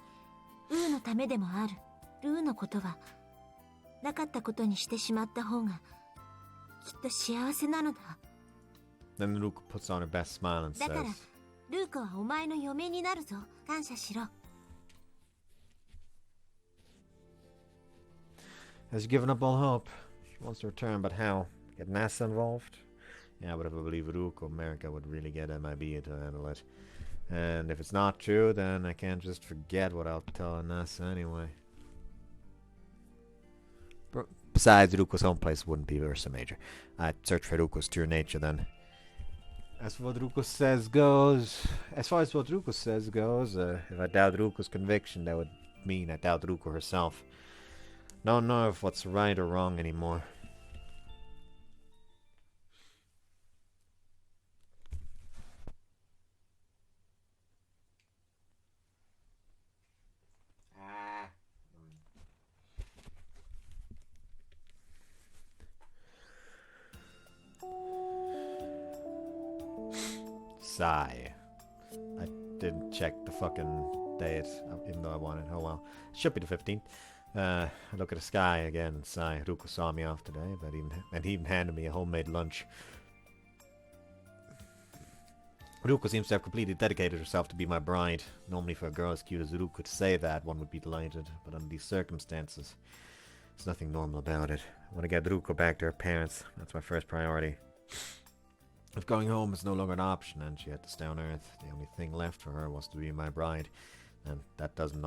ウーのためでもあるルーのことはなかったことにしてしまった方がきっと幸せなのだ Then Ruko puts on her best smile and だから says, ルーコはお前の嫁になるぞ感謝しろ Has given up all hope. She wants to return, but how? Get NASA involved? Yeah, but if I believe Ruko, America would really get MIB to handle it. And if it's not true, then I can't just forget what I'll tell NASA anyway. Besides, Ruko's home place wouldn't be Ursa Major. I'd search for Ruko's true nature then. As far as what Ruko says goes, if I doubt Ruko's conviction, that would mean I doubt Ruko herself. Don't know if what's right or wrong anymore. Sai. I didn't check the fucking date, even though I wanted. Oh well. Should be the 15th. I look at the sky again. Sai. Ruko saw me off today, and he even handed me a homemade lunch. Ruko seems to have completely dedicated herself to be my bride. Normally for a girl as cute as Ruko to say that, one would be delighted. But under these circumstances, there's nothing normal about it. I want to get Ruko back to her parents. That's my first priority. If going home is no longer an option and she had to stay on Earth, the only thing left for her was to be my bride. And that doesn't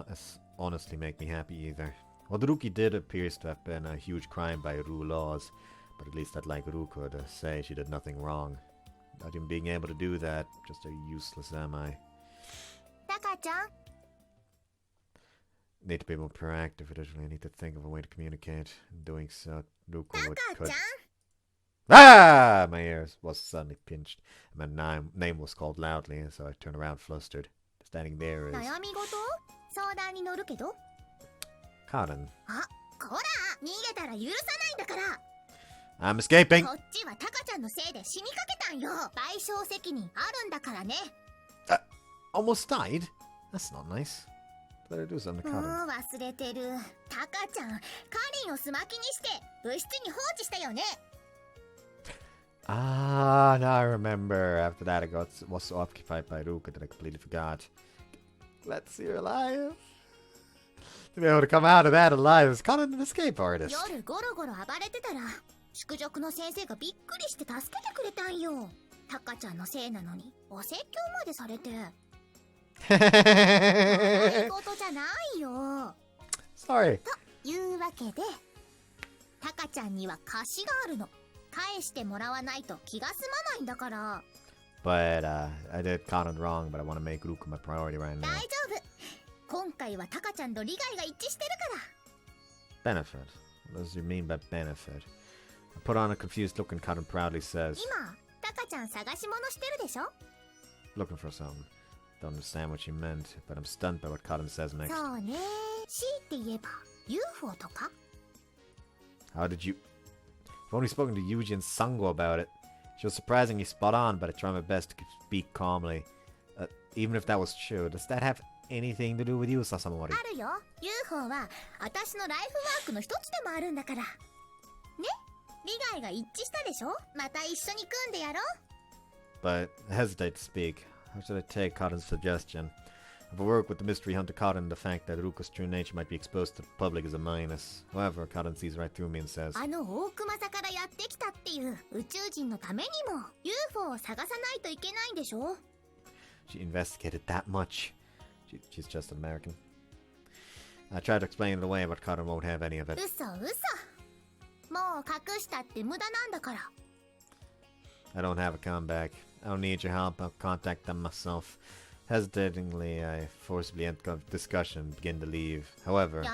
honestly make me happy either. What Ruki did appears to have been a huge crime by Ru laws. But at least I'd like Ruko to say she did nothing wrong. Not even being able to do that, just how useless am I? Taka-chan. Need to be more proactive. Additionally, I need to think of a way to communicate. In doing so, Ruko would could. Ah! My ears was suddenly pinched. My name was called loudly, so I turned around flustered. Standing there is... Karin. I'm escaping! Almost died? That's not nice. Better do something to Karin. Ah, now I remember. After that, I was so occupied by Ruka that I completely forgot. Let's see her alive. To be able to come out of that alive is kind of an escape artist. Sorry. But I did Karin wrong, but I want to make Ruka my priority right now. Benefit? What does you mean by benefit? I put on a confused look and Karin proudly says, looking for something. Don't understand what she meant, but I'm stunned by what Karin says next. How did you... I've only spoken to Yuji and Sango about it. She was surprisingly spot on, but I tried my best to speak calmly. Even if that was true, does that have anything to do with you, Sasamori? But I hesitate to speak. How should I take Karin's suggestion? If I work with the mystery hunter Karin, the fact that Ruka's true nature might be exposed to the public is a minus. However, Karin sees right through me and says, she investigated that much. She's just an American. I tried to explain it away, but Karin won't have any of it. I don't have a comeback. I don't need your help. I'll contact them myself. Hesitatingly, I forcibly end the discussion and begin to leave. However... I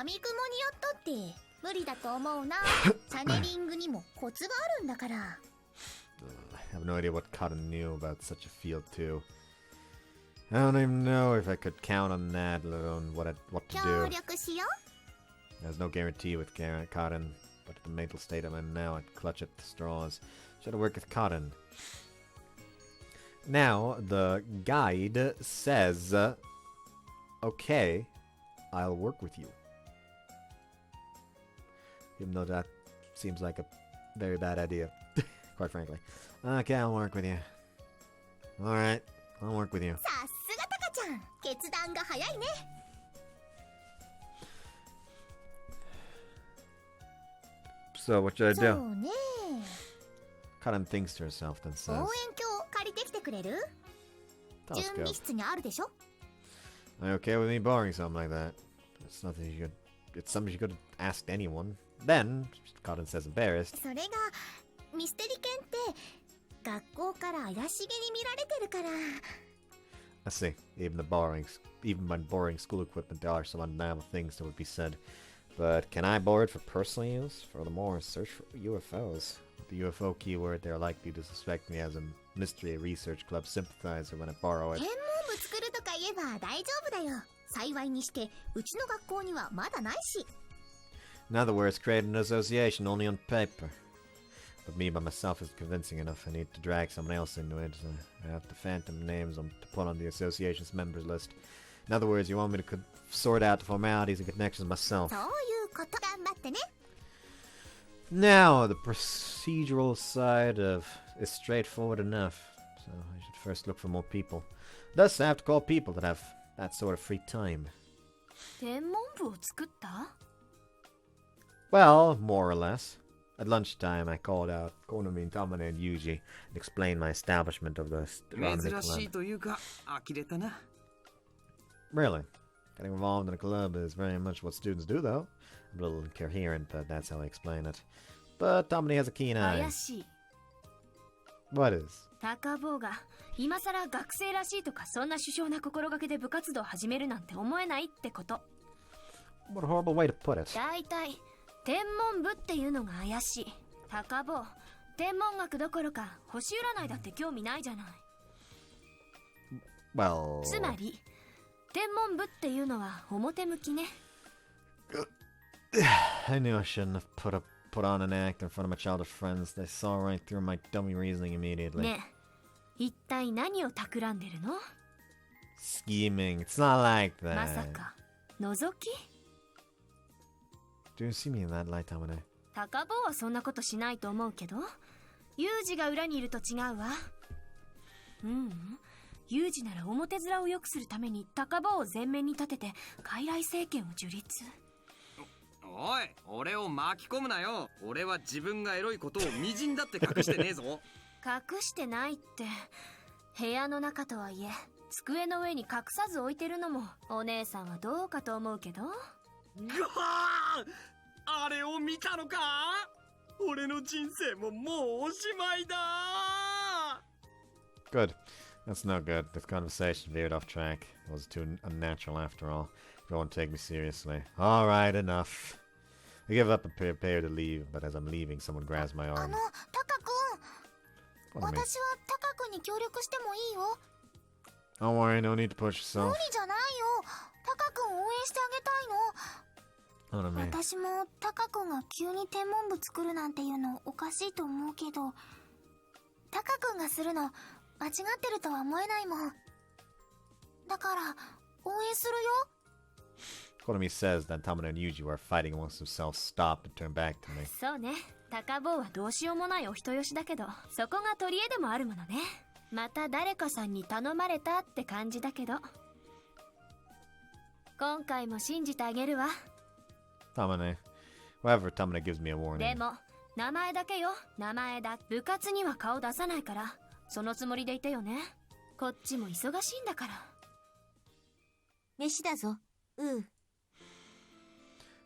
have no idea what Karin knew about such a field too. I don't even know if I could count on that, let alone what to do. There's no guarantee with Karin, but at the mental state I'm in now, I'd clutch at the straws. Should I work with Karin? Now, the guide says, okay, I'll work with you. Even though that seems like a very bad idea, quite frankly. Okay, I'll work with you. Alright, I'll work with you. So, what should I do? Karin thinks to herself, then says, Telescope. Are you okay with me borrowing something like that? It's nothing you could... It's something you could have asked anyone. Then, Karin says embarrassed. I see. Even when borrowing school equipment, there are some undeniable things that would be said. But can I borrow it for personal use? Furthermore, search for UFOs. With the UFO keyword, they're likely to suspect me as a mystery research club sympathizer when I borrow it. In other words, create an association only on paper. But me by myself is convincing enough. I need to drag someone else into it. So I have the phantom names to put on the association's members list. In other words, you want me to sort out the formalities and connections myself. そういうこと頑張ってね Now, the procedural side is straightforward enough. So I should first look for more people. Thus, I have to call people that have that sort of free time. 天文部を作った？ Well, more or less. At lunchtime, I called out Konami, Tamane, and Yuji and explained my establishment of the astronomy 珍しい club. というか呆れたな。 Really? Getting involved in a club is very much what students do, though. I'm a little incoherent, but that's how I explain it. But Tamane has a keen eye. 怪しい。 What is? 高坊が今さら学生らしいとかそんな殊勝な心がけで部活動を始めるなんて思えないってこと。 What a horrible way to put it. だいたい天文部っていうのが怪しい。高坊、天文学どころか星占いだって興味ないじゃない。 Well... つまり天文部っていうのは表向きね。 I knew I shouldn't have put on an act in front of my childish friends. They saw right through my dummy reasoning immediately. ねえ、一体何を企んでるの？ Scheming. It's not like まさ that. か覗き？ Do you see me in that light, Tamane? 高坊はそんなことしないと思うけど、ユージが裏にいると違うわ。ユージなら表面を良くするために高坊を前面に立てて傀儡政権を樹立。おい、俺を巻き込むなよ。俺は自分がエロいことをみじんだって隠してねえぞ。隠してないって。部屋の中とはいえ机の上に隠さず置いてるのもお姉さんはどうかと思うけど。ぐわー、あれを見たのか？俺の人生ももうおしまいだ。 Good. That's no good. This conversation veered off track. It was too unnatural after all. You won't take me seriously. Alright, enough. I give up and prepare to leave, but as I'm leaving, someone grabs my あ arm. のタカ君 What do you mean? 私はタカ君に協力してもいいよ Don't worry, no need to push 無 yourself. 理じゃないよタカ君応援してあげたいの What do you mean? 私もタカ君が急に天文部作るなんていうのおかしいと思うけどタカ君がするの間違ってるとは思えないもんだから応援するよ Konami says that Tamane and Yuji were fighting amongst themselves, stopped and turned back to me. そうね、高坊はどうしようもないお人よしだけど、そこが取り柄でもあるものね。また誰かさんに頼まれたって感じだけど、今回も信じてあげるわ。 Tamane. However, Tamane gives me a warning. でも名前だけよ、名前だ。部活には顔出さないから、そのつもりでいてよね。こっちも忙しいんだから。飯だぞ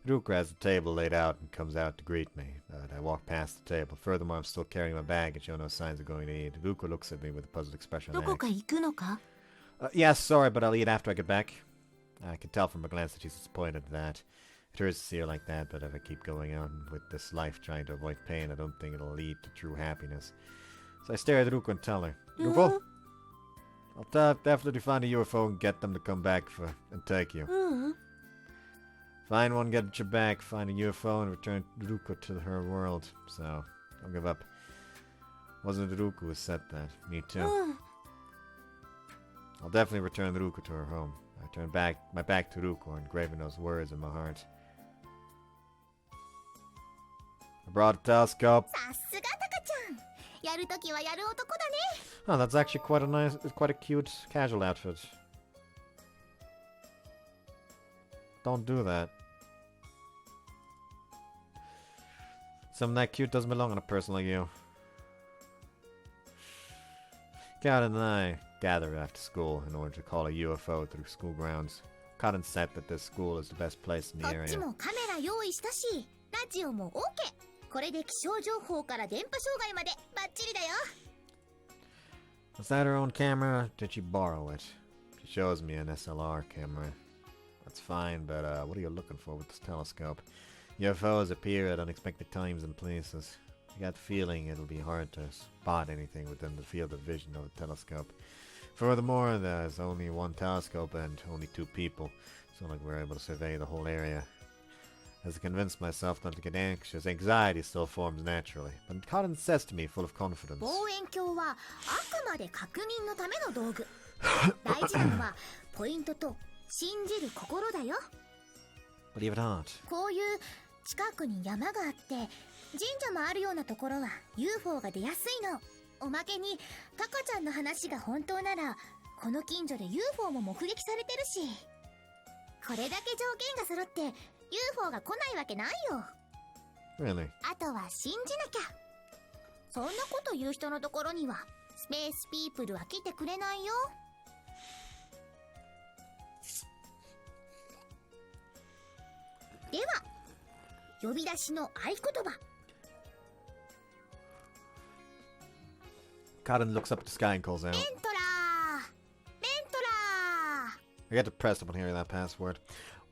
Ruuko has the table laid out and comes out to greet me. I walk past the table. Furthermore, I'm still carrying my bag and show no signs of going to eat. Ruuko looks at me with a puzzled expression ど on こ her か行くのか Yes, sorry, but I'll eat after I get back. I can tell from her glance that she's disappointed at that. It hurts to see her like that, but if I keep going on with this life trying to avoid pain, I don't think it'll lead to true happiness. So I stare at Ruuko and tell her, Ruuko, I'll definitely find a UFO and get them to come back and take you. Find one, get your back, find a UFO, and return Ruuko to her world. So, don't give up. Wasn't it Ruuko who said that? Me too. I'll definitely return Ruuko to her home. I turn my back to Ruuko, engraving those words in my heart. I brought a telescope. さすがタカちゃんやるときはやる男だね Oh, that's actually quite a cute casual outfit. Don't do that. Something that cute doesn't belong on a person like you. Kat and I gather after school in order to call a UFO through school grounds. Cotton said that this school is the best place in こ the っち area. もカメラ用意したしラジオも OK これで気象情報から電波障害までバッチリだよ Was that her own camera? Or did she borrow it? She shows me an SLR camera. That's fine, but what are you looking for with this telescope? UFOs appear at unexpected times and places. I got the feeling it'll be hard to spot anything within the field of vision of the telescope. Furthermore, there's only one telescope and only 2 people. It's not like we're able to survey the whole area. As I convince myself not to get anxious, anxiety still forms naturally. But Cotton says to me, full of confidence, 望遠鏡はあくまで確認のための道具。大事なのはポイントと信じる心だよ。 Believe it or not. こういう近くに山があって神社もあるようなところは UFO が出やすいの。おまけにタカちゃんの話が本当ならこの近所で UFO も目撃されてるし、これだけ条件が揃って UFO が来ないわけないよ。 Really? あとは信じなきゃ。そんなこと言う人のところにはスペースピープルは来てくれないよ。では呼び出しの合言葉。 Cotton looks up at the sky and calls out. レントラーレントラー。 I get depressed upon hearing that password.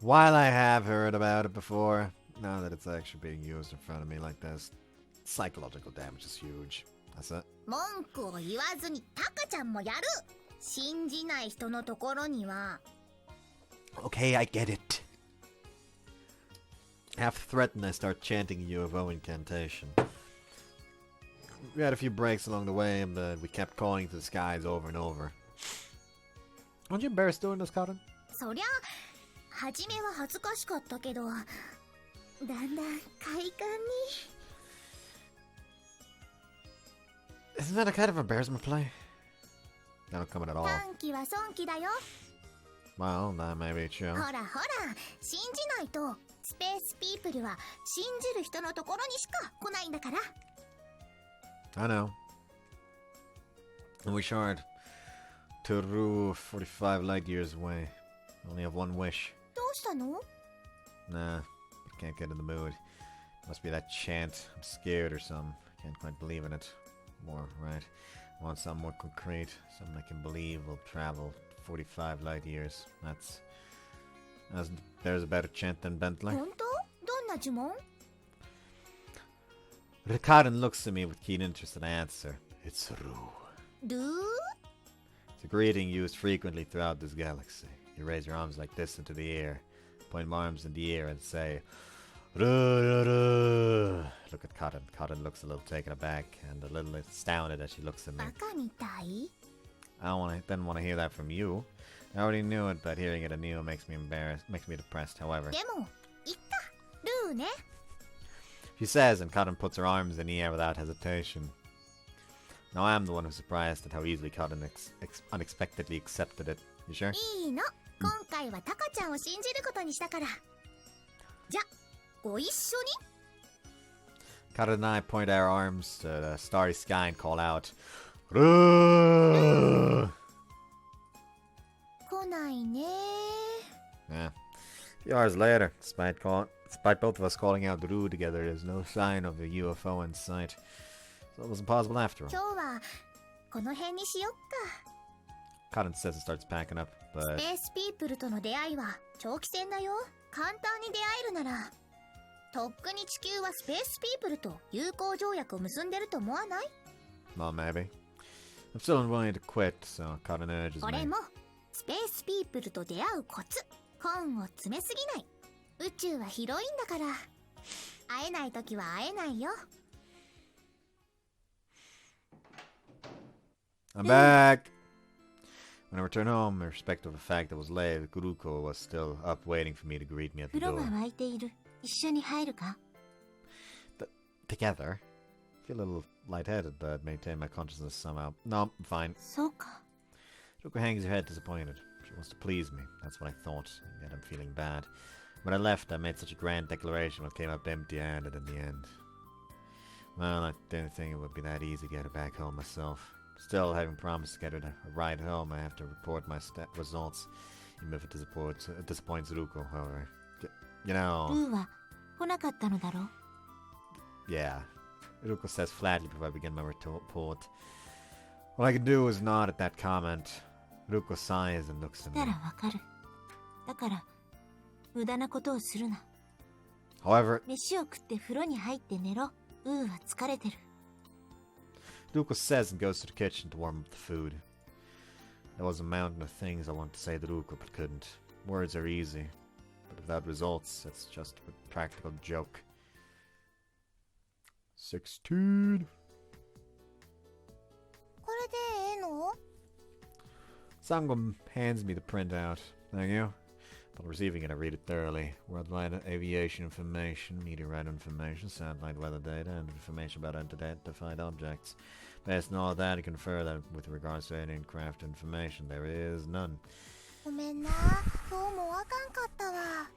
While I have heard about it before, now that it's actually being used in front of me like this, psychological damage is huge. That's it. 文句を言わずにタカちゃんもやる。信じない人のところには Okay, I get it. Half threatened, I start chanting a UFO incantation. We had a few breaks along the way, but we kept calling to the skies over and over. Aren't you embarrassed doing this, Cotton? そりゃ初めは恥ずかしかったけど、だんだん快感に。 Isn't that a kind of embarrassment play? I don't come in at all. 短期は損期だよ。 Well, that may be true. ほらほら、信じないとスペースピープルは信じる人のところにしか来ないんだから。 I know. And we shard to Rue 45 light years away. Only have one wish. どうしたの？ Nah, can't get in the mood. Must be that chant. I'm scared or something. Can't quite believe in it. More, right? I want something more concrete. Something I can believe will travel 45 light years. There's a better chant than Bentley. 本当？どんな呪文？ Ricardon looks at me with keen interest and I answer, It's Rue. ルー？ It's a greeting used frequently throughout this galaxy. You raise your arms like this into the air, point my arms in the air and say, Rue, Rue. Look at Cotton. Cotton looks a little taken aback and a little astounded as she looks at me. バカみたい？ Didn't want to hear that from you. I already knew it, but hearing it anew makes me embarrassed, makes me depressed, however. でも言ったルーね。 She says, and Cotton puts her arms in the air without hesitation. Now I am the one who's surprised at how easily Cotton unexpectedly accepted it. You sure? いいの。今回はタカちゃんを信じることにしたから。じゃ、ご一緒に。 Cotton and I point our arms to the starry sky and call out, Rue! 来ないね。 Yeah. A few hours later, despite both of us calling out Rue together, there's no sign of a UFO in sight. So it wasn't possible after all. 今日はこの辺にしよっか。 Cotton says and starts packing up, ス but ペースピープルとの出会いは長期戦だよ。簡単に出会えるなら。とっくに地球はスペースピープルと友好条約を結んでると思わない？ well, maybe. I'm still unwilling to quit, so Cotton urges 俺 me. もスペースピープルと出会うコツ。根を詰めすぎない。宇宙は広いんだから。会えないときは会えないよ。 I'm back! When I returned home, irrespective of the fact that it was late, Ruuko was still up waiting for me to greet me at the 風呂 door. が沸いている。一緒に入るか？ Together? I feel a little lightheaded, but maintain my consciousness somehow. No, I'm fine. そうか。 Ruuko hangs her head disappointed. She wants to please me. That's what I thought, yet I'm feeling bad. When I left, I made such a grand declaration but came up empty-handed in the end. Well, I didn't think it would be that easy to get her back home myself. Still, having promised to get her a ride home, I have to report my results, even if it disappoints Ruuko, however. You ル know... ーは来なかったのだろう。 Yeah. Ruuko says flatly before I begin my report. All I can do is nod at that comment. Ruuko sighs and looks at 来た me. らわかる。だから無駄なことをするな。 However, 飯を食って風呂に入って寝ろ。ウーは疲れてる。 Ruuko says and goes to the kitchen to warm up the food. There was a mountain of things I wanted to say to Ruuko but couldn't. Words are easy. but without results, it's just a practical joke. 16. これでええの？ Sangam hands me the printout. Thank you. Upon receiving it, I read it thoroughly. Worldwide aviation information, meteorite information, satellite weather data, and information about unidentified objects. Based on all of that, I confer that with regards to alien craft information, there is none. ごめんな。どうもわかんかったわ。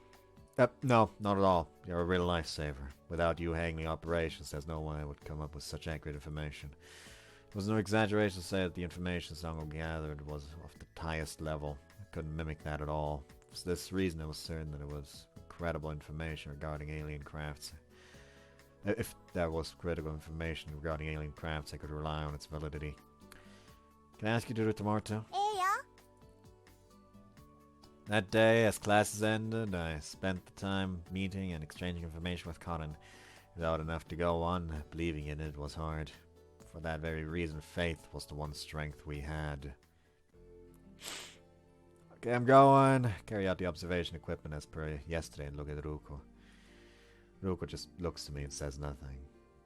No, not at all. You're a real lifesaver. Without you handling operations, there's no way I would come up with such accurate information. It was no exaggeration to say that the information Sangam gathered was of the highest level. I couldn't mimic that at all. For this reason, I was certain that it was credible information regarding alien crafts. If there was critical information regarding alien crafts, I could rely on its validity. Can I ask you to do it tomorrow too? ええや。 That day, as classes ended, I spent the time meeting and exchanging information with Cotton. Without enough to go on, believing in it was hard. For that very reason, faith was the one strength we had. Okay, I'm going. Carry out the observation equipment as per yesterday and look at Ruuko. Ruuko just looks to me and says nothing.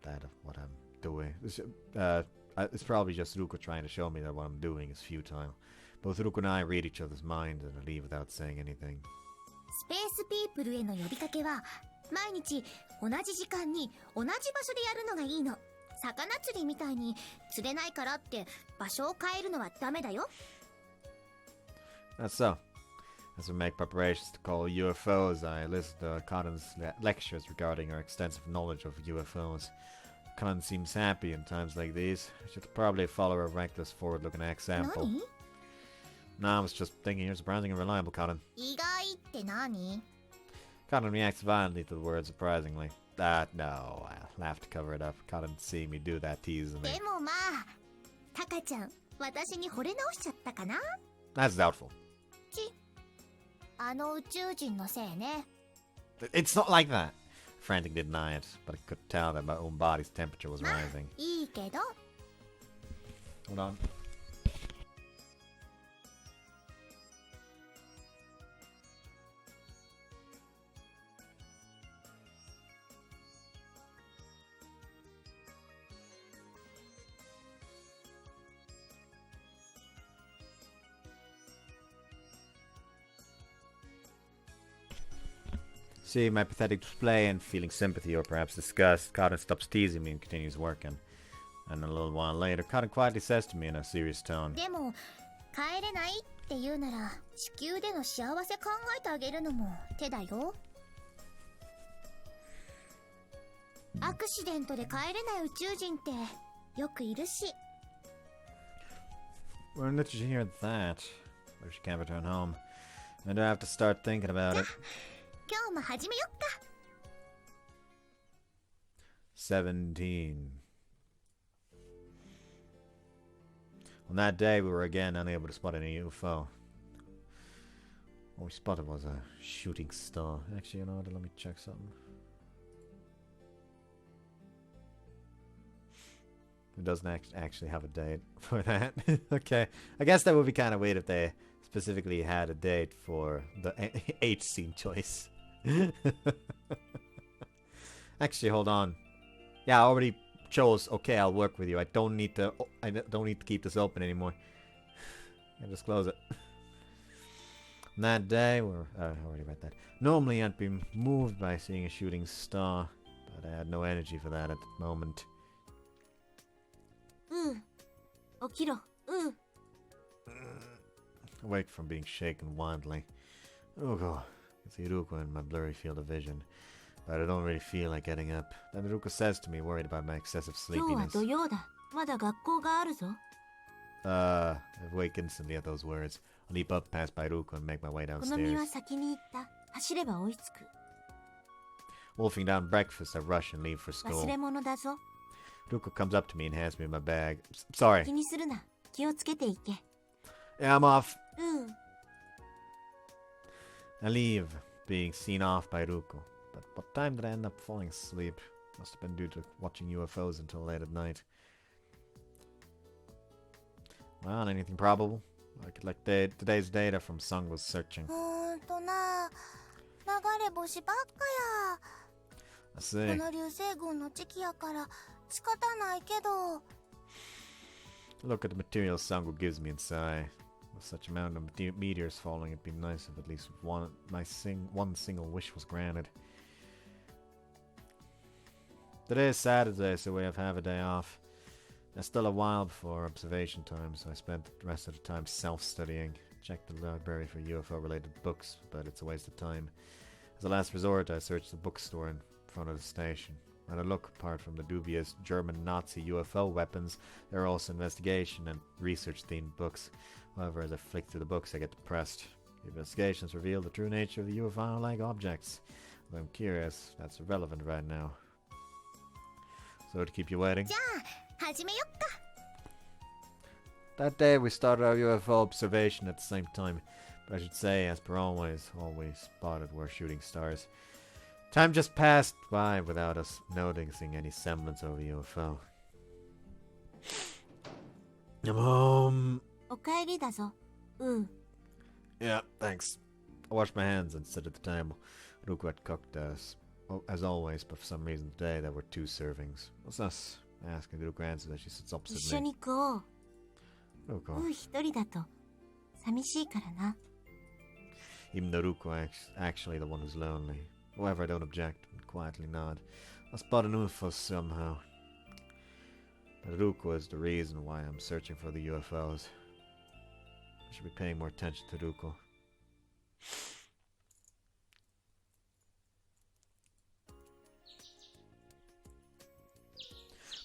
That of what I'm doing. It's probably just Ruuko trying to show me that what I'm doing is futile. Both Ruuko and I read each other's mind and I leave without saying anything. スペースピープルへの呼びかけは毎日同じ時間に同じ場所でやるのがいいの。魚釣りみたいに釣れないからって場所を変えるのはダメだよ。 That's so. As we make preparations to call UFOs, I listened to Cotton's lectures regarding her extensive knowledge of UFOs. Cotton seems happy in times like these. I should probably follow her reckless, forward-looking example. 何？ No, I was just thinking you're surprising and reliable, Cotton. 意外って何？ Cotton reacts violently to the word, surprisingly. No, I laughed to cover it up. Cotton seeing me do that teasing me. でもまあ、タカちゃん、私に惚れ直しちゃったかな？ That's doubtful. あの宇宙人のせいね。 It's not like that. Frantic did deny it, but I could tell that my own body's temperature was rising. いいけど。 Hold on. Seeing my pathetic display and feeling sympathy or perhaps disgust, Cotton stops teasing me and continues working. And a little while later, Cotton quietly says to me in a serious tone, でも帰れないって言うなら地球での幸せ考えてあげるのも手だよ。アクシデントで帰れない宇宙人ってよくいるし。 When did you hear that? Where she can't return home. And I have to start thinking about it. 今日も始めよっか。 17. On that day, we were again unable to spot any UFO. What we spotted was a shooting star. Actually, you know what? Let me check something. It doesn't actually have a date for that. Okay. I guess that would be kind of weird if they specifically had a date for the H scene choice. Actually, hold on. Yeah, I already chose. Okay, I'll work with you. I don't need to keep this open anymore. I just close it. On that day, I already read that. Normally, I'd be moved by seeing a shooting star, but I had no energy for that at the moment. 起きろ。Awake from being shaken wildly. Ruuko. I see Ruuko in my blurry field of vision, but I don't really feel like getting up. Then Ruuko says to me, worried about my excessive 今日は sleepiness. 土曜だ。まだ学校があるぞ。 I wake instantly at those words. I leap up past by Ruuko and make my way この実は downstairs. 先に行った。走れば追いつく。 Wolfing down breakfast, I rush and leave for 忘 school. れ物だぞ。 Ruuko comes up to me and hands me my bag. Sorry. 気にするな。気をつけていけ。 Yeah, I'm off. うん。 I leave, being seen off by Ruuko. But what time did I end up falling asleep? Must have been due to watching UFOs until late at night. Well, anything probable? Like today's data from Sung was searching. な流れ星ばっかや。 I see. この流星群の時期やから仕方ないけど。 Look at the material Sango gives me inside. With such amount of meteors falling, it'd be nice if at least one single wish was granted. Today is Saturday, so we have half a day off. There's still a while before observation time, so I spent the rest of the time self-studying. Checked the library for UFO-related books, but it's a waste of time. As a last resort, I searched the bookstore in front of the station. And I look, apart from the dubious German Nazi UFO weapons, there are also investigation and research-themed books. However, as I flick through the books, I get depressed. The investigations reveal the true nature of the UFO-like objects. But I'm curious, that's irrelevant right now. So to keep you waiting. じゃあ始めよっか。 That day we started our UFO observation at the same time. But I should say, as per always, all we spotted were shooting stars. Time just passed by without us noticing any semblance of a UFO. I'm home. おかえりだぞ。Yeah, thanks. I washed my hands and sat at the table. Ruuko had cooked us, as always, but for some reason today there were 2 servings. What's this? I ask, and Ruuko answers as she sits 一 opposite 緒 me. に食おう。 Ruuko. 一人だと寂しいからな。 Even though Ruuko actually the one who's lonely. However, I don't object and quietly nod. I spot an UFO somehow. But Ruuko is the reason why I'm searching for the UFOs. I should be paying more attention to Ruuko.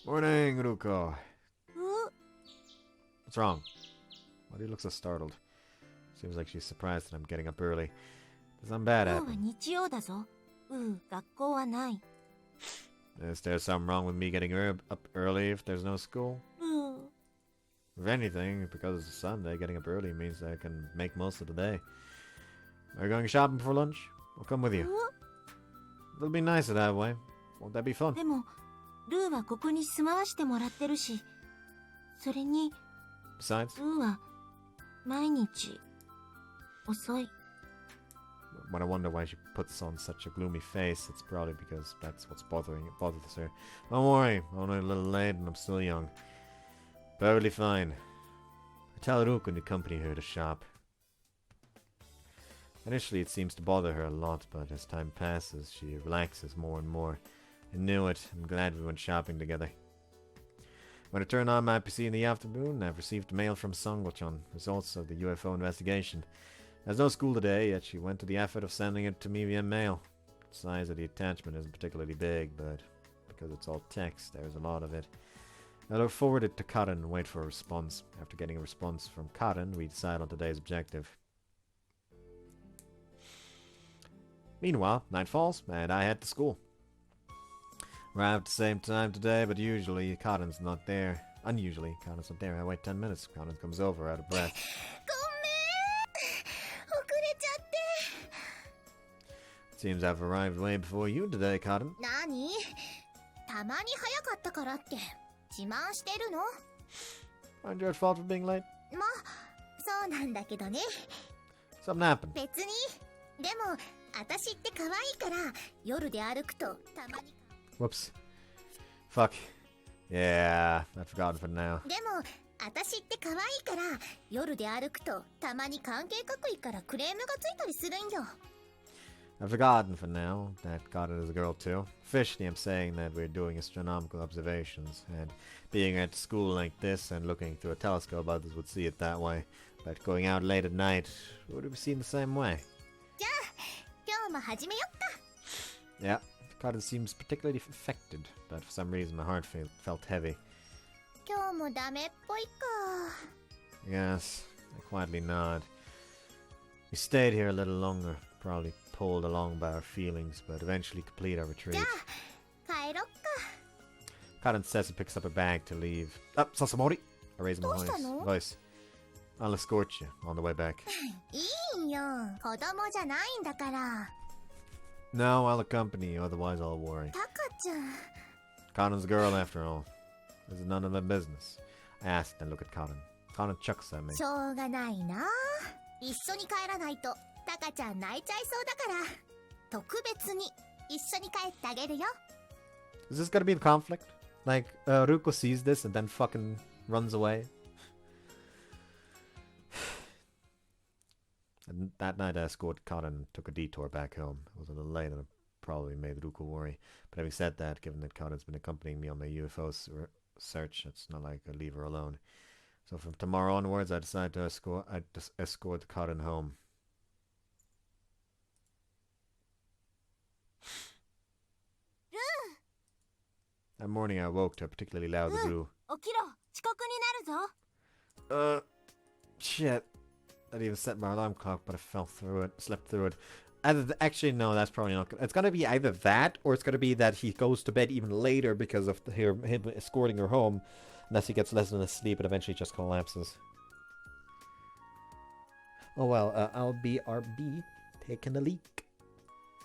Morning, Ruuko. What's wrong? Why do you look so startled? Seems like she's surprised that I'm getting up early. Does something bad 今日は happen? 日曜だぞ。学校はない。 Is there something wrong with me getting up early if there's no school? If anything, because it's Sunday, getting up early means I can make most of the day. Are you going shopping for lunch? I'll come with you. It'll be nicer that way. Won't that be fun? でもルーはここに住まわしてもらってるし、それに Besides, ルーは毎日遅い。 when I wonder why she puts on such a gloomy face, it's probably because that's what's bothers her. Don't worry, I'm only a little late and I'm still young. Perfectly fine. I tell Ruuko to accompany her to shop. Initially it seems to bother her a lot, but as time passes, she relaxes more and more. I knew it. I'm glad we went shopping together. When I turn on my PC in the afternoon, I've received mail from Sango-chan, results of the UFO investigation. There's no school today, yet she went to the effort of sending it to me via mail. The size of the attachment isn't particularly big, but because it's all text, there's a lot of it. I look forward to Karen and wait for a response. After getting a response from Karen, we decide on today's objective. Meanwhile, night falls, and I head to school. Arrive at the same time today, but usually Karen's not there. Unusually, Karen's not there. I wait 10 minutes. Karen comes over out of breath. ごめん。遅れちゃって。 Seems I've arrived way before you today, Karen. 何？たまに早かったからって自慢してるの？ Aren't you at fault for being late? まあ、そうなんだけどね。 Something happened. 別に。でも、私って可愛いから夜で歩くとたまに。 Whoops. Fuck. Yeah, I've forgotten for now. でも、私って可愛いから夜で歩くとたまに関係各位からクレームがついたりするんよ。 I've forgotten for now that Karen is a girl too. Officially, I'm saying that we're doing astronomical observations, and being at school like this and looking through a telescope, others would see it that way. But going out late at night would be seen the same way. じゃあ、今日も始めよっか。 Yeah, Karen seems particularly affected, but for some reason my heart felt heavy. 今日もダメっぽいか。 Yes, I quietly nod. We stayed here a little longer, probably pulled along by our feelings, but eventually complete our retreat. じゃあ、帰ろっか。 Karen says and picks up a bag to leave. Up, Sasamori! I raise my どうしたの？ voice. I'll escort you on the way back. いいよ。子供じゃないんだから。 No, I'll accompany you, otherwise I'll worry. タカちゃん。 Karen's a girl after all. This is none of their business. I asked and look at Karen. Karen chucks at me. しょうがないな。一緒に帰らないとタカちゃん泣いちゃいそうだから。特別に一緒に帰ってあげるよ。 Is this gonna be the conflict? Like, Ruko sees this and then fucking runs away? And that night I escorted Karin and took a detour back home. It was a little late and it probably made Ruko worry. But having said that, given that Karin's been accompanying me on my UFO search, it's not like I leave her alone. So from tomorrow onwards, I decided to escort Karin home. That morning I awoke to a particularly loud Roo. 起きろ、遅刻になるぞ。 Shit. I didn't even set my alarm clock, but I slept through it. Actually, no, that's probably not good. It's gonna be either that, or it's gonna be that he goes to bed even later because of him escorting her home, unless he gets less than a sleep and eventually just collapses. Oh well, I'll be RB, taking a leak.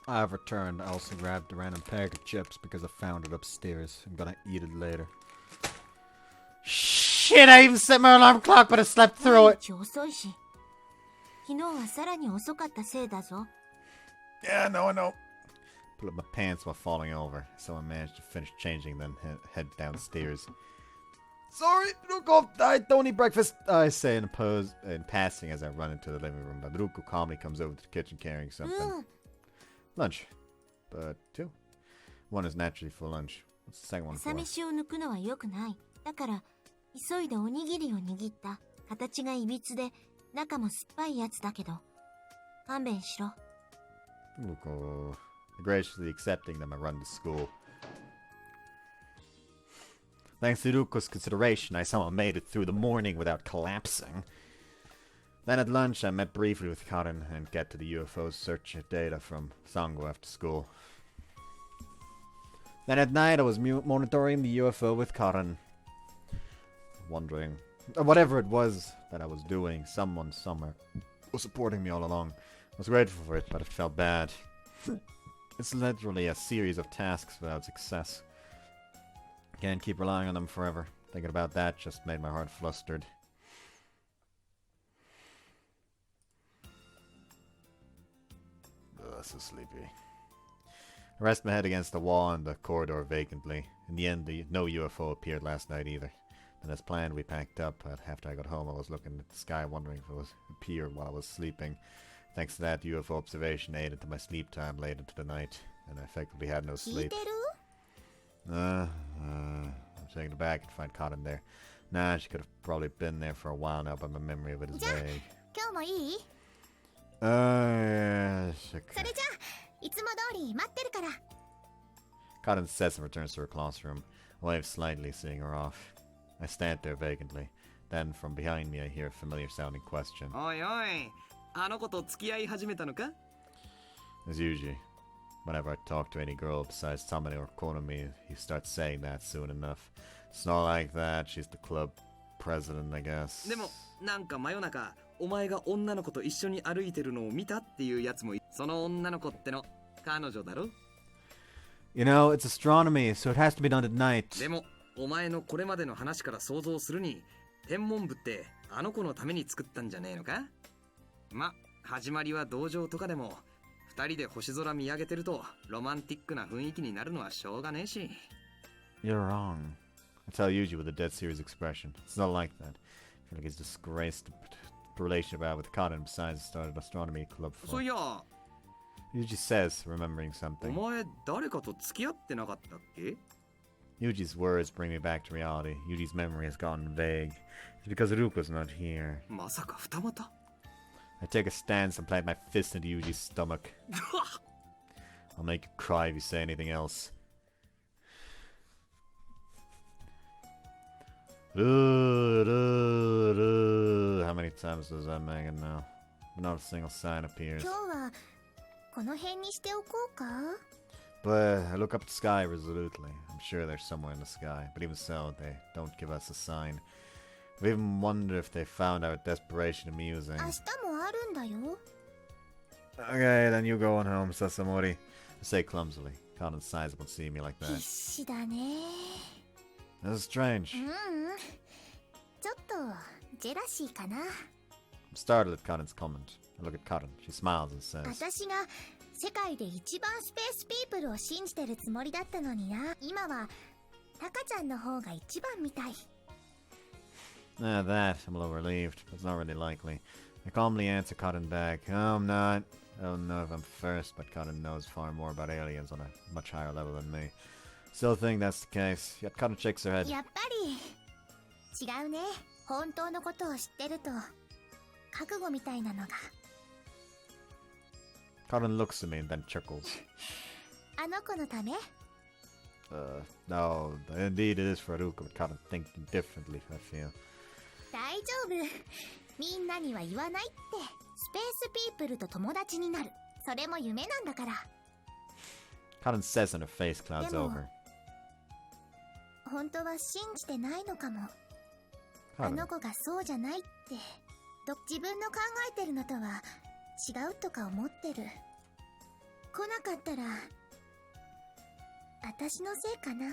I've returned. I also grabbed a random pack of chips because I found it upstairs. I'm gonna eat it later. Shit, I even set my alarm clock, but I slept through it. 遅いし、昨日はさらに遅かったせいだぞ。 Yeah, no, I know. Pull up my pants while falling over, so I managed to finish changing, then head downstairs. Sorry, Ruko, I don't eat breakfast, I say in passing as I run into the living room, but Ruko calmly comes over to the kitchen carrying something. Lunch. But two. One is naturally for lunch. What's the second one for? 朝飯を抜くのは良くない。だから、急いでおにぎりを握った。形がいびつで、中も酸っぱいやつだけど。勘弁しろ。 Ruko graciously accepting them I run to school. Thanks to Ruko's consideration, I somehow made it through the morning without collapsing. Then at lunch, I met briefly with Karin and get to the UFO's search data from Sango after school. Then at night, I was monitoring the UFO with Karin. Wondering, whatever it was that I was doing, someone somewhere was supporting me all along. I was grateful for it, but it felt bad. It's literally a series of tasks without success. Can't keep relying on them forever. Thinking about that just made my heart flustered. Ugh, so sleepy. I rest my head against the wall in the corridor vacantly. In the end, no UFO appeared last night either. And as planned, we packed up. After I got home, I was looking at the sky, wondering if it appeared while I was sleeping. Thanks to that, UFO observation aided to my sleep time late into the night, and I effectively had no sleep. I'm taking it back and find Karin there. Nah, she could have probably been there for a while now, but my memory of it is vague. 今日もいい？ Okay. それじゃあ、いつも通り待ってるから。 Karin says and returns to her classroom. I wave slightly, seeing her off. I stand there vacantly. Then, from behind me, I hear a familiar-sounding question. おいおい、あの子と付き合い始めたのか? As usual, whenever I talk to any girl besides Tamane or Konami, he starts saying that soon enough. It's not like that. She's the club president, I guess. でも、なんか真夜中、お前が女の子と一緒に歩いてるのを見たっていうやつもい、その女の子っての彼女だろ? You know, it's astronomy, so it has to be done at night. でも、お前のこれまでの話から想像するに、天文部ってあの子のために作ったんじゃねえのか? ま、始まりは道場とかでも、二人で星空見上げてるとロマンティックな雰囲気になるのはしょうがねえし。 You're wrong. I tell Yuji with a dead serious expression. It's not like that. I feel like he's disgraced the relationship I have with Karin besides started an astronomy club for. そういや、Yuji says, remembering お something. 前誰かと付き合ってなかったっけ? Yuji's words bring me back to reality. Yuji's memory has gotten vague. It's because Ruko's not here. まさか二股? I take a stance and plant my fist into Yuji's stomach. I'll make you cry if you say anything else. How many times does that make it now? Not a single sign appears. 今日はこの辺にしておこうか? But I look up at the sky resolutely. I'm sure they're somewhere in the sky, but even so, they don't give us a sign. I even wonder if they found our desperation amusing. 明日もあるんだよ. Okay, then you go on home, Sasamori. I say clumsily. Karin sighs upon seeing me like 必 that. 死だね. This is strange. ちょっとジェラシーかな. I'm startled at Karin's comment. I look at Karin. She smiles and says, 私が世界で一番スペースピープルを信じてるつもりだったのにな。今はタカちゃんの方が一番みたい。that, I'm a little relieved. That's not really likely. I calmly answer Karin back. Oh, I'm not. I don't know if I'm first, but Karin knows far more about aliens on a much higher level than me. Still think that's the case. Yet Karin shakes her head. やっぱり違うね。本当のことを知ってると覚悟みたいなのが。Karin looks at me and then chuckles. あの子のため？ No, indeed it is for Ruuko, but Karin thinking differently, I feel. 大丈夫。みんなには言わないって。スペースピープルと友達になる。それも夢なんだから。Karin says and her face clouds でも over. 本当は信じてないのかも。あ Karin, の子がそうじゃないって。自分の考えてるのとは違うとか思ってる。来なかったら私のせいかな。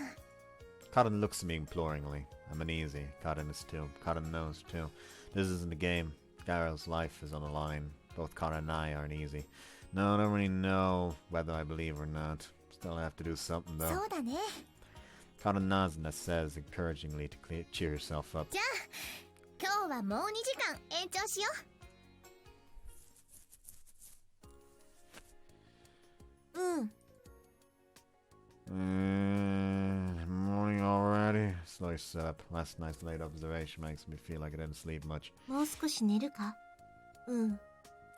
Karin looks at me imploringly. I'm uneasy. Karin is too. Karin knows too. This isn't a game. Garrel's life is on the line. Both Karin and I aren't easy. No, I don't really know whether I believe or not. Still have to do something そ though. うだね。 Karin nods and says encouragingly to cheer herself up. じゃあ今日はもう2時間延長しよう。Morning already? Slow setup. Last night's late observation makes me feel like I didn't sleep much. もう少し寝るか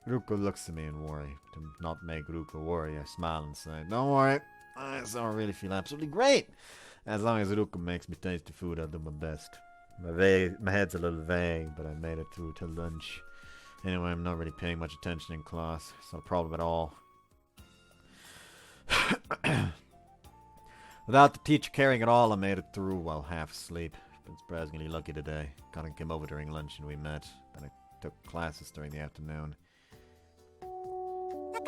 ？Ruuko looks at me in worry. To not make Ruuko worry, I smile and say, Don't worry. I don't really feel absolutely great. As long as Ruuko makes me tasty food, I'll do my best. My head's a little vague, but I made it through till lunch. Anyway, I'm not really paying much attention in class. It's not a problem at all. Without the teacher caring at all, I made it through while half asleep. Been surprisingly lucky today. Karin came over during lunch and we met. Then I took classes during the afternoon. 高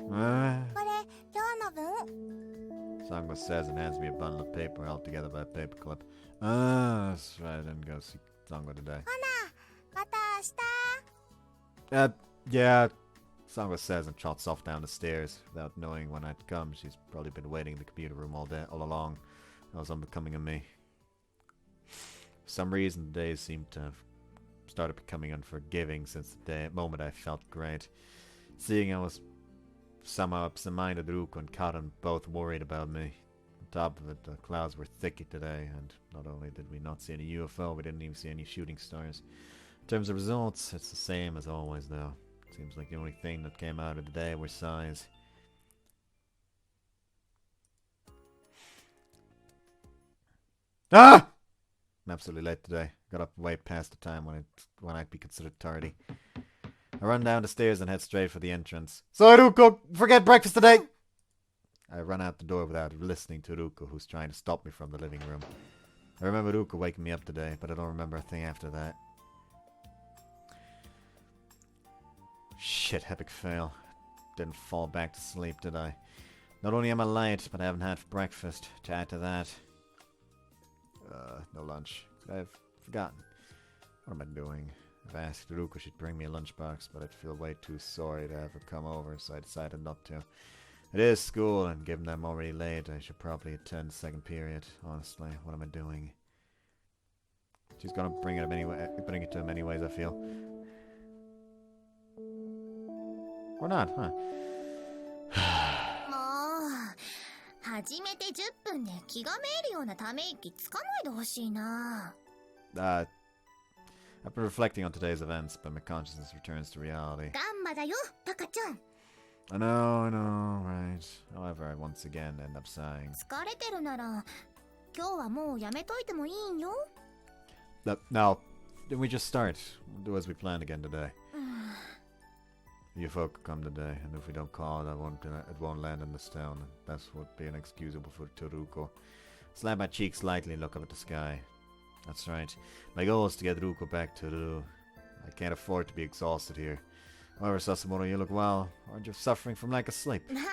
明、 Ah, これ今日の分。 Sangwa says and hands me a bundle of paper held together by a paperclip. Ah, that's right. I didn't go see Sangwa today. また明日。 Yeah. Sangwa says and trots off down the stairs. Without knowing when I'd come, she's probably been waiting in the computer room all along. That was unbecoming of me. For some reason, the days seem to have started becoming unforgiving since the moment I felt great. Seeing I was somehow absent-minded, Ruuko and Karin both worried about me. On top of it, the clouds were thick today, and not only did we not see any UFO, we didn't even see any shooting stars. In terms of results, it's the same as always, though. Seems like the only thing that came out of the day were sighs. Ah! I'm absolutely late today. Got up way past the time when I'd be considered tardy. I run down the stairs and head straight for the entrance. Sorry, Ruuko! Forget breakfast today! I run out the door without listening to Ruuko, who's trying to stop me from the living room. I remember Ruuko waking me up today, but I don't remember a thing after that. Shit, epic fail. Didn't fall back to sleep, did I? Not only am I late, but I haven't had breakfast. To add to that... no lunch. I've forgotten. What am I doing? I've asked Ruuko she'd bring me a lunchbox, but I'd feel way too sorry to have her come over, so I decided not to. It is school, and given that I'm already late, I should probably attend the second period. Honestly, what am I doing? She's gonna bring it to him anyways, I feel. Or not, huh? もう初めて10分で気がめいるようなため息つかないでほしいな。 I've been reflecting on today's events, but my consciousness returns to reality. ガンマだよ、タカちゃん。 I know, right. However, I once again end up sighing. 疲れてるなら今日はもうやめといてもいいんよ。 Now, didn't we just start? We'll do as we planned again today. UFO could come today, and if we don't call it, it won't land in this town. That would be inexcusable for Ruuko. Slap my cheek slightly and look up at the sky. That's right. My goal is to get Ruuko back to Ru. I can't afford to be exhausted here. However, Sasimoto, you look well. Aren't you suffering from lack of sleep? まあ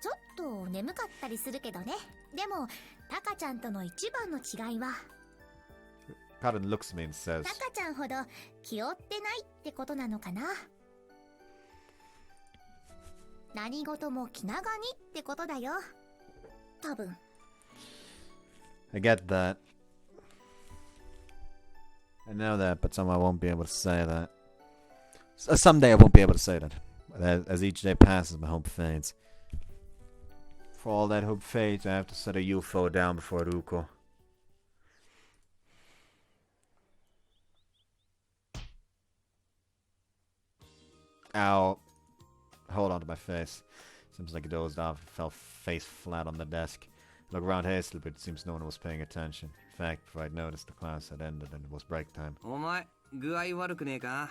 ちょっと眠かったりするけどね。でもタカちゃんとの一番の違いは Karin looks at me and says, タカちゃんほど気負ってないってことなのかな。何事も気長にってことだよ。多分。I get that. I know that, but somehow I won't be able to say that. Someday I won't be able to say that. As each day passes, my hope fades. For all that hope fades, I have to set a UFO down before Ruuko. Ow. Hold on to my face. Seems like I dozed off and fell face flat on the desk. I look around hastily, but it seems no one was paying attention. In fact, before I'd noticed, the class had ended and it was break time. お前、具合悪くねえか?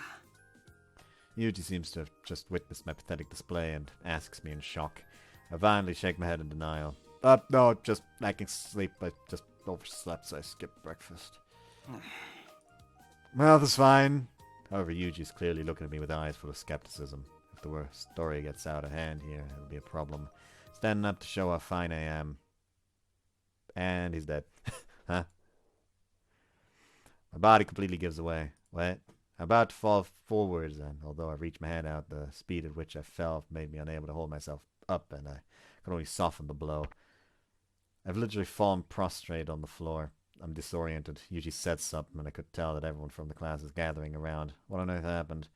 Yuji seems to have just witnessed my pathetic display and asks me in shock. I violently shake my head in denial. No, just lacking sleep. I just overslept, so I skipped breakfast. Well, that's fine. However, Yuji's clearly looking at me with eyes full of skepticism. If the story gets out of hand here, it'll be a problem. Standing up to show how fine I am. And he's dead. Huh? My body completely gives away. What? I'm about to fall forwards, and although I reached my hand out, the speed at which I fell made me unable to hold myself up, and I could only soften the blow. I've literally fallen prostrate on the floor. I'm disoriented. Yuji said something, and I could tell that everyone from the class is gathering around. What on earth happened?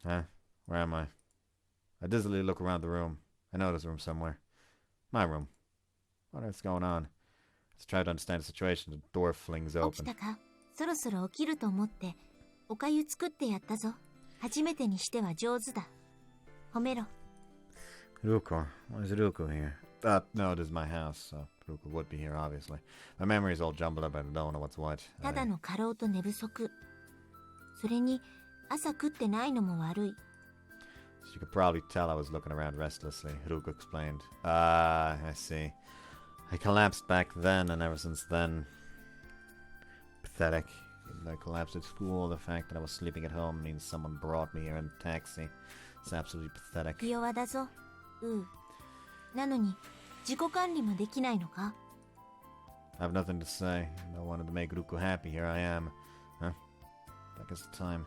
Huh? Where am I? I dizzily look around the room. I know there's a room somewhere. My room. What on earth's going on? Let's try to understand the situation. The door flings 起き open. たか？そろそろ起きると思っておかゆ作ってやったぞ。初めてにしては上手だ。褒めろ。Ruuko. Why is Ruuko here? No, this is my house, so Ruuko would be here, obviously. My memory's all jumbled up, I don't know what's what. ただの過労と寝不足。それに朝食ってないのも悪い。She could probably tell I was looking around restlessly. Ruuko explained. I see. I collapsed back then, and ever since then... Pathetic. Even though I collapsed at school, the fact that I was sleeping at home means someone brought me here in a taxi. It's absolutely pathetic. 気弱だぞ。なのに自己管理もできないのか？ I have nothing to say. I wanted to make Ruuko happy. Here I am. Huh? Back as the time.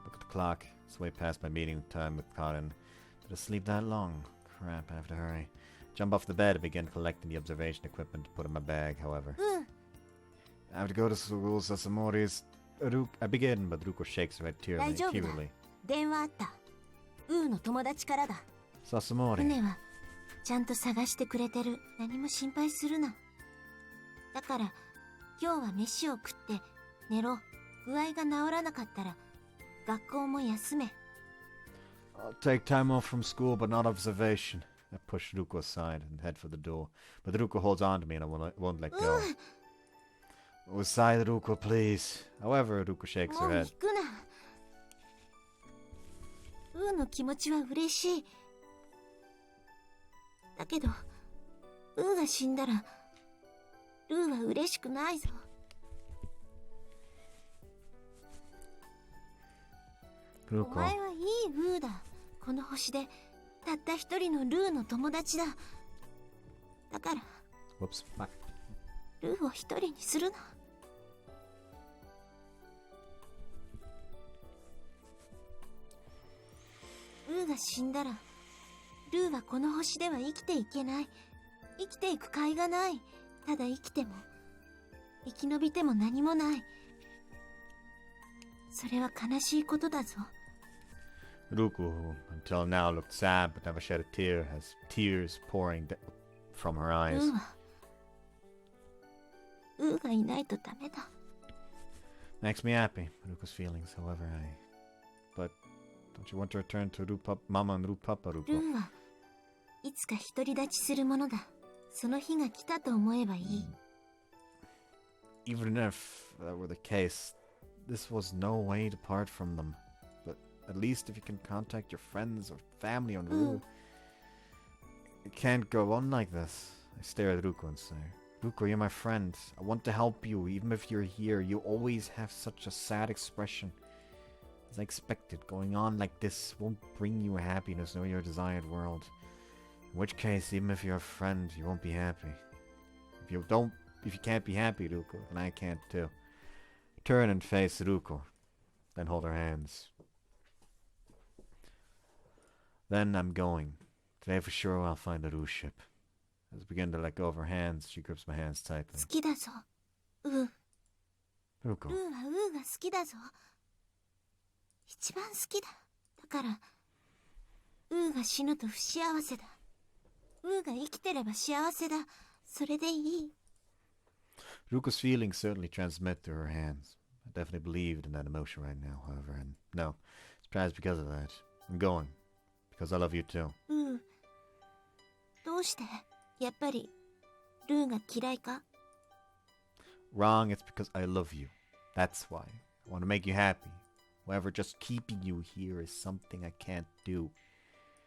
Look at the clock. It's way past my meeting time with Cotton. Did I sleep that long? Crap, I have to hurry. Jump off the bed and begin collecting the observation equipment to put in my bag, however. I have to go to school, Sasori's. I begin, but Ruuko shakes her head tearily. 電話あった。の友達からだ。Sasori. 船はちゃんと探してくれてる。何も心配するな。だから今日は飯を食って寝ろ。具合が治らなかったら学校も休め。I'll take time off from school, but not observation. I push Ruuko aside and head for the door, but Ruuko holds on to me and I won't let go. Oh, sigh, Ruuko, please. However, Ruuko shakes her もう head. 行くな。の気持ちは嬉しい。だけど、が死んだら、は嬉しくないぞ。お前はいいだ。この星でたった一人のの友達だ。だから、Whoops. を一人にするな。が死んだら、はこの星では生きていけない。生きていく甲斐がない。ただ生きても、生き延びても何もない。それは悲しいことだぞ。Ruuko, who until now looked sad but never shed a tear, has tears pouring from her eyes. がいないとダメだ。Makes me happy, Ruuko's feelings, however, But don't you want to return to Mama and Papa, Ruuko? はいつか独り立ちするものだ。その日が来たと思えばいい。Even if that were the case, this was no way to part from them. But at least if you can contact your friends or family on Rue. It can't go on like this. I stare at Ruuko and say, Ruuko, you're my friend. I want to help you, even if you're here. You always have such a sad expression. As I expected, going on like this won't bring you happiness nor your desired world. In which case, even if you're a friend, you won't be happy. If you can't be happy, Ruuko, then I can't too. Turn and face Ruuko, then hold her hands. Then I'm going. Today for sure I'll find a Rue ship. As I begin to let go of her hands, she grips my hands tightly. 好きだぞウー Ruuko. ルーはウーが好きだぞ一番好きだだからウーが死ぬと不幸せだウーが生きてれば幸せだそれでいい Ruko's feelings certainly transmit through her hands. I definitely believed in that emotion right now, however, and no, it's perhaps because of that. I'm going. Because I love you too. ウーどうしてやっぱりルーが嫌いか Wrong, it's because I love you. That's why. I want to make you happy. However, just keeping you here is something I can't do.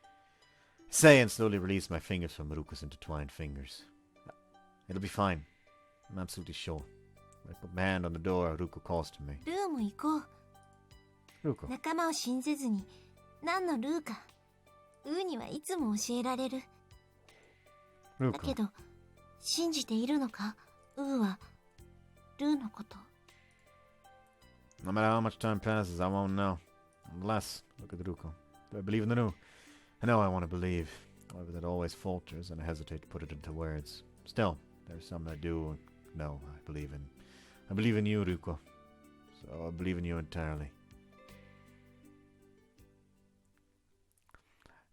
I say and slowly release my fingers from Ruko's intertwined fingers. It'll be fine. I'm absolutely sure. When I put my hand on the door, Ruko calls to me. ルーも行こう Ruko. 仲間を信じずに何のルーかウーにはいつも教えられるだけ Ruko. ど信じているのかウーはルーのこと No matter how much time passes, I won't know. Unless, look at Ruko. Do I believe in the new? I know I want to believe. However, that always falters and I hesitate to put it into words. Still, there's some I do know I believe in. I believe in you, Ruko. So I believe in you entirely.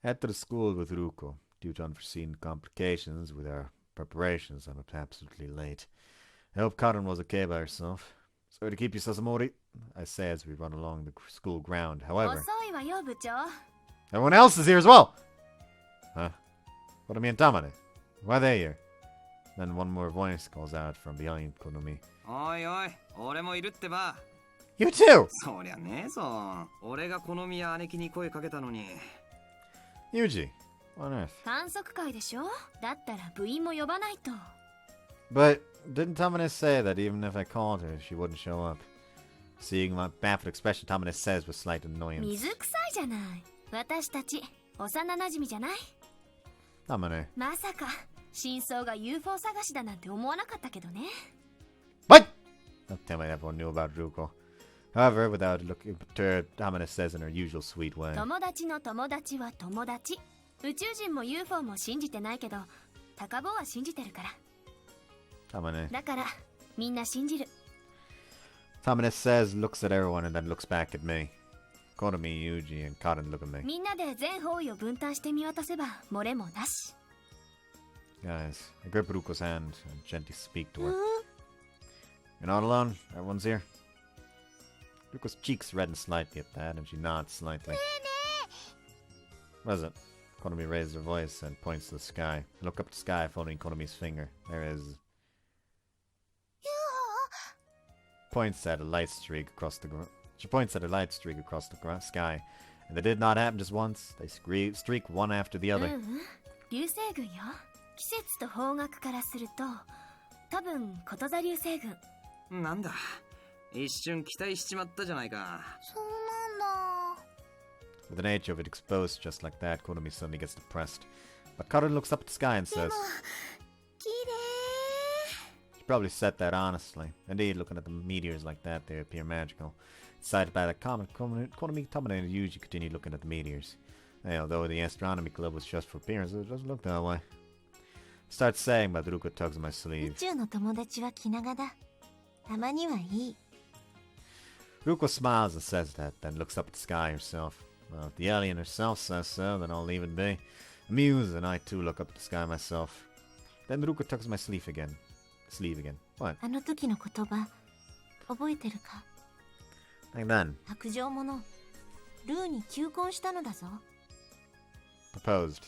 Head to the school with Ruko. Due to unforeseen complications with our preparations, I'm absolutely late. I hope Karen was okay by herself. Sorry to keep you, Sasamori, I say as we run along the school ground. However, 遅いわよ部長 everyone else is here as well! Huh? What do I mean, Tamane? Why are they here? Then one more voice calls out from behind Konomi. おいおい俺もいるってば You too! そりゃねえぞ俺が好みや姉貴に声かけたのに Yuji, what on earth? 観測会でしょだったら部員も呼ばないと But didn't Tamane say that even if I called her, she wouldn't show up? Seeing my baffled expression, Tamane says with slight annoyance. 水臭いじゃない私たち幼なじみじゃない Tamane. まさか真相が UFO 探しだなんて思わなかったけどね What? Not Tamane everyone knew about Ruko. However, without looking perturbed, Tamane says in her usual sweet way. 友達の友達は友達宇宙人も UFO も信じてないけど高坊は信じてるから Tamane. だからみんな信じる Tamane says, looks at everyone, and then looks back at me. Konomi, Yuji, and Karen look at me. みんなで全方位を分担して見渡せば漏れもなし Guys, I grip Ruko's hand and gently speak to う her. ー You're not alone. Everyone's here. Ruko's cheeks redden slightly at that, and she nods slightly. What is it? Konomi raises her voice and points to the sky. I look up at the sky, following Konomi's finger. There is... Points at a light streak across the She points at a light streak across the sky. And they did not happen just once. They streak one after the う other. ん流星群よ季節と方角からすると多分こと座流星群なんだ一瞬期待しちまったじゃないかそうなんだ With the nature of it exposed just like that, Konomi suddenly gets depressed. But Karen looks up at the sky and で says... も綺麗 She probably said that honestly. Indeed, looking at the meteors like that, they appear magical. Excited by that comment, Konomi, Tamane, and Yuji continue looking at the meteors. Hey, although the astronomy club was just for appearance, it doesn't look that way. Start saying, but Ruko tugs on my 宇 sleeve. 宙の友達は気長だたまにはいい Ruko smiles and says that, then looks up at the sky herself. Well, if the alien herself says so, then I'll leave it be. Amused, and I too look up at the sky myself. Then Ruko tugs my sleeve again. What? あの時の言葉覚えてるか Like then. 白状者ルーに求婚したのだぞ Proposed.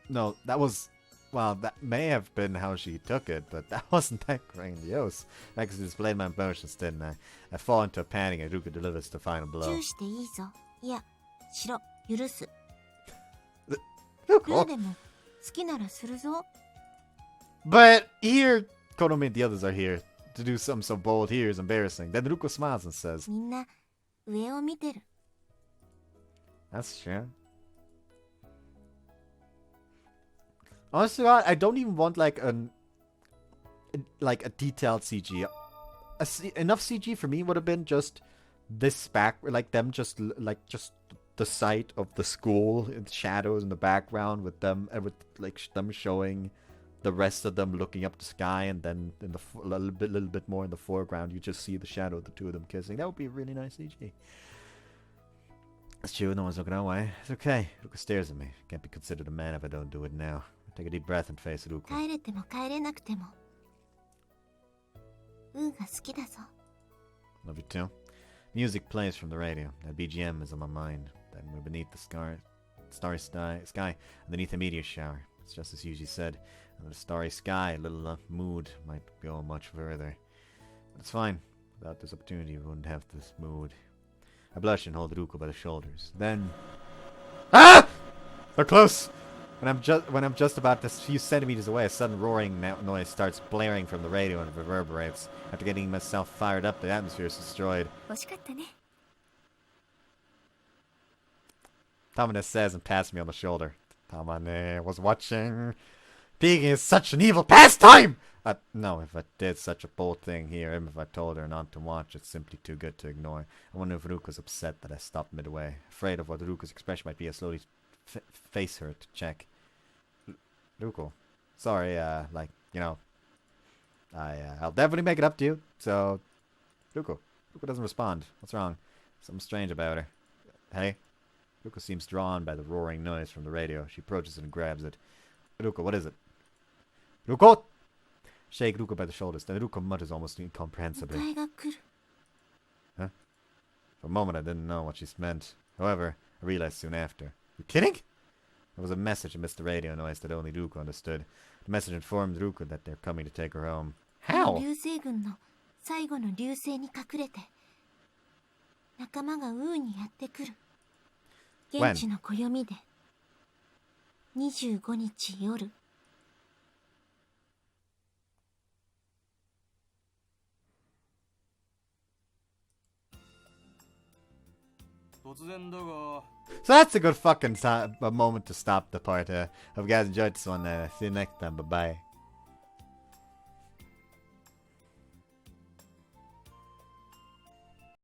No, that was... Well, that may have been how she took it, but that wasn't that grandiose. I actually displayed my emotions, didn't I? I fall into a panic and Ruko delivers the final blow. チューしていいぞいやしろ許すルー Ruko? でも好きならするぞ But here, Konomi and the others are here. To do something so bold here is embarrassing. Then Ruko smiles and says, みんな上を見てる That's true. Honestly, I don't even want like a detailed CG. Enough CG for me would have been just this back, like them just the sight of the school in shadows in the background with them, with like them showing the rest of them looking up the sky, and then in the little bit more in the foreground, you just see the shadow of the two of them kissing. That would be a really nice CG. It's true, no one's looking that way. It's okay. Ruko stares at me. Can't be considered a man if I don't do it now. Take a deep breath and face Ruko. 帰れても帰れなくても運が好きだぞ。 Love you too. Music plays from the radio. That BGM is on my mind. Then we're beneath the starry sky, underneath a meteor shower. It's just as Yuji said. Under the starry sky, a little mood might go much further. But it's fine. Without this opportunity, we wouldn't have this mood. I blush and hold Ruko by the shoulders. Then... Ah! They're close! When I'm just about a few centimeters away, a sudden roaring noise starts blaring from the radio and reverberates. After getting myself fired up, the atmosphere is destroyed. 惜しかったね。 Tamane says and pats me on the shoulder. Tamane was watching. Peeing is such an evil pastime! No, if I did such a bold thing here, even if I told her not to watch, it's simply too good to ignore. I wonder if Ruko's upset that I stopped midway. Afraid of what Ruko's expression might be, I slowly face her to check. Ruko, sorry, I'll definitely make it up to you, so... Ruko doesn't respond. What's wrong? Something strange about her. Hey? Ruko seems drawn by the roaring noise from the radio. She approaches it and grabs it. Ruko, what is it? Ruko! Shake Ruko by the shoulders. Then Ruko mutters almost incomprehensibly. 迎えが来る。 Huh? For a moment I didn't know what she meant. However, I realized soon after. You kidding? There was a message amidst the radio noise that only Ruko understood. The message informed Ruko that they're coming to take her home. How? 流星群の最後の流星に隠れて仲間がウーにやってくる。現地の暦で25日夜。So that's a good fucking time, a moment to stop the part. Hope you guys enjoyed this one. See you next time. Bye bye.